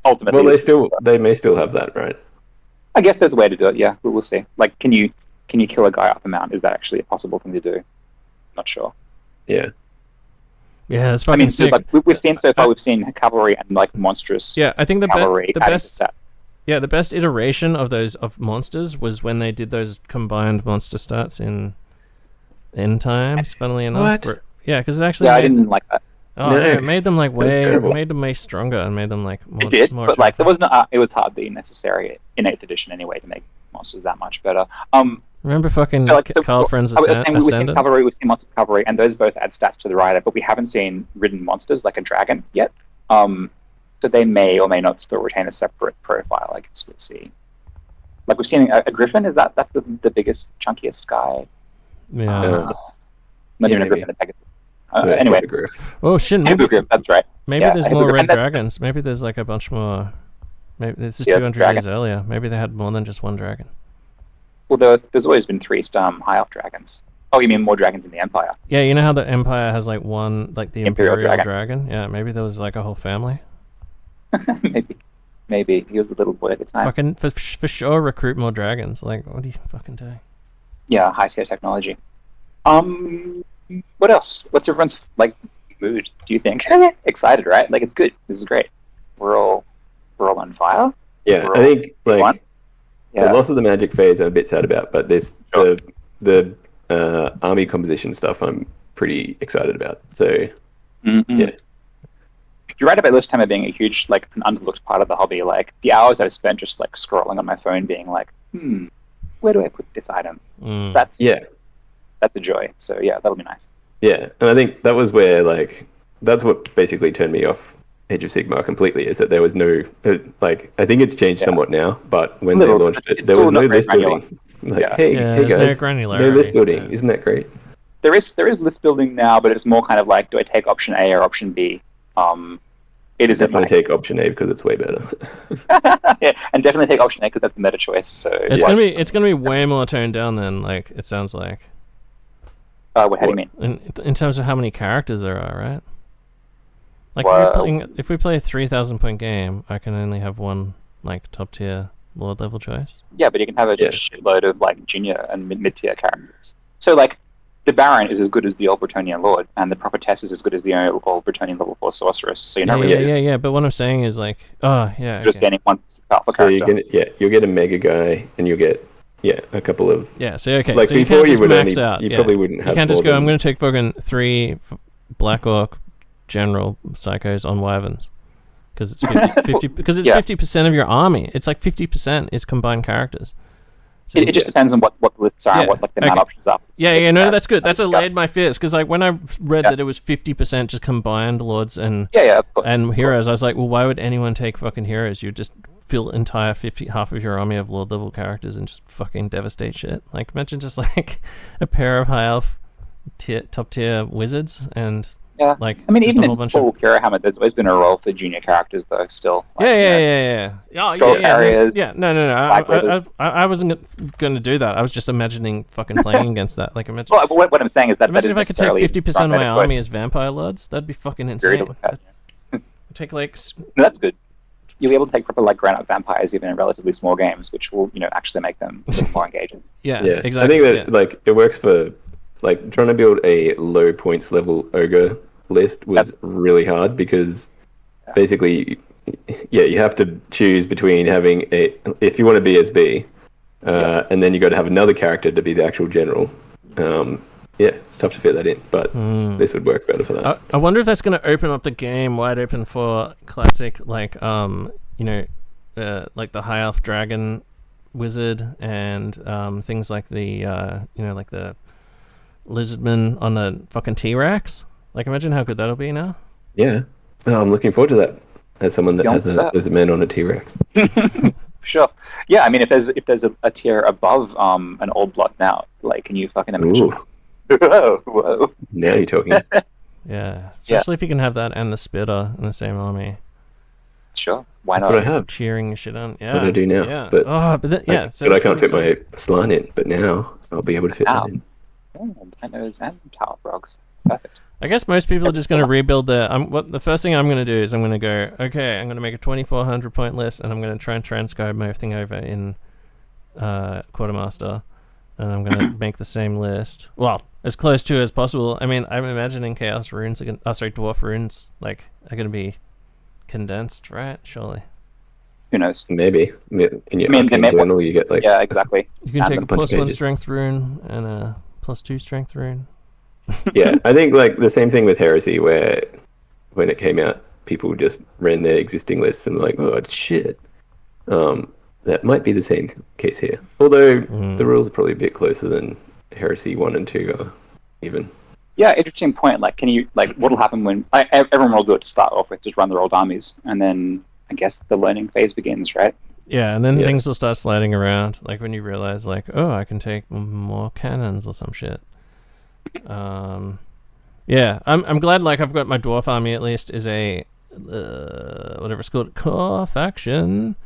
ultimately, Well, they may still have that, right? I guess there's a way to do it. Yeah, we'll see. Like, can you kill a guy up a mount? Is that actually a possible thing to do? Not sure. Yeah. Yeah, that's I fucking mean, sick. like, we've seen so far, we've seen cavalry and like monstrous. Yeah, I think the cavalry best. stats. Yeah, the best iteration of those of monsters was when they did those combined monster stats in End Times. Funnily enough, What? Yeah, because it actually. Yeah, I didn't like that. Oh, No. yeah, it made them like terrible. made them way stronger and made them like more. It did, more but like, terrifying. it was hardly necessary in 8th edition anyway to make monsters that much better. Remember fucking Carl Friends I was saying we've seen Ascended? cavalry, we've seen monster cavalry, and those both add stats to the rider, but we haven't seen ridden monsters like a dragon yet. So they may or may not still retain a separate profile. I guess we'll see. Like we've seen a griffin. That's the biggest, chunkiest guy? Yeah. Not even a maybe. griffin. A Pegasus. Anyway. Oh shit! Maybe Hippogriff, that's right. maybe Yeah, there's a more hippogriff. red And that- dragons. Maybe there's like a bunch more. Maybe this is Yeah, 200 dragon. years earlier. Maybe they had more than just one dragon. Well, there's always been 3 high elf dragons. Oh, you mean more dragons in the Empire? Yeah, you know how the Empire has like one, like the Imperial Imperial dragon. dragon? Yeah, maybe there was like a whole family. Maybe he was a little boy at the time. Fucking for sure, recruit more dragons. Like, what are you fucking doing? Yeah, high tier technology. What else? What's everyone's like mood? Do you think? Excited, right? Like it's good. This is great. We're all on fire. Yeah, We're I all think like one. the Yeah. loss of the magic phase I'm a bit sad about, but Sure. the army composition stuff I'm pretty excited about. So yeah. You're right about this time being a huge, like, an underlooked part of the hobby. Like the hours I've spent just like scrolling on my phone, being like, where do I put this item? That's a joy. So yeah, that'll be nice. Yeah, and I think that was where that's what basically turned me off Age of Sigmar completely, is that there was no I think it's changed somewhat now, but when they launched it, there was no list building. Hey there's no guys, granularity. no list building. Yeah. Isn't that great? There is list building now, but it's more kind of like, do I take option A or option B? It is Definitely take option A because it's way better. yeah, and definitely take option A because that's the meta choice. So It's gonna be way more toned down than like it sounds like. how do you mean? In terms of how many characters there are, right? Like Well- if we play a 3,000 point game, I can only have one like top tier Lord level choice. Yeah, but you can have a shitload of like junior and mid tier characters. So like the Baron is as good as the Old Bretonian Lord, and the Prophetess is as good as the Old Bretonian level 4 Sorceress. So you're not really Yeah. But what I'm saying is like, just getting one alpha So character. you'll get a mega guy, and you'll get a couple of So okay. like so you before can't you just would max only out. you probably wouldn't have. You can't just more go. I'm than- going to take fucking 3 Black Orc general psychos on wyverns because it's 50 because it's 50% of your army. It's like 50% is combined characters. So It just depends on what the lists are and what like the mount options are. No, that's good. That's allayed my fears because like when I read that it was 50% just combined lords and of course. and heroes, I was like, well, why would anyone take fucking heroes? You just fill entire half of your army of lord level characters and just fucking devastate shit. Like imagine just like a pair of high elf top tier wizards and like I mean, just even a whole in bunch full of Hero Hammer, there's always been a role for junior characters though. Still, like, carriers. No. I wasn't going to do that. I was just imagining fucking playing against that. Like imagine. Well, what I'm saying is that Imagine that if I could take 50% of my army as vampire lords. That'd be fucking insane. Take like. No, that's good. You'll be able to take proper like grown-up vampires even in relatively small games, which will actually make them a little more engaging. Yeah, exactly. I think that like it works for like trying to build a low points level ogre list was really hard because basically, you have to choose between having if you want to be as B, and then you got to have another character to be the actual general. It's tough to fit that in, but this would work better for that. I wonder if that's going to open up the game wide open for classic, like like the high elf dragon wizard and things like the like the lizardman on the fucking T-Rex. Like imagine how good that'll be now. Yeah, I'm looking forward to that as someone that has a lizardman on a T-Rex. Sure. Yeah, I mean, if there's a tier above an old blood now, like, can you fucking imagine? Whoa. Now you're talking. Yeah, especially if you can have that and the spitter in the same army. Sure, why That's not? what I have. Cheering shit on. Yeah, That's what I do now. Yeah. But so I can't fit my slan in. But now I'll be able to fit that in. Dinos and tower frogs. Perfect. I guess most people are just going to rebuild their. The first thing I'm going to do is I'm going to go. Okay, I'm going to make a 2,400 point list, and I'm going to try and transcribe my thing over in Quartermaster, and I'm going to make the same list. Well, as close to as possible. I mean, I'm imagining Chaos runes Dwarf runes are going to be condensed, right? Surely. Who knows? Maybe. In your Arcane Journal, you get yeah, exactly. You can take a +1 strength rune and a +2 strength rune. Yeah, I think the same thing with Heresy, where when it came out, people just ran their existing lists and were like, oh, it's shit. That might be the same case here. Although the rules are probably a bit closer than Heresy 1 and 2 are, even. Yeah, interesting point. Can you what'll happen when everyone will do it to start off with, just run their old armies, and then I guess the learning phase begins, right? Yeah, and then things will start sliding around, when you realize, oh, I can take more cannons or some shit. Yeah, I'm glad I've got my dwarf army at least is a whatever it's called, core faction.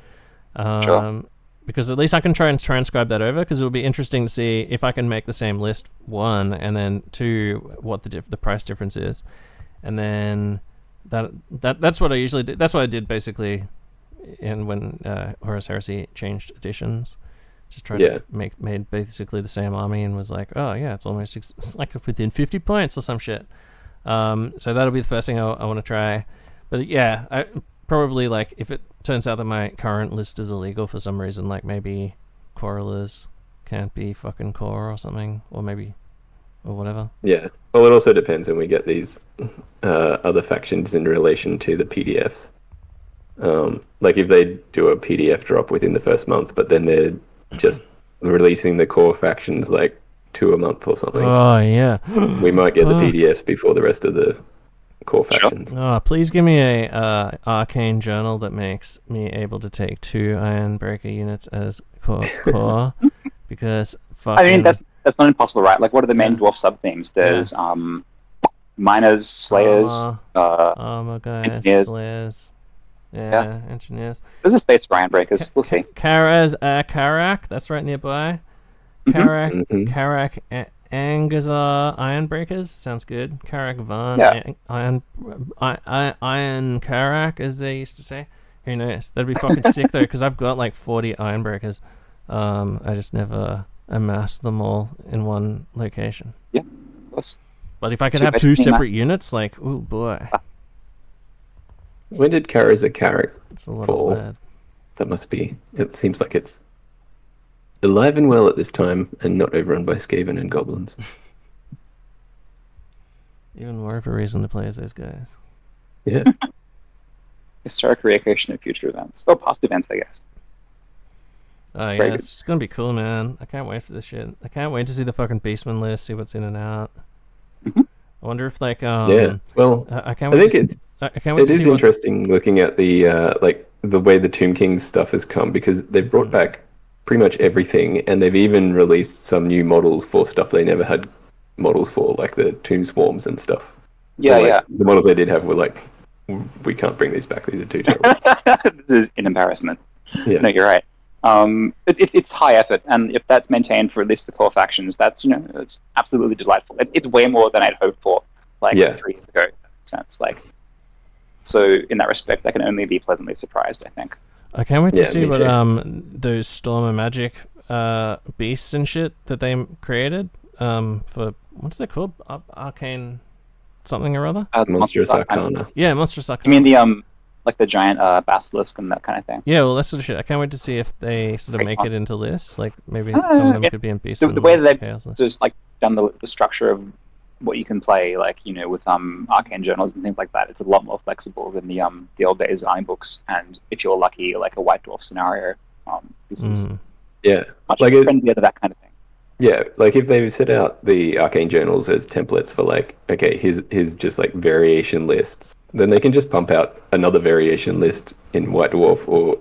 Sure. Because at least I can try and transcribe that over, because it'll be interesting to see if I can make the same list, 1, and then 2, what the price difference is, and then that's what I usually do. That's what I did basically, when Horus Heresy changed editions. Just tried to made basically the same army and was like, oh yeah, it's almost it's within 50 points or some shit. So that'll be the first thing I want to try. But yeah, I probably if it turns out that my current list is illegal for some reason, maybe Quarrelers can't be fucking core or something, or whatever. Yeah. Well, it also depends when we get these other factions in relation to the PDFs. If they do a PDF drop within the first month, but then they're just releasing the core factions 2 a month or something. Oh yeah, we might get the PDFs before the rest of the core factions. Oh, please give me a arcane journal that makes me able to take 2 Ironbreaker units as core because I mean that's not impossible, right? What are the main dwarf sub themes? There's miners, slayers, armor guys, engineers. slayers. Yeah, engineers. There's a space for Ironbreakers. We'll see. Karak, that's right nearby. Karak, Angazar Ironbreakers, sounds good. Karak Van, Iron Karak, as they used to say. Who knows? That'd be fucking sick though, because I've got 40 Ironbreakers. I just never amassed them all in one location. Yeah, of course. But if I could have 2 separate units, oh boy. When did Kara's Karak fall? Of That must be. It seems like it's alive and well at this time, and not overrun by Skaven and goblins. Even more of a reason to play as those guys. Yeah. Historic recreation of future events. Or past events, I guess. Oh yeah, it's gonna be cool, man. I can't wait for this shit. I can't wait to see the fucking Beastman list, see what's in and out. Mm-hmm. I wonder if yeah. Well, I can't wait. It is interesting looking at the the way the Tomb King's stuff has come, because they've brought back pretty much everything, and they've even released some new models for stuff they never had models for, like the Tomb Swarms and stuff. Yeah, The models they did have were we can't bring these back. These are too terrible. This is an embarrassment. Yeah. No, you're right. It's high effort, and if that's maintained for at least the core factions, that's it's absolutely delightful. It's way more than I'd hoped for 3 years ago. If that makes sense. So in that respect, I can only be pleasantly surprised, I think. I can't wait to see what those Storm of Magic beasts and shit that they created for, what's it called? Arcane something or other? Monstrous Arcana. Yeah, Monstrous Arcana. You mean the giant basilisk and that kind of thing? Yeah, well, that sort of shit. I can't wait to see if they sort of make it into lists. Maybe some of them could be in Beastman. The way that they've just done the structure of what you can play, with arcane journals and things like that, it's a lot more flexible than the old days Iron books. And if you're lucky, a White Dwarf scenario, this is much friendlier to that kind of thing. Yeah, if they set out the arcane journals as templates for here's just variation lists, then they can just pump out another variation list in White Dwarf or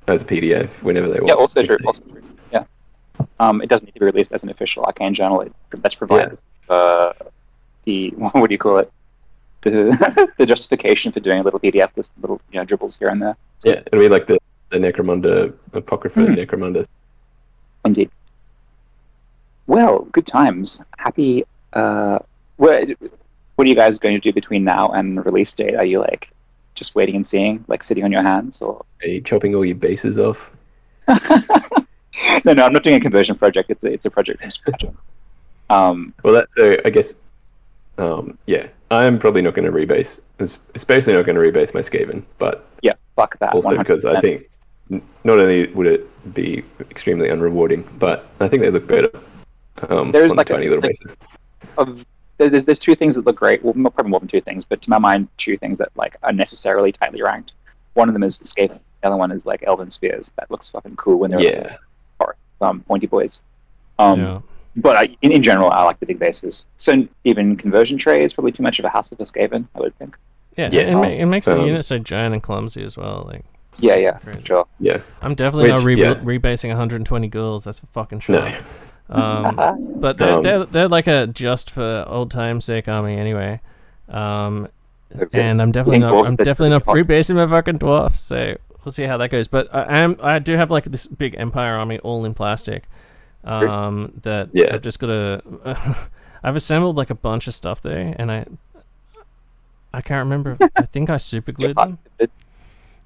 as a PDF whenever they want. Yeah, also true. Yeah, it doesn't need to be released as an official arcane journal. That's provided. The what do you call it? The justification for doing a little PDF list, little dribbles here and there. So, yeah, it'll be like the Necromunda Apocrypha Necromunda. Indeed. Well, good times. Happy. what are you guys going to do between now and the release date? Are you like just waiting and seeing, like sitting on your hands, or are you chopping all your bases off? No, I'm not doing a conversion project. It's a project from scratch. Well, that's so. I guess, yeah, I'm probably not going to rebase, especially not going to rebase my Skaven. But yeah, fuck that. Also 100%. because I think not only would it be extremely unrewarding, but I think they look better There's on like tiny little bases. There's two things that look great. Well, probably more than two things, but to my mind, two things that like are necessarily tightly ranked. One of them is Escape. The other one is like Elven Spears. That looks fucking cool when they're pointy boys. But in general, I like the big bases. So even conversion tray is probably too much of a hassle for Skaven, I would think. Yeah. It makes the unit so giant and clumsy as well. Like. Yeah, sure. Yeah. I'm definitely not rebasing 120 ghouls. That's for fucking sure. No. But they're like a just for old time's sake army anyway. And I'm definitely not rebasing my fucking dwarfs. So we'll see how that goes. But I do have like this big Empire army all in plastic. I've just got to. I've assembled like a bunch of stuff there, and I can't remember. I think I super glued them.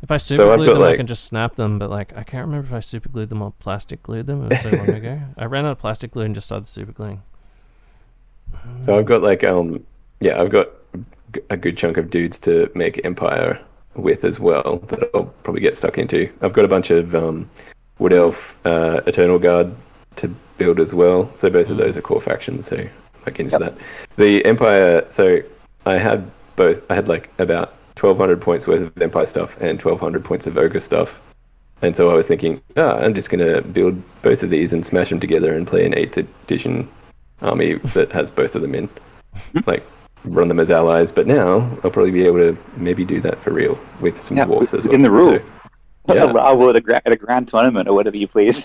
If I super glued them, I can just snap them. But like, I can't remember if I super glued them or plastic glued them. It was so long ago. I ran out of plastic glue and just started super gluing. So I've got like I've got a good chunk of dudes to make Empire with as well that I'll probably get stuck into. I've got a bunch of Wood Elf Eternal Guard to build as well. So both of those are core factions. So I get into that. The Empire. So I had both. I had like about 1,200 points worth of Empire stuff and 1,200 points of Ogre stuff. And so I was thinking, I'm just going to build both of these and smash them together and play an 8th edition army that has both of them in. Like, run them as allies. But now I'll probably be able to maybe do that for real with some dwarfs as well. In the rules. So, I will at a grand tournament or whatever you please.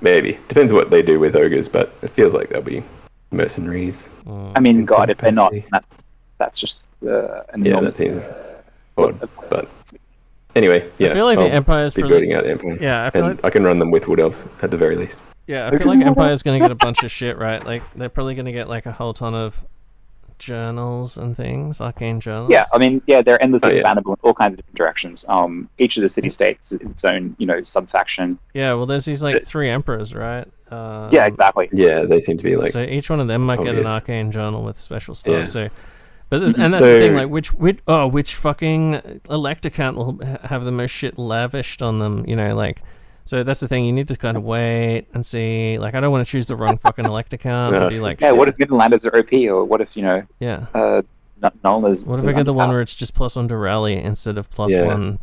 Maybe. Depends what they do with Ogres, but it feels like they'll be mercenaries. I mean, God, if they're not, that's just... that seems odd, but anyway, I feel like the Empire's building out the Empire. Yeah, I feel like I can run them with Wood Elves at the very least. Yeah, I feel like Empire's going to get a bunch of shit, right? Like they're probably going to get like a whole ton of journals and things, arcane journals. Yeah, I mean, they're endlessly expandable in all kinds of different directions. Each of the city-states is its own, sub-faction. Yeah, well, there's these like 3 emperors, right? Yeah, exactly. Yeah, they seem to be like. So each one of them might get an arcane journal with special stuff. Yeah. So. And that's the thing, like which fucking elect account will have the most shit lavished on them, like. So that's the thing. You need to kind of wait and see. Like, I don't want to choose the wrong fucking elect account and be like, what if Midlanders are OP, or what if Nulners? What if I get the one where it's just +1 to rally instead of +1?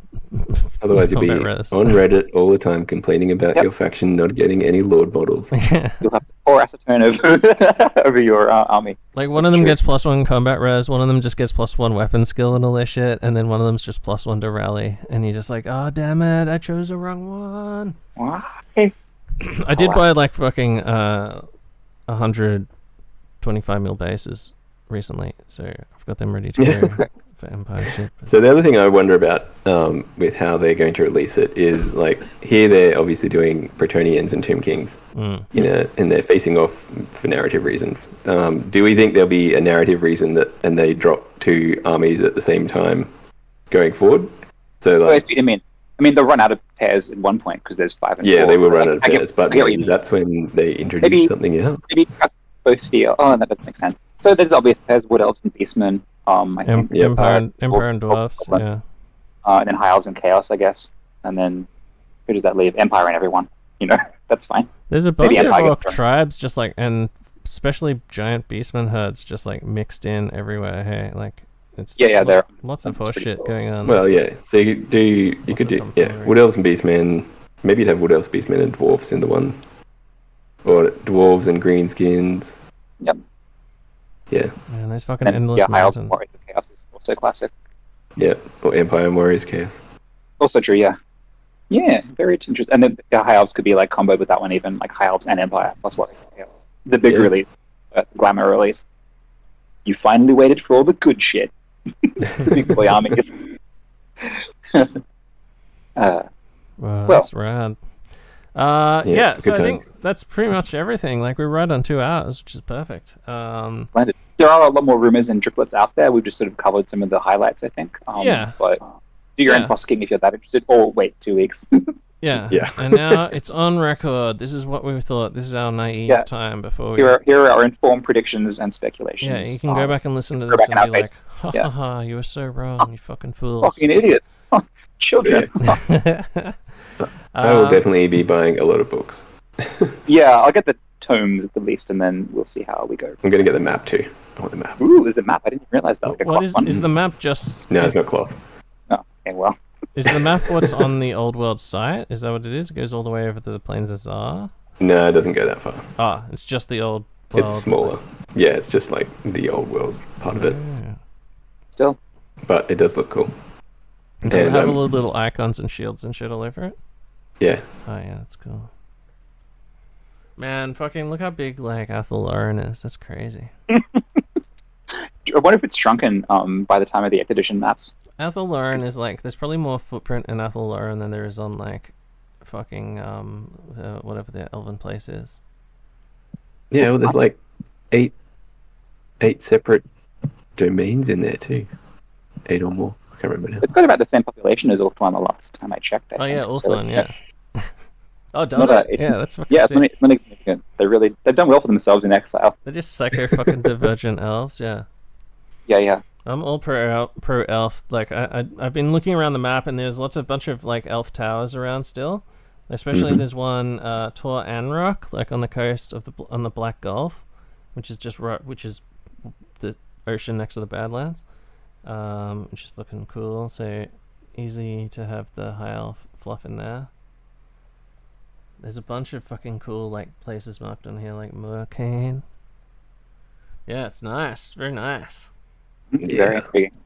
Otherwise, you'll be on Reddit all the time complaining about your faction not getting any Lord models. You'll have 4 acetone over your army. Like, one of them gets +1 combat res, one of them just gets +1 weapon skill and all that shit, and then one of them's just +1 to rally, and you're just like, oh damn it, I chose the wrong one. Why? I did buy like fucking 125 mil bases recently, so I've got them ready to go for Empire shit. So the other thing I wonder about with how they're going to release it is, like, here they're obviously doing Bretonnians and Tomb Kings, and they're facing off for narrative reasons. Do we think there'll be a narrative reason and they drop 2 armies at the same time going forward? So like, I mean, they'll run out of pairs at one point because there's 5 and 4. Yeah, they will run out of pairs, but maybe that's when they introduce something else. Maybe both feel. Oh, that doesn't make sense. So there's obvious pairs: Wood Elves and Beastmen. I think Empire and Dwarfs. Yeah. And then High Elves and Chaos, I guess. And then who does that leave? Empire and everyone. That's fine. There's a bunch of orc tribes, just like, and especially giant Beastmen herds, just like mixed in everywhere. Hey, like it's there lots of horse shit going on. Well, yeah. So you could do Wood Elves and Beastmen. Maybe you'd have Wood Elves, Beastmen, and Dwarfs in the one, or Dwarves and Greenskins. Yep. Yeah. Man, those fucking endless mountains. Warriors of Chaos is also classic. Yeah, or Empire and Warriors Chaos. Also true, yeah. Yeah, very interesting. And then High Elves could be like comboed with that one, even like High Elves and Empire plus Warriors of Chaos. The big release, glamour release. You finally waited for all the good shit. The big boy armies. Wow, that's rad. Yeah, so I times. think that's pretty much everything. Like, we're right on 2 hours, which is perfect. Splendid. There are a lot more rumors and driplets out there. We've just sort of covered some of the highlights, I think. Yeah. But do your own prosking if you're that interested. Or wait 2 weeks. Yeah. Yeah. And now it's on record. This is what we thought. This is our naive time before we... Here are our informed predictions and speculations. Yeah, you can go back and listen to this and be like, ha ha ha, you were so wrong, you fucking fools. Fucking idiots. Children. I will definitely be buying a lot of books. Yeah, I'll get the tomes at the least, and then we'll see how we go. I'm going to get the map too. I want the map. Ooh, there's a map. I didn't realize that. What is the map just... No, it's not cloth. Oh, okay, well. Is the map what's on the Old World site? Is that what it is? It goes all the way over to the Plains of Zar? No, it doesn't go that far. Ah, it's just the Old World. It's smaller. Yeah, it's just like the Old World part of it. Still. But it does look cool. Does it have all the little icons and shields and shit all over it? Yeah. Oh yeah, that's cool. Man, fucking look how big like Athel Loren is. That's crazy. I wonder if it's shrunken by the time of the 8th edition maps. Athel Loren is like, there's probably more footprint in Athel Loren than there is on like fucking whatever the Elven place is. Yeah, well, there's like eight separate domains in there too. 8 or more. I can't remember now. It's got about the same population as Ulthuan the last time I checked. Oh yeah, Ulthuan, so, yeah. Oh, does it? Yeah, that's fucking sick. It's not significant. They've done well for themselves in exile. They're just psycho fucking divergent elves, yeah. Yeah. I'm all pro elf. Like I've been looking around the map, and there's a bunch of like elf towers around still. Especially there's one Tor Anrock, like on the coast of on the Black Gulf, which is the ocean next to the Badlands, which is fucking cool. So easy to have the high elf fluff in there. There's a bunch of fucking cool like places marked on here, like Murkane. Yeah, it's nice. Very nice. Yeah. Very intriguing.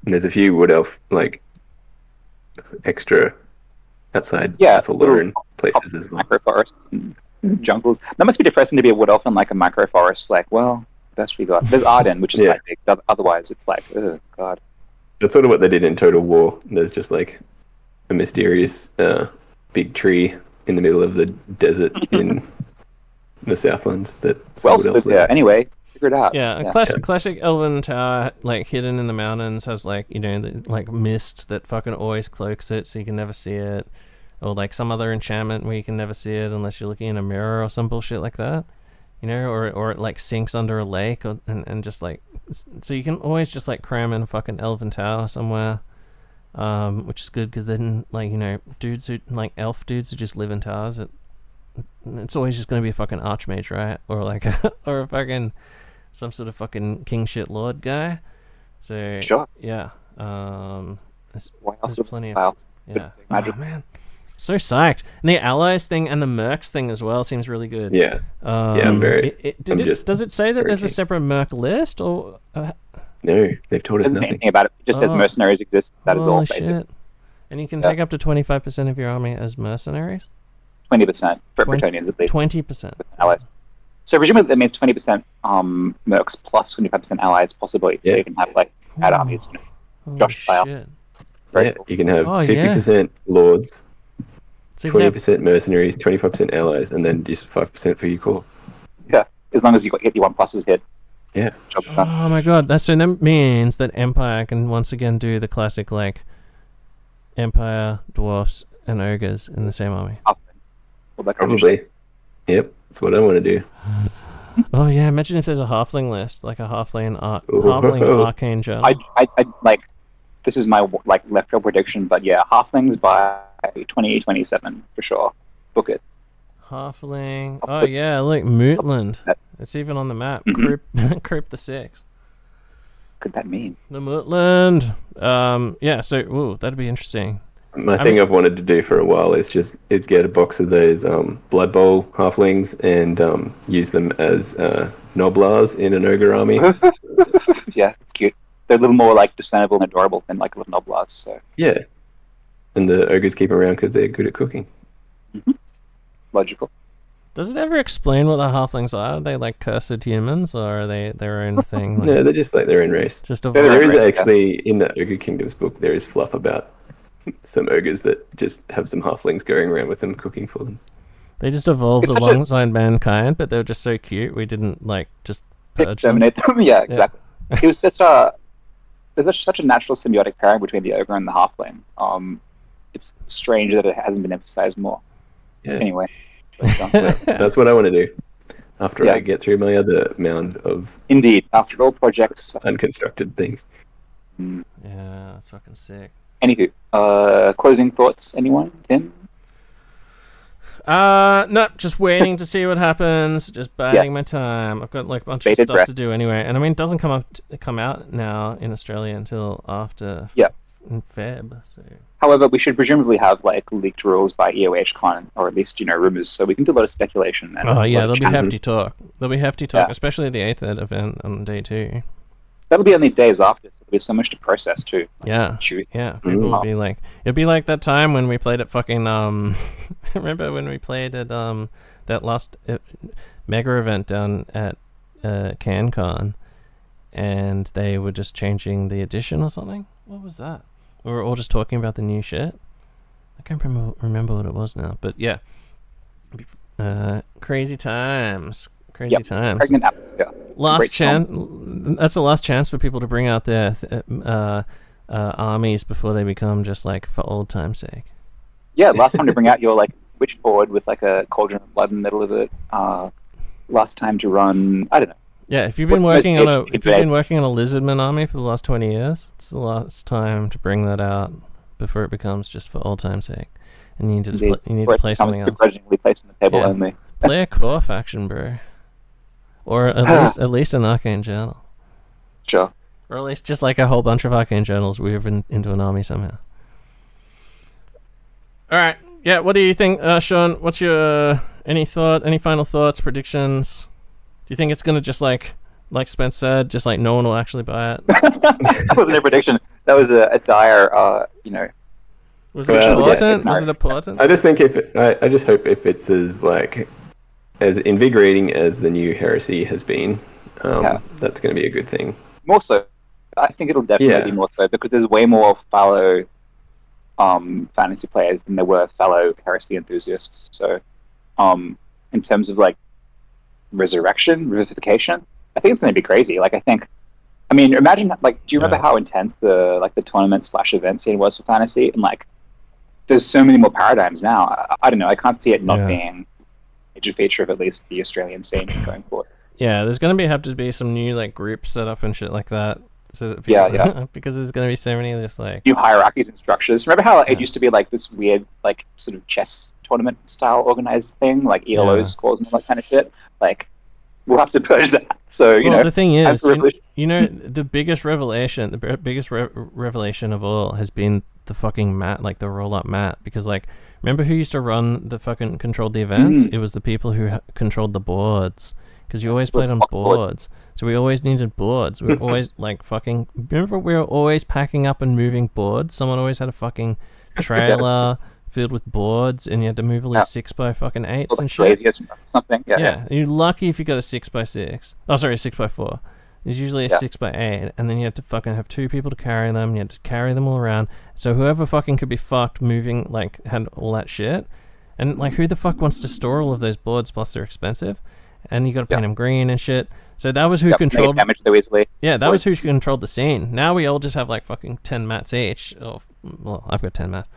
And there's a few wood elf like extra outside Loren places as well. Microforests and jungles. That must be depressing to be a wood elf in like a microforest. Like, well, it's the best we got. There's Arden, which is quite big. Otherwise, it's like, oh god. That's sort of what they did in Total War. There's just like a mysterious big tree in the middle of the desert in the Southlands that wood elves live. Anyway. It out. Yeah, a classic elven tower, like hidden in the mountains, has like like mist that fucking always cloaks it, so you can never see it, or like some other enchantment where you can never see it unless you're looking in a mirror or some bullshit like that, or it like sinks under a lake, and just like so you can always just like cram in a fucking elven tower somewhere, which is good because then like dudes who like elf dudes who just live in towers, it's always just gonna be a fucking archmage, right, or like or a fucking some sort of fucking king shit lord guy. So sure. Yeah. There's plenty of yeah. Oh man. So psyched. And the allies thing and the mercs thing as well seems really good. Yeah. I'm very does it say that there's a separate merc list or no, they've told us nothing about it. It just says mercenaries exist. That is all basic. Shit. And you can take up to 25% of your army as mercenaries? 20% for Bretonians at least. 20%. Allies. So presumably that means 20% mercs plus 25% allies, possibly. So you can have like ad armies. Josh style. Cool. You can have 50% lords, so 20% mercenaries, 25% allies, and then just 5% for your core. Yeah, as long as you get your 1+s hit. Yeah. Oh my god, so that means that Empire can once again do the classic like Empire, dwarfs, and ogres in the same army. Probably. Yep, that's what I want to do. Oh yeah, imagine if there's a halfling list, like a halfling archangel. I like. This is my like left-field prediction, but yeah, halflings by 2027 for sure. Book it. Halfling. Oh yeah, look, Mootland. It's even on the map. Crypt the Sixth. What could that mean? The Mootland. Yeah. So, that'd be interesting. My thing I've wanted to do for a while is get a box of those Blood Bowl halflings and use them as noblars in an ogre army. Yeah, it's cute. They're a little more like discernible and adorable than like little noblars. So yeah, and the ogres keep them around because they're good at cooking. Mm-hmm. Logical. Does it ever explain what the halflings are? Are they like cursed humans, or are they their own thing? Like, no, they're just like their own race. Just a there is actually in the Ogre Kingdoms book there is fluff about some ogres that just have some halflings going around with them cooking for them. They just evolved alongside mankind, but they were just so cute. We didn't just purge exterminate them. Yeah, exactly. It was just there's such a natural symbiotic pairing between the ogre and the halfling. It's strange that it hasn't been emphasized more. Yeah. Anyway, that's what I want to do after I get through my other mound of after all projects unconstructed things. Yeah, that's fucking sick. Anywho, closing thoughts, anyone? Tim? No, just waiting to see what happens. Just biding my time. I've got a bunch of stuff to do anyway, and I mean, it doesn't come out now in Australia until after in Feb. So. However, we should presumably have leaked rules by EOHCon, or at least rumors, so we can do a lot of speculation. And there'll be hefty talk. There'll be hefty talk, especially the 8th event on day 2. That'll be on the days after, so there'll be so much to process too. People will be it'll be like that time when we played at fucking remember when we played at that last mega event down at CanCon, and they were just changing the edition or something. What was that? We were all just talking about the new shit. I can't remember what it was now, but yeah, crazy times. Last chance. That's the last chance for people to bring out their armies before they become just for old time's sake. Yeah, last time to bring out your witch board with a cauldron of blood in the middle of it. Last time to run. I don't know. Yeah, if you've been working on a lizardman army for the last 20 years, it's the last time to bring that out before it becomes just for old time's sake, and you need to play something else. Begrudgingly placed on the table only. Play a core faction, bro. Or at least an arcane journal. Sure. Or at least just a whole bunch of arcane journals woven into an army somehow. All right. Yeah. What do you think, Sean? What's your any final thoughts, predictions? Do you think it's gonna just like Spence said, just no one will actually buy it? That wasn't a prediction. That was a dire, Was it important? Was it important? I just think I just hope if it's as invigorating as the new heresy has been, that's going to be a good thing. More so. I think it'll definitely be more so, because there's way more fallow fantasy players than there were fellow heresy enthusiasts. So, in terms of resurrection, revivification, I think it's going to be crazy. Imagine do you remember how intense the tournament / event scene was for fantasy? And there's so many more paradigms now. I don't know. I can't see it not being major feature of at least the Australian scene going forward. Yeah, there's going to have to be some new groups set up and shit like that. So that people, because there's going to be so many just new hierarchies and structures. Remember how it used to be this weird sort of chess tournament style organized thing, ELO's scores and all that kind of shit? We'll have to purge that. So the thing is, the biggest revelation, revelation of all has been the fucking mat, the roll-up mat, because remember who used to run the fucking controlled the events? It was the people who controlled the boards, because you always played on boards. So we always needed boards. We were always remember we were always packing up and moving boards. Someone always had a fucking trailer filled with boards, and you had to move at least 6x8s and shit. Something. Yeah. You're lucky if you got a 6x6. Oh, sorry, 6x4. There's usually a 6x8, and then you had to fucking have 2 people to carry them. You had to carry them all around. So whoever fucking could be fucked moving, had all that shit. And who the fuck wants to store all of those boards? Plus they're expensive, and you got to paint them green and shit. So that was who controlled. Damage so easily. Yeah, that was who controlled the scene. Now we all just have fucking 10 mats each. Oh, well, I've got 10 mats.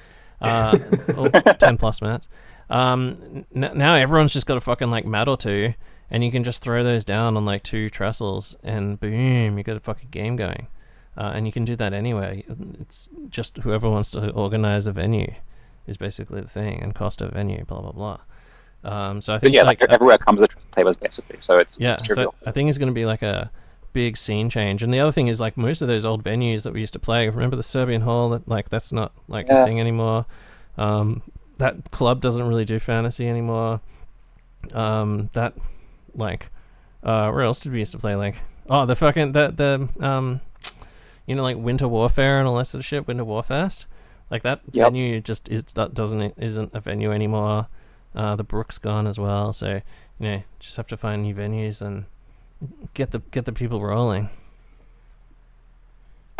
10 plus mats. Now everyone's just got a fucking mat or 2, and you can just throw those down on 2 trestles, and boom, you got a fucking game going. And you can do that anyway. It's just whoever wants to organize a venue is basically the thing, and cost of venue, blah blah blah. So I think everywhere comes with tables basically. So it's so I think it's going to be a big scene change. And the other thing is most of those old venues that we used to play. Remember the Serbian Hall? That that's not a thing anymore. That club doesn't really do fantasy anymore. That where else did we used to play? The fucking the Winter Warfare and all that sort of shit. Winter Warfest. That venue just isn't a venue anymore. The Brook's gone as well. So just have to find new venues and get the people rolling.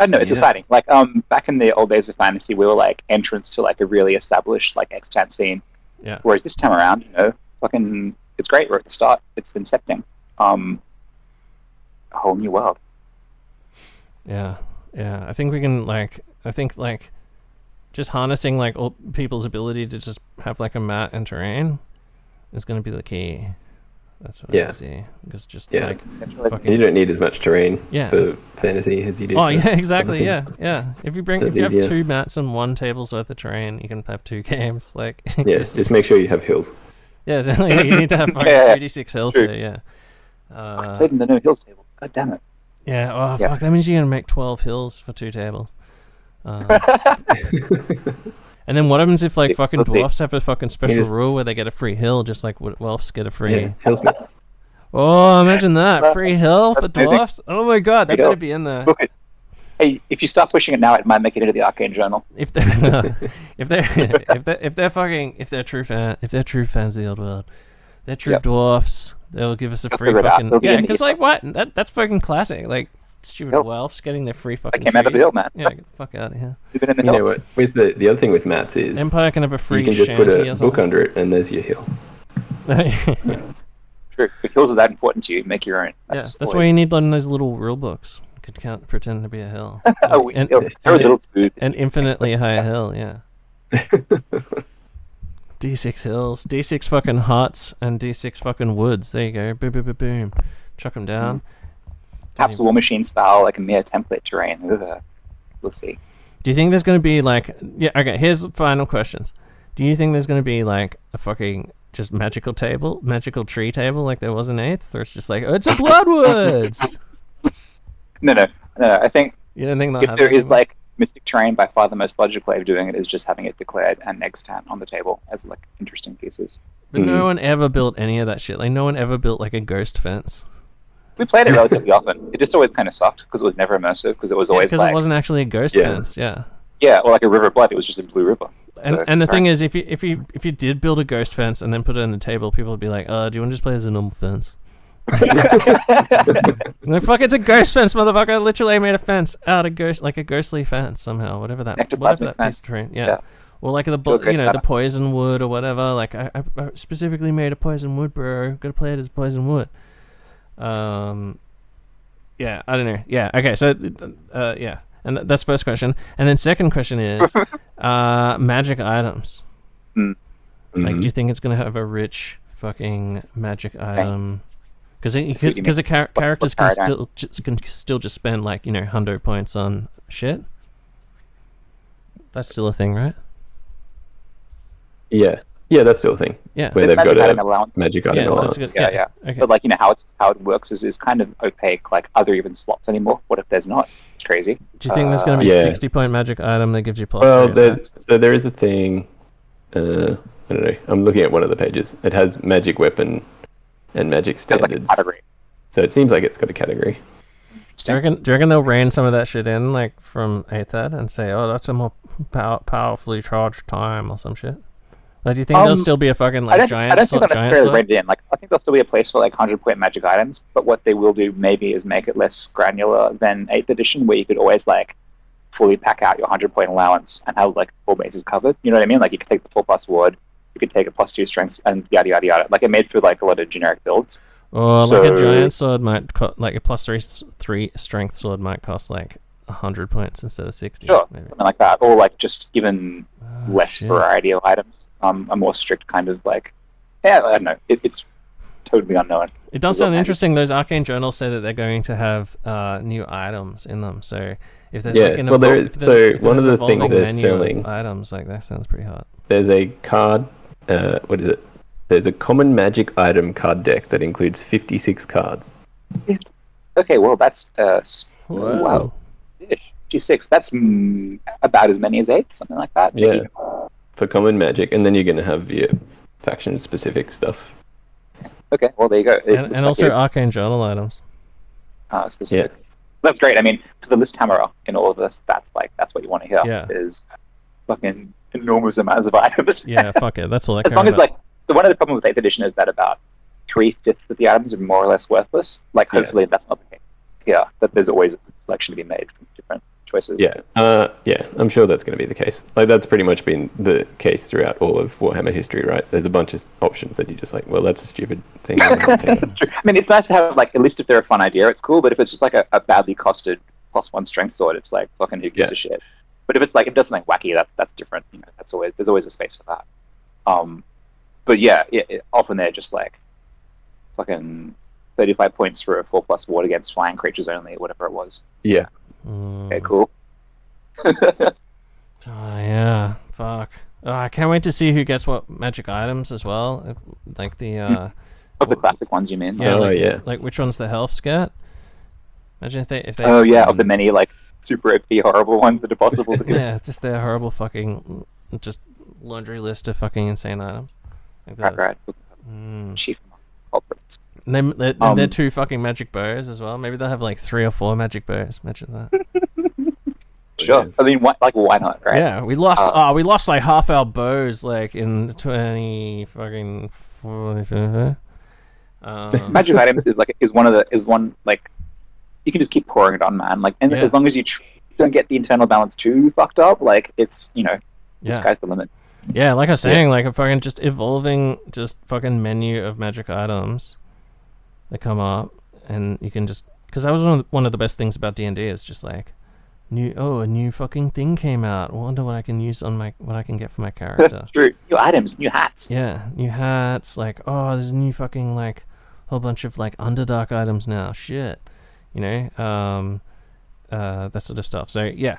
I don't know, it's exciting. Like, back in the old days of fantasy, we were like entrance to like a really established like extant scene. Yeah. Whereas this time around, fucking, it's great. We're at the start. It's incepting. A whole new world. Yeah. I think we can just harnessing like all people's ability to just have like a map and terrain is going to be the key. That's what I see. Because just like fucking... you don't need as much terrain for fantasy as you do. Oh yeah, exactly. Yeah. If you have 2 mats and 1 table's worth of terrain, you can have 2 games. Like just make sure you have hills. Yeah, you need to have fucking 2d6 hills there. Yeah. I played in the new hills table. God damn it. Yeah. Oh fuck. That means you're gonna make 12 hills for 2 tables. And then what happens if like fucking dwarfs have a fucking special rule where they get a free hill, just like elves get a free hillsmith? Oh, imagine that free hill for dwarfs! Oh my god, that better be in there. Look, hey, if you start pushing it now, it might make it into the Arcane Journal. If they're true fans of the old world, they're true dwarfs. They'll give us a free fucking because like what? That's fucking classic. Like. Stupid elves getting their free fucking. I came out of the hill, man. Yeah, get the fuck out of here. You've been in the hill. You know what? With the other thing with mats is Empire can have a free. You can just put a book under it, and there's your hill. True. If hills are that important to you, make your own. That's why you need one of those little rule books. You could pretend to be a hill. An infinitely high hill. Yeah. D6 hills, D6 fucking huts, and D6 fucking woods. There you go. Boom, boom, boom, boom. Chuck them down. Perhaps War Machine style, like a mere template terrain. We'll see. Do you think there's going to be like... Yeah, okay, here's the final questions. Do you think there's going to be like a fucking just magical tree table like there was in 8th? Or it's just like, oh, it's a Bloodwoods! No. I think... You don't think if there is like Mystic Terrain, by far the most logical way of doing it is just having it declared and extant on the table as like interesting pieces. But no one ever built any of that shit. Like no one ever built like a ghost fence. We played it relatively often. It just always kind of sucked because it was never immersive. Because it was always because it wasn't actually a ghost fence. Yeah. Yeah, or like a river of blood. It was just a blue river. And the thing is, if you did build a ghost fence and then put it on the table, people would be like, "Do you want to just play as a normal fence?" Like, fuck, it's a ghost fence, motherfucker. Literally, I made a fence out of a ghostly fence somehow. Whatever that piece of terrain. Yeah. Or like the poison wood or whatever. Like I specifically made a poison wood, bro. Gotta play it as poison wood. Yeah, I don't know. Yeah, okay, so and that's first question, and then second question is magic items. Like, do you think it's gonna have a rich fucking magic item? Because the characters can still just spend like 100 points on shit. That's still a thing, right? Yeah, that's still a thing. Yeah, where they've got a magic item allowance. Yeah. Okay. But like how it works is kind of opaque. Like, are there even slots anymore? What if there's not? It's crazy. Do you think there's going to be a 60-point magic item that gives you plus? Well, there is a thing. I don't know. I'm looking at one of the pages. It has magic weapon and magic standards. Like a category. So it seems like it's got a category. Do you reckon they'll rein some of that shit in, like from 8th ed, and say, "Oh, that's a more powerfully charged time" or some shit? Like, do you think there'll still be a fucking giant? I don't think they'll necessarily rein it in. Like, I think there'll still be a place for like 100-point magic items. But what they will do maybe is make it less granular than 8th edition, where you could always like fully pack out your 100-point allowance and have like 4 bases covered. You know what I mean? Like, you could take the 4+ ward, you could take a +2 strength, and yada yada yada. Like, it made for like a lot of generic builds. Or like a giant sword might like a +3 strength sword might cost like 100 points instead of 60. Sure, maybe. Something like that. Or like just given less variety of items. A more strict kind of like, I don't know. It's totally unknown. It does sound interesting. Those arcane journals say that they're going to have new items in them. So if there's one of the things they're selling items, like that sounds pretty hot. There's a card. What is it? There's a common magic item card deck that includes 56 cards. Okay, well that's wow. 56. That's about as many as 8, something like that. Yeah. Maybe. For common magic, and then you're going to have your faction-specific stuff. Okay, well there you go. And also arcane journal items. Specific. Yeah. That's great. I mean, for the list hammerer in all of this, that's what you want to hear. Yeah. Is fucking enormous amounts of items. Yeah, fuck it. That's all I care about. As long as like, so one of the problems with 8th edition is that about 3/5 of the items are more or less worthless. Like, hopefully that's not the case. Yeah, that there's always a selection to be made from different choices. Yeah, I'm sure that's going to be the case. Like, that's pretty much been the case throughout all of Warhammer history, right? There's a bunch of options that you just like, well, that's a stupid thing. It's true. I mean, it's nice to have, like, at least if they're a fun idea, it's cool, but if it's just like a badly costed +1 strength sword, it's like, fucking who gives a shit. But if it's like, if it does something wacky, that's different. You know, there's always a space for that. But yeah, often they're just like fucking 35 points for a 4+ ward against flying creatures only, or whatever it was. Yeah. Okay, cool. Oh yeah, fuck. I can't wait to see who gets what magic items as well. Like the of the classic ones, you mean? Yeah, like which ones the Healths get. Imagine if they of the many like super OP horrible ones that are possible to get. Yeah, just their horrible fucking just laundry list of fucking insane items. Like right. Chief culprits. And they're 2 fucking magic bows as well. Maybe they'll have like 3 or 4 magic bows. Imagine that. Sure. I mean, why not, right? Yeah, we lost like half our bows like in 20 fucking 40. Magic items is one like you can just keep pouring it on, man. Like, and as long as you don't get the internal balance too fucked up, like it's the sky's the limit. Yeah, like I was saying, like a fucking just evolving just fucking menu of magic items that come up, and you can just because that was one of the best things about D&D is just like a new fucking thing came out. I wonder what I can use on what I can get for my character. That's true. New items, new hats. Yeah, new hats. Like, there's a new fucking like whole bunch of like Underdark items now. Shit, that sort of stuff. So yeah,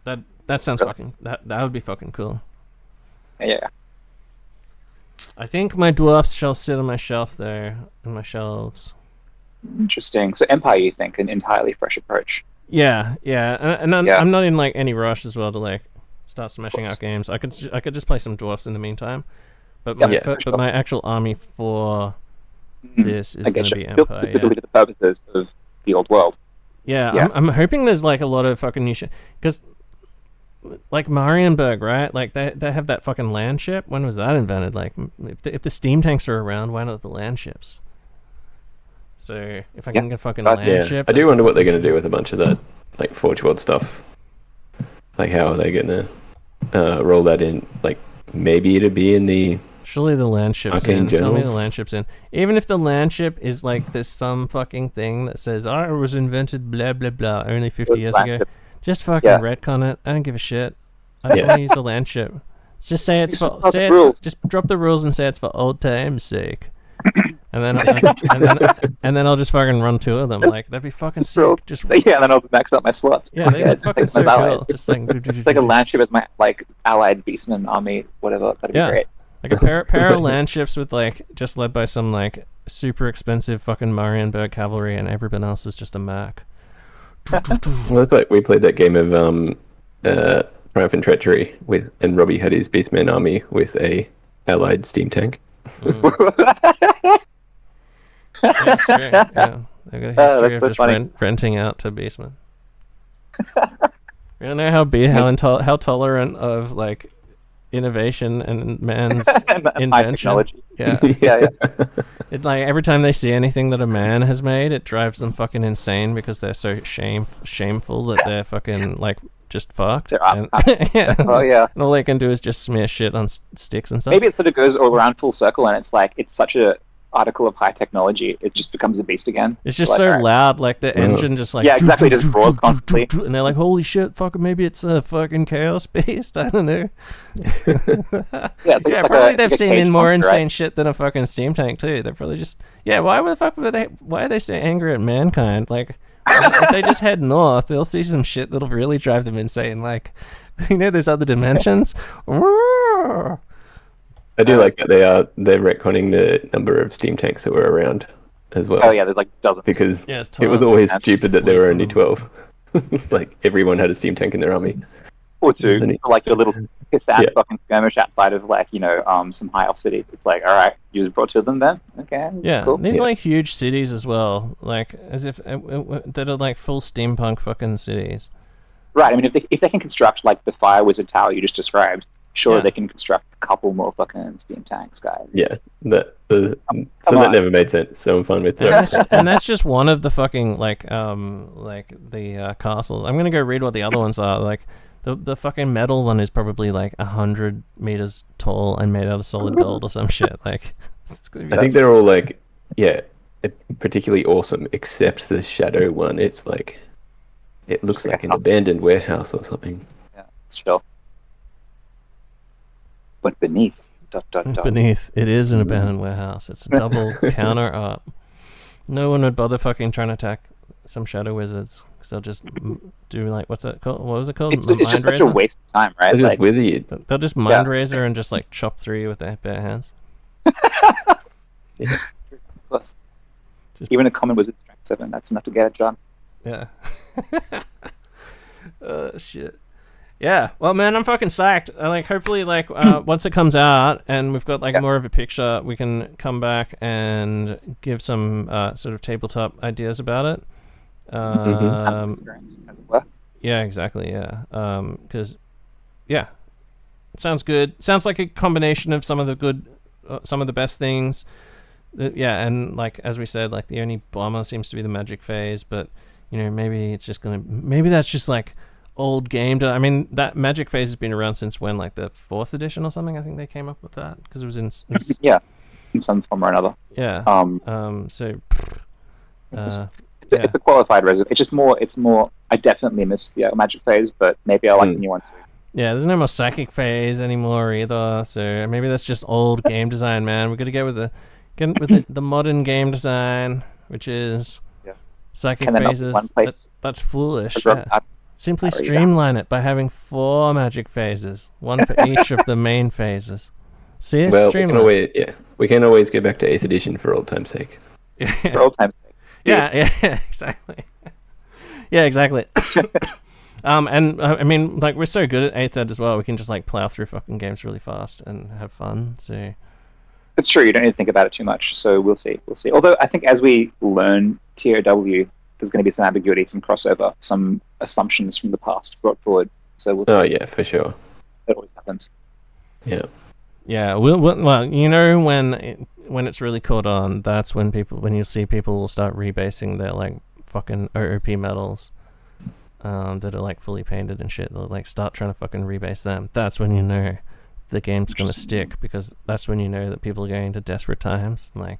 that sounds fucking that would be fucking cool. Yeah. I think my dwarfs shall sit on my shelf there, on my shelves. Interesting. So Empire, you think, an entirely fresh approach? Yeah, and I'm not in like any rush as well to like start smashing out games. I could just play some dwarfs in the meantime, but my actual army for this is going to be Empire. Specifically to the purposes of the old world. Yeah. I'm hoping there's like a lot of fucking new shit because. Like Marienburg, right? Like they have that fucking land ship. When was that invented? Like if the steam tanks are around, why not the land ships? So if I can get a fucking land ship, I do wonder what they're going to do with a bunch of that like Forge World stuff. Like how are they going to roll that in? Like maybe it'd be in the surely the land ship's in. Tell me the land ship's in. Even if the land ship is like there's some fucking thing that says it was invented blah blah blah only 50 years ago. Just fucking retcon it. I don't give a shit. I just want to use the land ship. Just say it's for just drop the rules and say it's for old time's sake. And then I'll just fucking run 2 of them. Like that'd be fucking sick. Just and then I'll max out my slots. Yeah, they look fucking so cool. Just like like a land ship as my like allied beastman army, whatever. That'd be great. Like a pair of land ships with like just led by some like super expensive fucking Marienburg cavalry, and everyone else is just a Mac. Well, it's like we played that game of Triumph and Treachery and Robbie had his Beastman army with a allied steam tank. That's true. Yeah, they got a history of just renting out to Beastmen. You don't know how tolerant of like innovation and man's invention. Yeah. It like every time they see anything that a man has made, it drives them fucking insane because they're so shameful that they're fucking like just fucked. And all they can do is just smear shit on sticks and stuff. Maybe it sort of goes all around full circle, and it's like it's such a article of high technology, it just becomes a beast again. It's just so loud, like the engine just like just roars constantly, and they're like, holy shit, fucking maybe it's a fucking chaos beast. I don't know. Probably they've seen in more insane shit than a fucking steam tank too. They're probably just why are they so angry at mankind? Like if they just head north, they'll see some shit that'll really drive them insane. Like there's other dimensions. I do like that they're retconning the number of steam tanks that were around as well. Oh yeah, there's like dozens. Because it was always stupid that there were only 12. Like everyone had a steam tank in their army. Or 2, like your little cassette fucking skirmish outside of like some high off city. It's like, all right, you just brought 2 of them then. Okay. Yeah, cool. These like huge cities as well, like as if that are like full steampunk fucking cities. Right. I mean, if they can construct like the Fire Wizard Tower you just described. Sure, they can construct a couple more fucking steam tanks, guys. Yeah, that never made sense. So I'm fine with that. And that's just one of the fucking the castles. I'm gonna go read what the other ones are. Like the fucking metal one is probably like 100 meters tall and made out of solid gold or some shit. Like, I think they're all like, particularly awesome, except the shadow one. It's like, it looks like an abandoned warehouse or something. Yeah, it's chill. But beneath, ... Beneath, it is an abandoned warehouse. It's a double counter up. No one would bother fucking trying to attack some shadow wizards, because they'll just do like, what's that called? What was it called? It's just such a waste of time, right? They'll just wither you. They'll just mind razor and just like chop through you with their bare hands. Yeah. Even a common wizard strength 7, that's enough to get it done. Yeah. Shit. Yeah, well, man, I'm fucking psyched. Hopefully, once it comes out and we've got more of a picture, we can come back and give some sort of tabletop ideas about it. Yeah, exactly. Yeah, because it sounds good. Sounds like a combination of some of the best things. And as we said, the only bomber seems to be the magic phase, but maybe that's just old game. I mean, that magic phase has been around since when, the 4th edition or something. I think they came up with that because it was in in some form or another. Yeah. It's a qualified resident. It's just more. It's more. I definitely miss the magic phase, but maybe I like the new one too. Yeah, there's no more psychic phase anymore either. So maybe that's just old game design, man. We got to get with the modern game design, which is psychic phases. That's foolish. Simply streamline it by having 4 magic phases, one for each of the main phases. See, it's streamlined. We can always go back to 8th edition for old time's sake. For old time's sake. Yeah, exactly. Yeah, exactly. And I mean, we're so good at 8th ed as well. We can just plow through fucking games really fast and have fun. So it's true. You don't need to think about it too much. So we'll see. Although I think as we learn TOW, there's going to be some ambiguity, some crossover, some assumptions from the past brought forward. So we'll see. Oh yeah, for sure. That always happens. Yeah. Yeah. Well, when it's really caught on, that's when you see people will start rebasing their fucking OOP medals that are fully painted and shit. They'll start trying to fucking rebase them. That's when you know the game's gonna stick, because that's when you know that people are going into desperate times. They've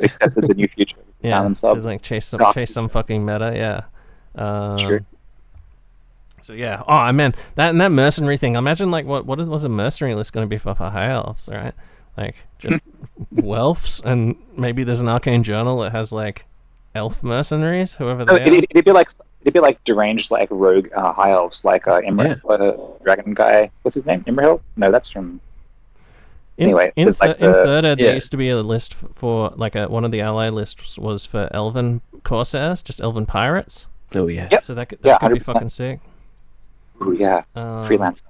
accepted the new future. Yeah, just chase some fucking meta. Yeah. True. So yeah. Oh man, that mercenary thing. Imagine what was a mercenary list going to be for high elves, right? Just Welfs, and maybe there's an arcane journal that has elf mercenaries, whoever they are. It'd be deranged rogue high elves, dragon guy. What's his name? Imrahil? No, that's from. Anyway, in third ed, there used to be a list for one of the ally lists was for elven corsairs, just elven pirates. Oh yeah. Yep. So that could be 100%. fucking sick. Oh yeah. Freelance.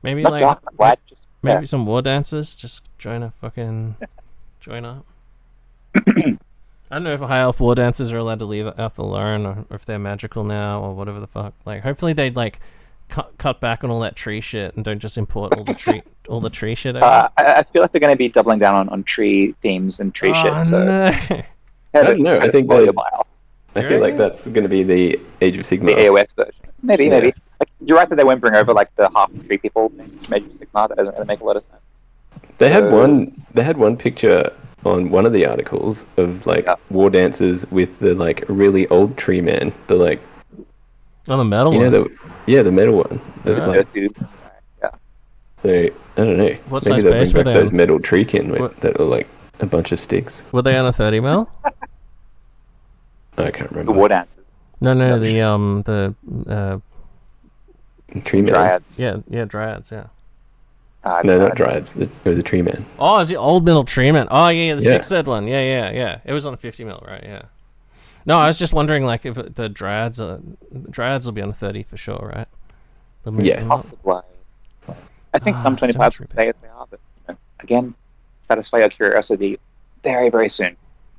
Maybe Not dark, not white, just maybe some war dancers just join up. I don't know if high elf war dancers are allowed to leave Alpha Lauren, or if they're magical now, or whatever the fuck. Hopefully they'd cut back on all that tree shit and don't just import all the tree shit over. I feel like they're going to be doubling down on tree themes and tree shit. So. No. I don't know. I think I feel like that's going to be the Age of Sigmar. The AOS version. Maybe. You're right that they won't bring over the half tree people thing from Age of Sigmar. That doesn't really make a lot of sense. They had one picture on one of the articles of war dancers with the really old tree man. The on the metal one. The metal one. Yeah. So I don't know. What Maybe size they'll base bring were back they those on? metal treekin that are a bunch of sticks. Were they on a 30 mil? I can't remember. The war dancers. No, the tree man. Dryads. Yeah, dryads. Yeah. No, not dryads. It was a tree man. Oh, it's the old metal tree man. Oh yeah, the 6th ed one. Yeah. It was on a 50 mil, right? Yeah. No, I was just wondering if the dryads will be on a 30 for sure, right? Yeah. I think some 25 will stay as they are, but again, satisfy your curiosity very, very soon.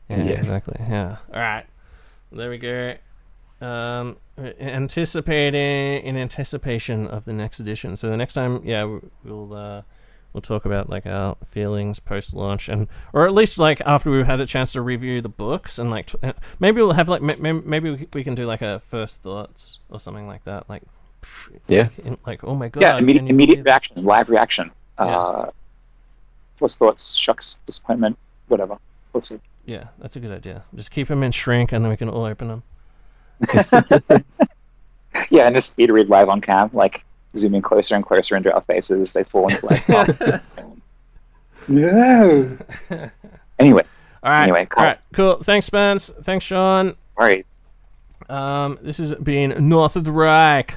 Yeah, exactly. Yeah. All right. There we go. In anticipation of the next edition. So the next time, we'll we'll talk about like our feelings post-launch, or at least like after we've had a chance to review the books, and like maybe we'll have like maybe we can do like a first thoughts or something like that. Like like oh my god, yeah, immediate reaction, live reaction. First thoughts, shocks, disappointment, whatever. We'll see. Yeah, that's a good idea. Just keep them in shrink, and then we can all open them. Yeah, and just speed read live on cam, like zooming closer and closer into our faces. They fall into like. No. Anyway. All right. Cool. Thanks, Spence. Thanks, Sean. All right. This has been North of the Reik.